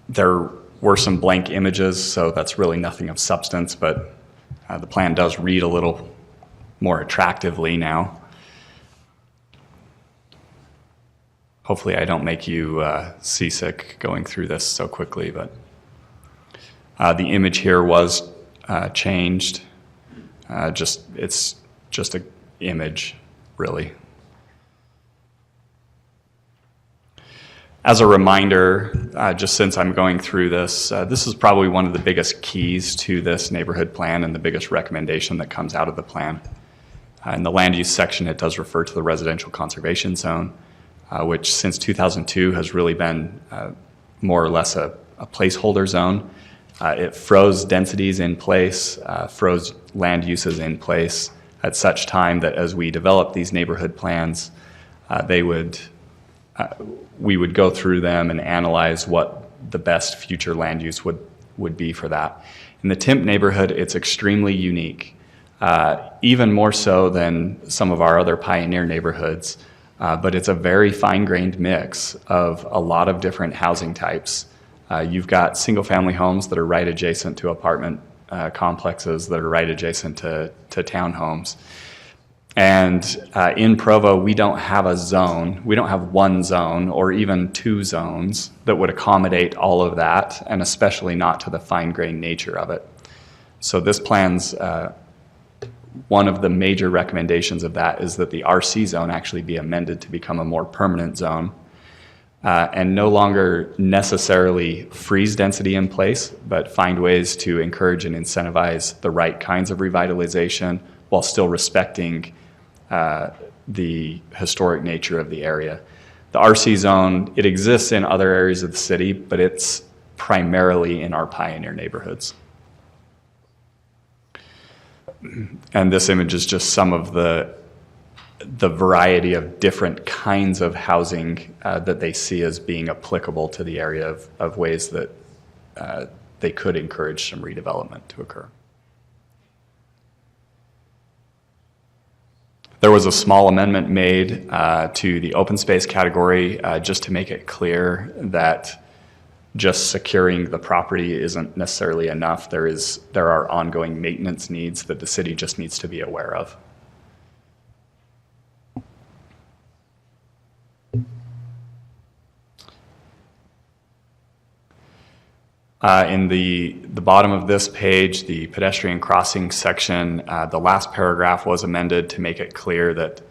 there were some blank images, so that's really nothing of substance, but the plan does read a little more attractively now. Hopefully I don't make you seasick going through this so quickly, but the image here was changed. It's just an image, really. As a reminder, just since I'm going through this, this is probably one of the biggest keys to this neighborhood plan and the biggest recommendation that comes out of the plan. In the land use section, it does refer to the residential conservation zone, which since 2002 has really been more or less a placeholder zone. It froze densities in place, froze land uses in place at such time that as we develop these neighborhood plans, we would go through them and analyze what the best future land use would be for that. In the Temp neighborhood, it's extremely unique, even more so than some of our other pioneer neighborhoods, but it's a very fine-grained mix of a lot of different housing types. You've got single-family homes that are right adjacent to apartment complexes that are right adjacent to townhomes. And in Provo, we don't have a zone. We don't have one zone or even 2 zones that would accommodate all of that, and especially not to the fine-grained nature of it. So this plan's, one of the major recommendations of that is that the RC zone actually be amended to become a more permanent zone, and no longer necessarily freeze density in place, but find ways to encourage and incentivize the right kinds of revitalization while still respecting the historic nature of the area. The RC zone, it exists in other areas of the city, but it's primarily in our pioneer neighborhoods. And this image is just some of the variety of different kinds of housing that they see as being applicable to the area of ways that they could encourage some redevelopment to occur. There was a small amendment made to the open space category just to make it clear that just securing the property isn't necessarily enough. There are ongoing maintenance needs that the city just needs to be aware of. In the bottom of this page, the pedestrian crossing section, the last paragraph was amended to make it clear that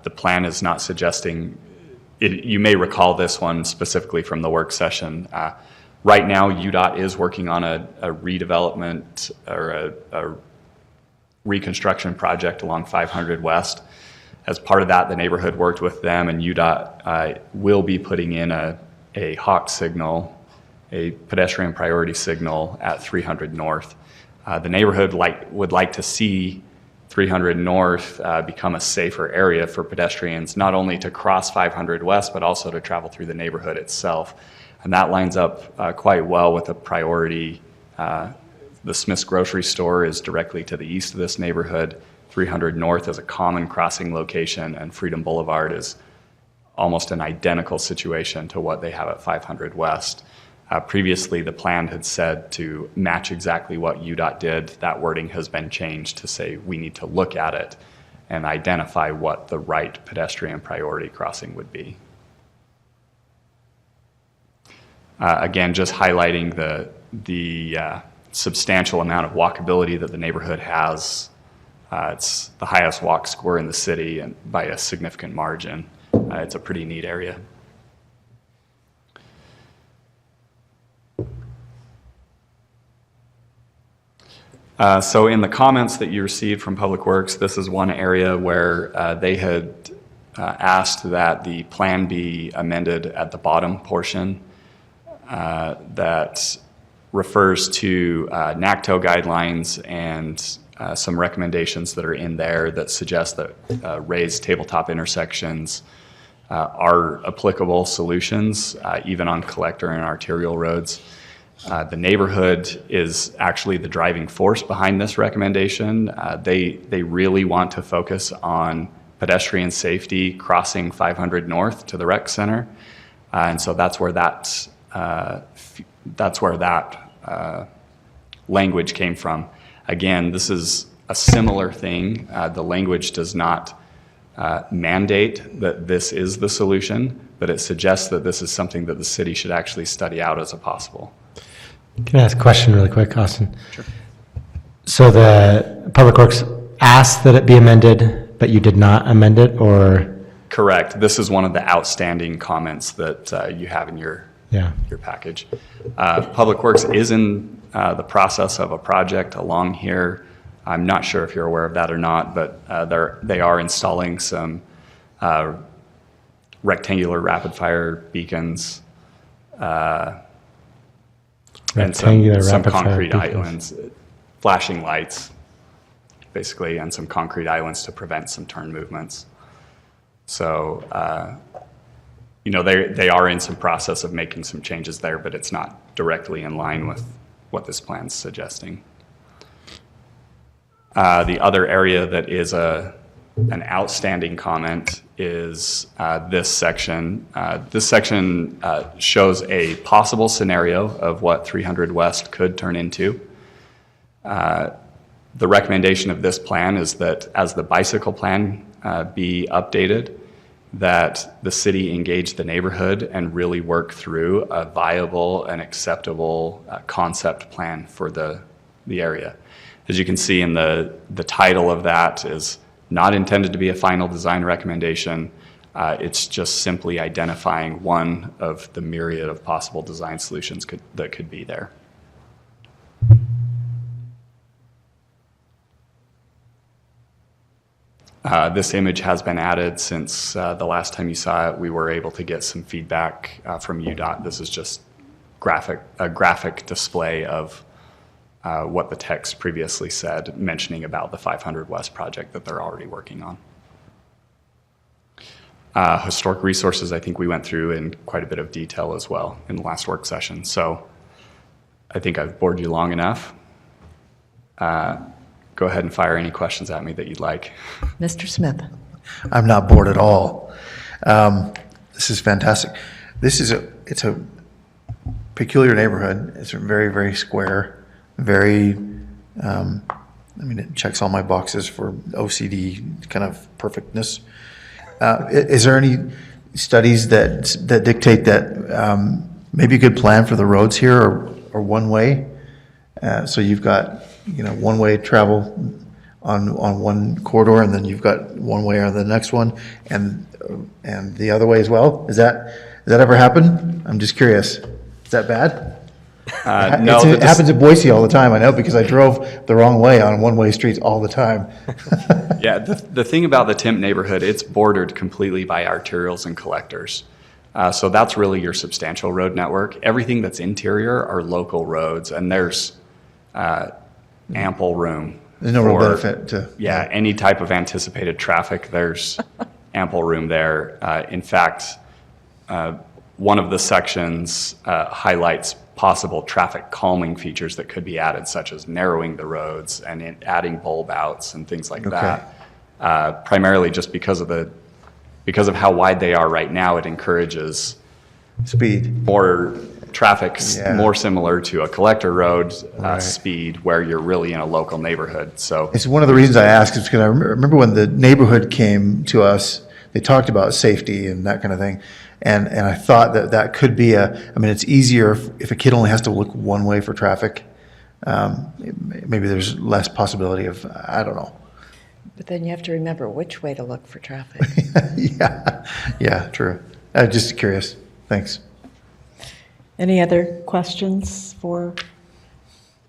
the plan is not suggesting you may recall this one specifically from the work session. Right now, UDOT is working on a redevelopment or a reconstruction project along 500 West. As part of that, the neighborhood worked with them, and UDOT will be putting in a hawk signal, a pedestrian priority signal at 300 North. The neighborhood would like to see 300 North become a safer area for pedestrians, not only to cross 500 West, but also to travel through the neighborhood itself. And that lines up quite well with a priority. The Smith's grocery store is directly to the east of this neighborhood. 300 North is a common crossing location, and Freedom Boulevard is almost an identical situation to what they have at 500 West. Previously, the plan had said to match exactly what UDOT did. That wording has been changed to say we need to look at it and identify what the right pedestrian priority crossing would be. Again, just highlighting the substantial amount of walkability that the neighborhood has. It's the highest walk score in the city and by a significant margin. It's a pretty neat area. So in the comments that you received from Public Works, this is one area where they had asked that the plan be amended at the bottom portion that refers to NACTO guidelines and some recommendations that are in there that suggest that raised tabletop intersections are applicable solutions, even on collector and arterial roads. The neighborhood is actually the driving force behind this recommendation. They really want to focus on pedestrian safety crossing 500 North to the rec center. And so that's where that language came from. Again, this is a similar thing. The language does not mandate that this is the solution, but it suggests that this is something that the city should actually study out as a possible. Can I ask a question really quick, Austin? Sure. So the Public Works asked that it be amended, but you did not amend it, or? Correct. This is one of the outstanding comments that you have in your package. Public Works is in the process of a project along here. I'm not sure if you're aware of that or not, but they are installing some rectangular rapid-fire beacons and some concrete islands, flashing lights, basically, and some concrete islands to prevent some turn movements. So, they are in some process of making some changes there, but it's not directly in line with what this plan's suggesting. The other area that is an outstanding comment is this section. This section shows a possible scenario of what 300 West could turn into. The recommendation of this plan is that as the bicycle plan be updated, that the city engage the neighborhood and really work through a viable and acceptable concept plan for the area. As you can see in the title of that is not intended to be a final design recommendation. It's just simply identifying one of the myriad of possible design solutions that could be there. This image has been added since the last time you saw it. We were able to get some feedback from UDOT. This is just a graphic display of what the text previously said, mentioning about the 500 West project that they're already working on. Historic resources, I think we went through in quite a bit of detail as well in the last work session. So I think I've bored you long enough. Go ahead and fire any questions at me that you'd like. Mr. Smith. I'm not bored at all. This is fantastic. It's a peculiar neighborhood. It's very, very square, very, it checks all my boxes for OCD kind of perfectness. Is there any studies that dictate that maybe a good plan for the roads here or one way? So you've got, one-way travel on one corridor, and then you've got one way on the next one, and the other way as well? Does that ever happen? I'm just curious. Is that bad? No, It happens in Boise all the time, I know, because I drove the wrong way on one-way streets all the time. Yeah, the thing about the Timp neighborhood, it's bordered completely by arterials and collectors. So that's really your substantial road network. Everything that's interior are local roads, and there's ample room. There's no real benefit to... Yeah, any type of anticipated traffic, there's ample room there. In fact, one of the sections highlights possible traffic calming features that could be added, such as narrowing the roads and adding bulb outs and things like that. Primarily just because of how wide they are right now, it encourages more traffic, more similar to a collector road speed, where you're really in a local neighborhood. So it's one of the reasons I ask is because I remember when the neighborhood came to us, they talked about safety and that kind of thing. And I thought that could be it's easier if a kid only has to look one way for traffic. Maybe there's less possibility of, I don't know. But then you have to remember which way to look for traffic. Yeah, true. Just curious. Thanks. Any other questions for?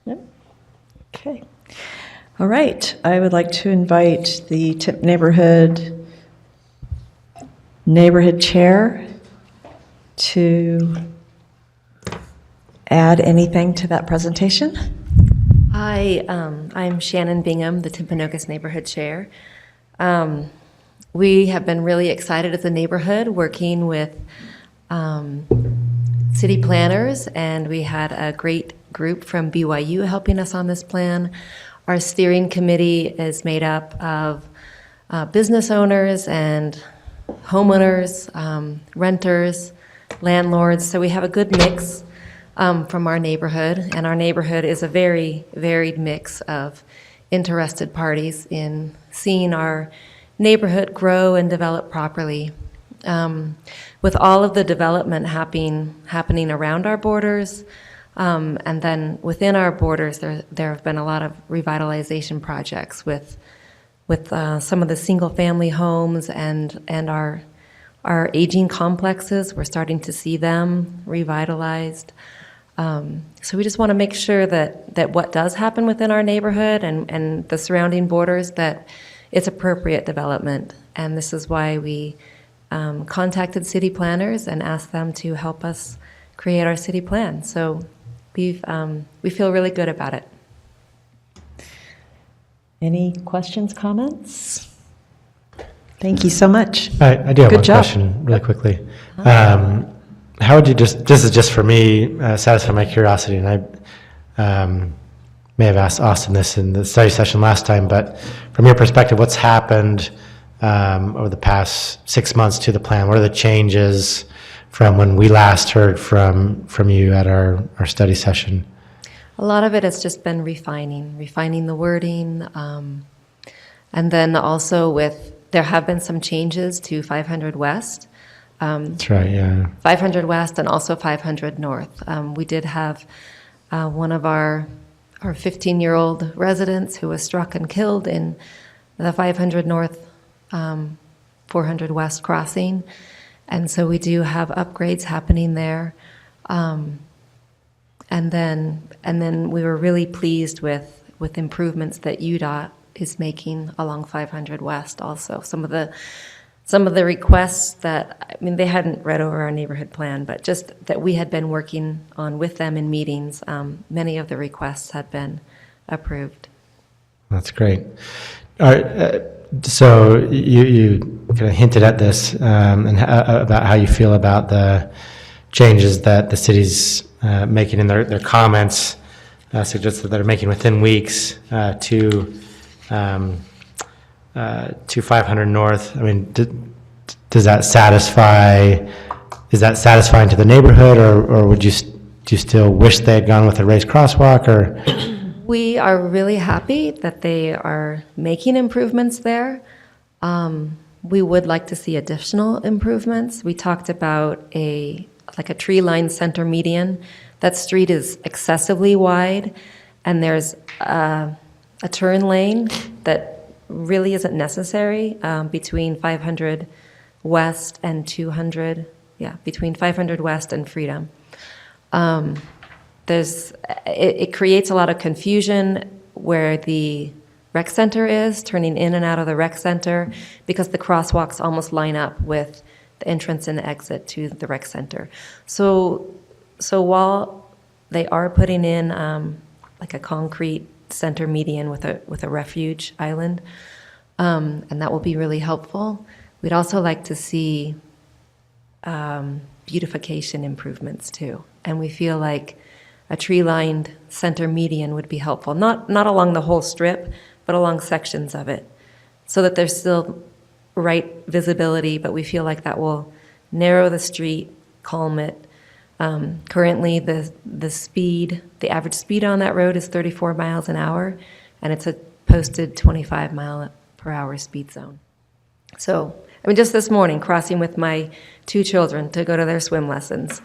No? Okay. All right. I would like to invite the Timp neighborhood chair to add anything to that presentation. Hi, I'm Shannon Bingham, the Timpanogos Neighborhood Chair. We have been really excited as a neighborhood working with city planners, and we had a great group from BYU helping us on this plan. Our steering committee is made up of business owners and homeowners, renters, landlords, so we have a good mix from our neighborhood, and our neighborhood is a very varied mix of interested parties in seeing our neighborhood grow and develop properly. With all of the development happening around our borders, and then within our borders, there have been a lot of revitalization projects with some of the single-family homes and our aging complexes. We're starting to see them revitalized. So we just want to make sure that what does happen within our neighborhood and the surrounding borders, that it's appropriate development. And this is why we contacted city planners and asked them to help us create our city plan. So we feel really good about it. Any questions, comments? Thank you so much. I do have Good one job. question really quickly. How would you this is just for me, satisfy my curiosity, and I may have asked Austin this in the study session last time, but from your perspective, what's happened over the past 6 months to the plan? What are the changes from when we last heard from you at our study session? A lot of it has just been refining the wording, and then also there have been some changes to 500 West. That's right, yeah. 500 West and also 500 North. We did have one of our 15-year-old residents who was struck and killed in the 500 North, 400 West crossing. And so we do have upgrades happening there. And then we were really pleased with improvements that UDOT is making along 500 West also. Some of the requests that, they hadn't read over our neighborhood plan, but just that we had been working on with them in meetings, many of the requests had been approved. That's great. All right, so you kind of hinted at this and about how you feel about the changes that the city's making in their comments, suggested that they're making within weeks to 500 North. Does that satisfy? Is that satisfying to the neighborhood, or do you still wish they had gone with a raised crosswalk? Or We are really happy that they are making improvements there. We would like to see additional improvements. We talked about a tree-lined center median. That street is excessively wide, and there's a turn lane that really isn't necessary between 500 West and 200, between 500 West and Freedom. It creates a lot of confusion where the rec center is, turning in and out of the rec center, because the crosswalks almost line up with the entrance and the exit to the rec center. So while they are putting in like a concrete center median with a refuge island, and that will be really helpful, we'd also like to see beautification improvements too. And we feel like a tree-lined center median would be helpful, not along the whole strip, but along sections of it, so that there's still right visibility, but we feel like that will narrow the street, calm it. Currently, the average speed on that road is 34 miles an hour, and it's a posted 25 mile per hour speed zone. So, I mean, just this morning, crossing with my 2 children to go to their swim lessons,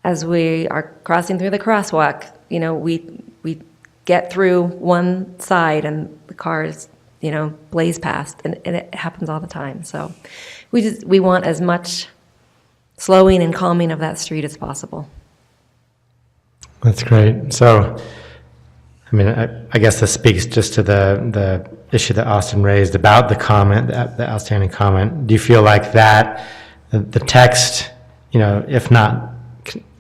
as we are crossing through the crosswalk, we get through one side and the cars, blaze past, and it happens all the time. So we want as much slowing and calming of that street as possible. That's great. So, I mean, I guess this speaks just to the issue that Austin raised about the comment, the outstanding comment. Do you feel like that, the text, if not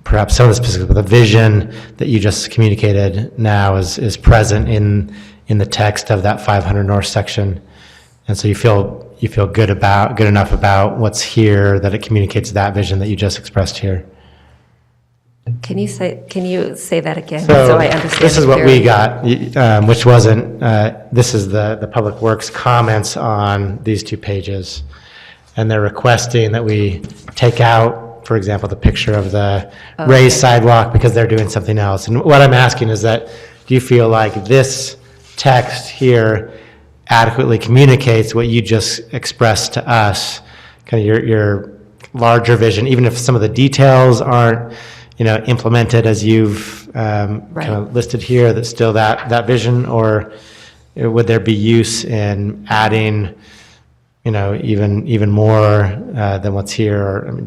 perhaps some of the specifics, but the vision that you just communicated now is present in the text of that 500 North section, and so you feel good enough about what's here that it communicates that vision that you just expressed here? Can you say that again so I understand? This is what we got, which wasn't. This is the Public Works comments on these 2 pages, and they're requesting that we take out, for example, the picture of the raised sidewalk because they're doing something else. And what I'm asking is that, do you feel like this text here adequately communicates what you just expressed to us, kind of your larger vision, even if some of the details aren't, implemented as you've kind of listed here, that's still that vision, or would there be use in adding, even more than what's here? Or, I mean,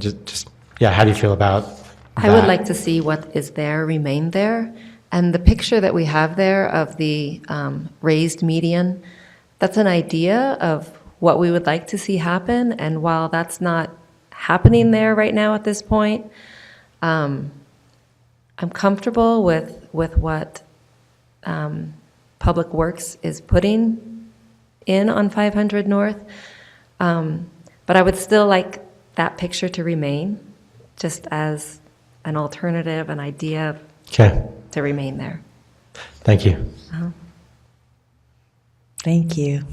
how do you feel about that? I would like to see what is there remain there. And the picture that we have there of the raised median, that's an idea of what we would like to see happen. And while that's not happening there right now at this point, I'm comfortable with what Public Works is putting in on 500 North. But I would still like that picture to remain, just as an alternative, an idea to remain there. Thank you. Thank you.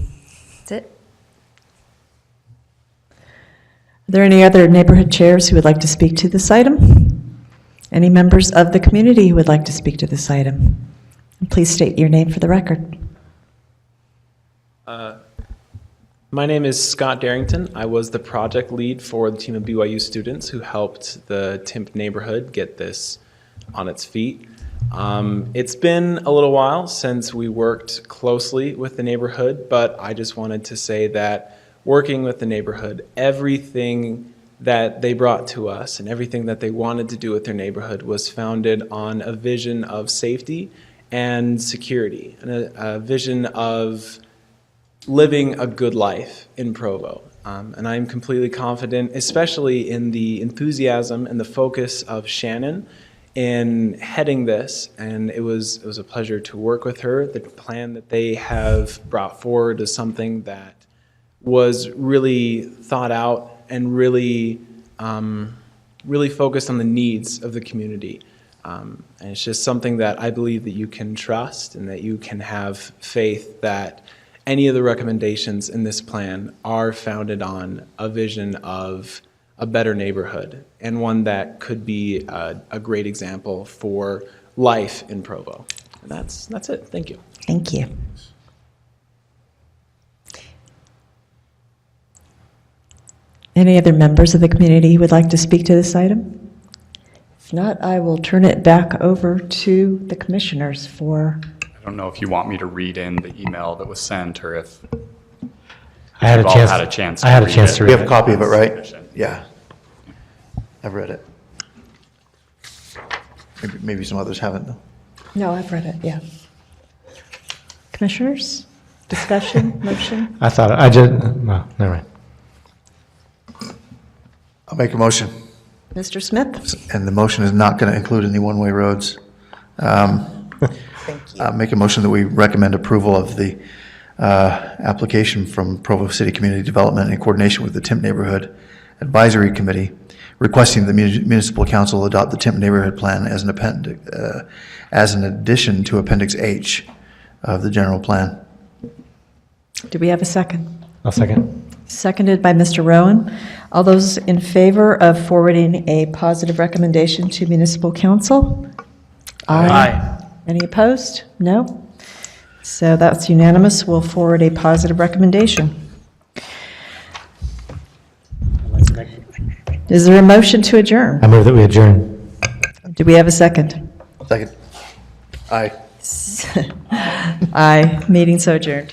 That's it. Are there any other neighborhood chairs who would like to speak to this item? Any members of the community who would like to speak to this item? Please state your name for the record. My name is Scott Darrington. I was the project lead for the team of BYU students who helped the Timp neighborhood get this on its feet. It's been a little while since we worked closely with the neighborhood, but I just wanted to say that working with the neighborhood, everything that they brought to us and everything that they wanted to do with their neighborhood was founded on a vision of safety and security, and a vision of living a good life in Provo. And I'm completely confident, especially in the enthusiasm and the focus of Shannon in heading this, and it was a pleasure to work with her. The plan that they have brought forward is something that was really thought out and really focused on the needs of the community. And it's just something that I believe that you can trust and that you can have faith that any of the recommendations in this plan are founded on a vision of a better neighborhood and one that could be a great example for life in Provo. And that's it. Thank you. Thank you. Any other members of the community who would like to speak to this item? If not, I will turn it back over to the commissioners for don't know if you want me to read in the email that was sent, or if I had a you've all chance. had a chance I had a read chance it. to We read have a it. copy of it, right? Yeah. I've read it. Maybe some others haven't, though. No, I've read it, yeah. Commissioners, discussion, motion? I thought, I just, well, never mind. I'll make a motion. Mr. Smith? And the motion is not going to include any one-way roads. Make a motion that we recommend approval of the application from Provo City Community Development in coordination with the Timp Neighborhood Advisory Committee, requesting the municipal council adopt the Timp Neighborhood Plan as an addition to Appendix H of the general plan. Do we have a second? I'll second. Seconded by Mr. Rowan. All those in favor of forwarding a positive recommendation to municipal council? Aye. Any opposed? No? So that's unanimous. We'll forward a positive recommendation. Is there a motion to adjourn? I move that we adjourn. Do we have a second? Second. Aye. Aye. Meeting so adjourned.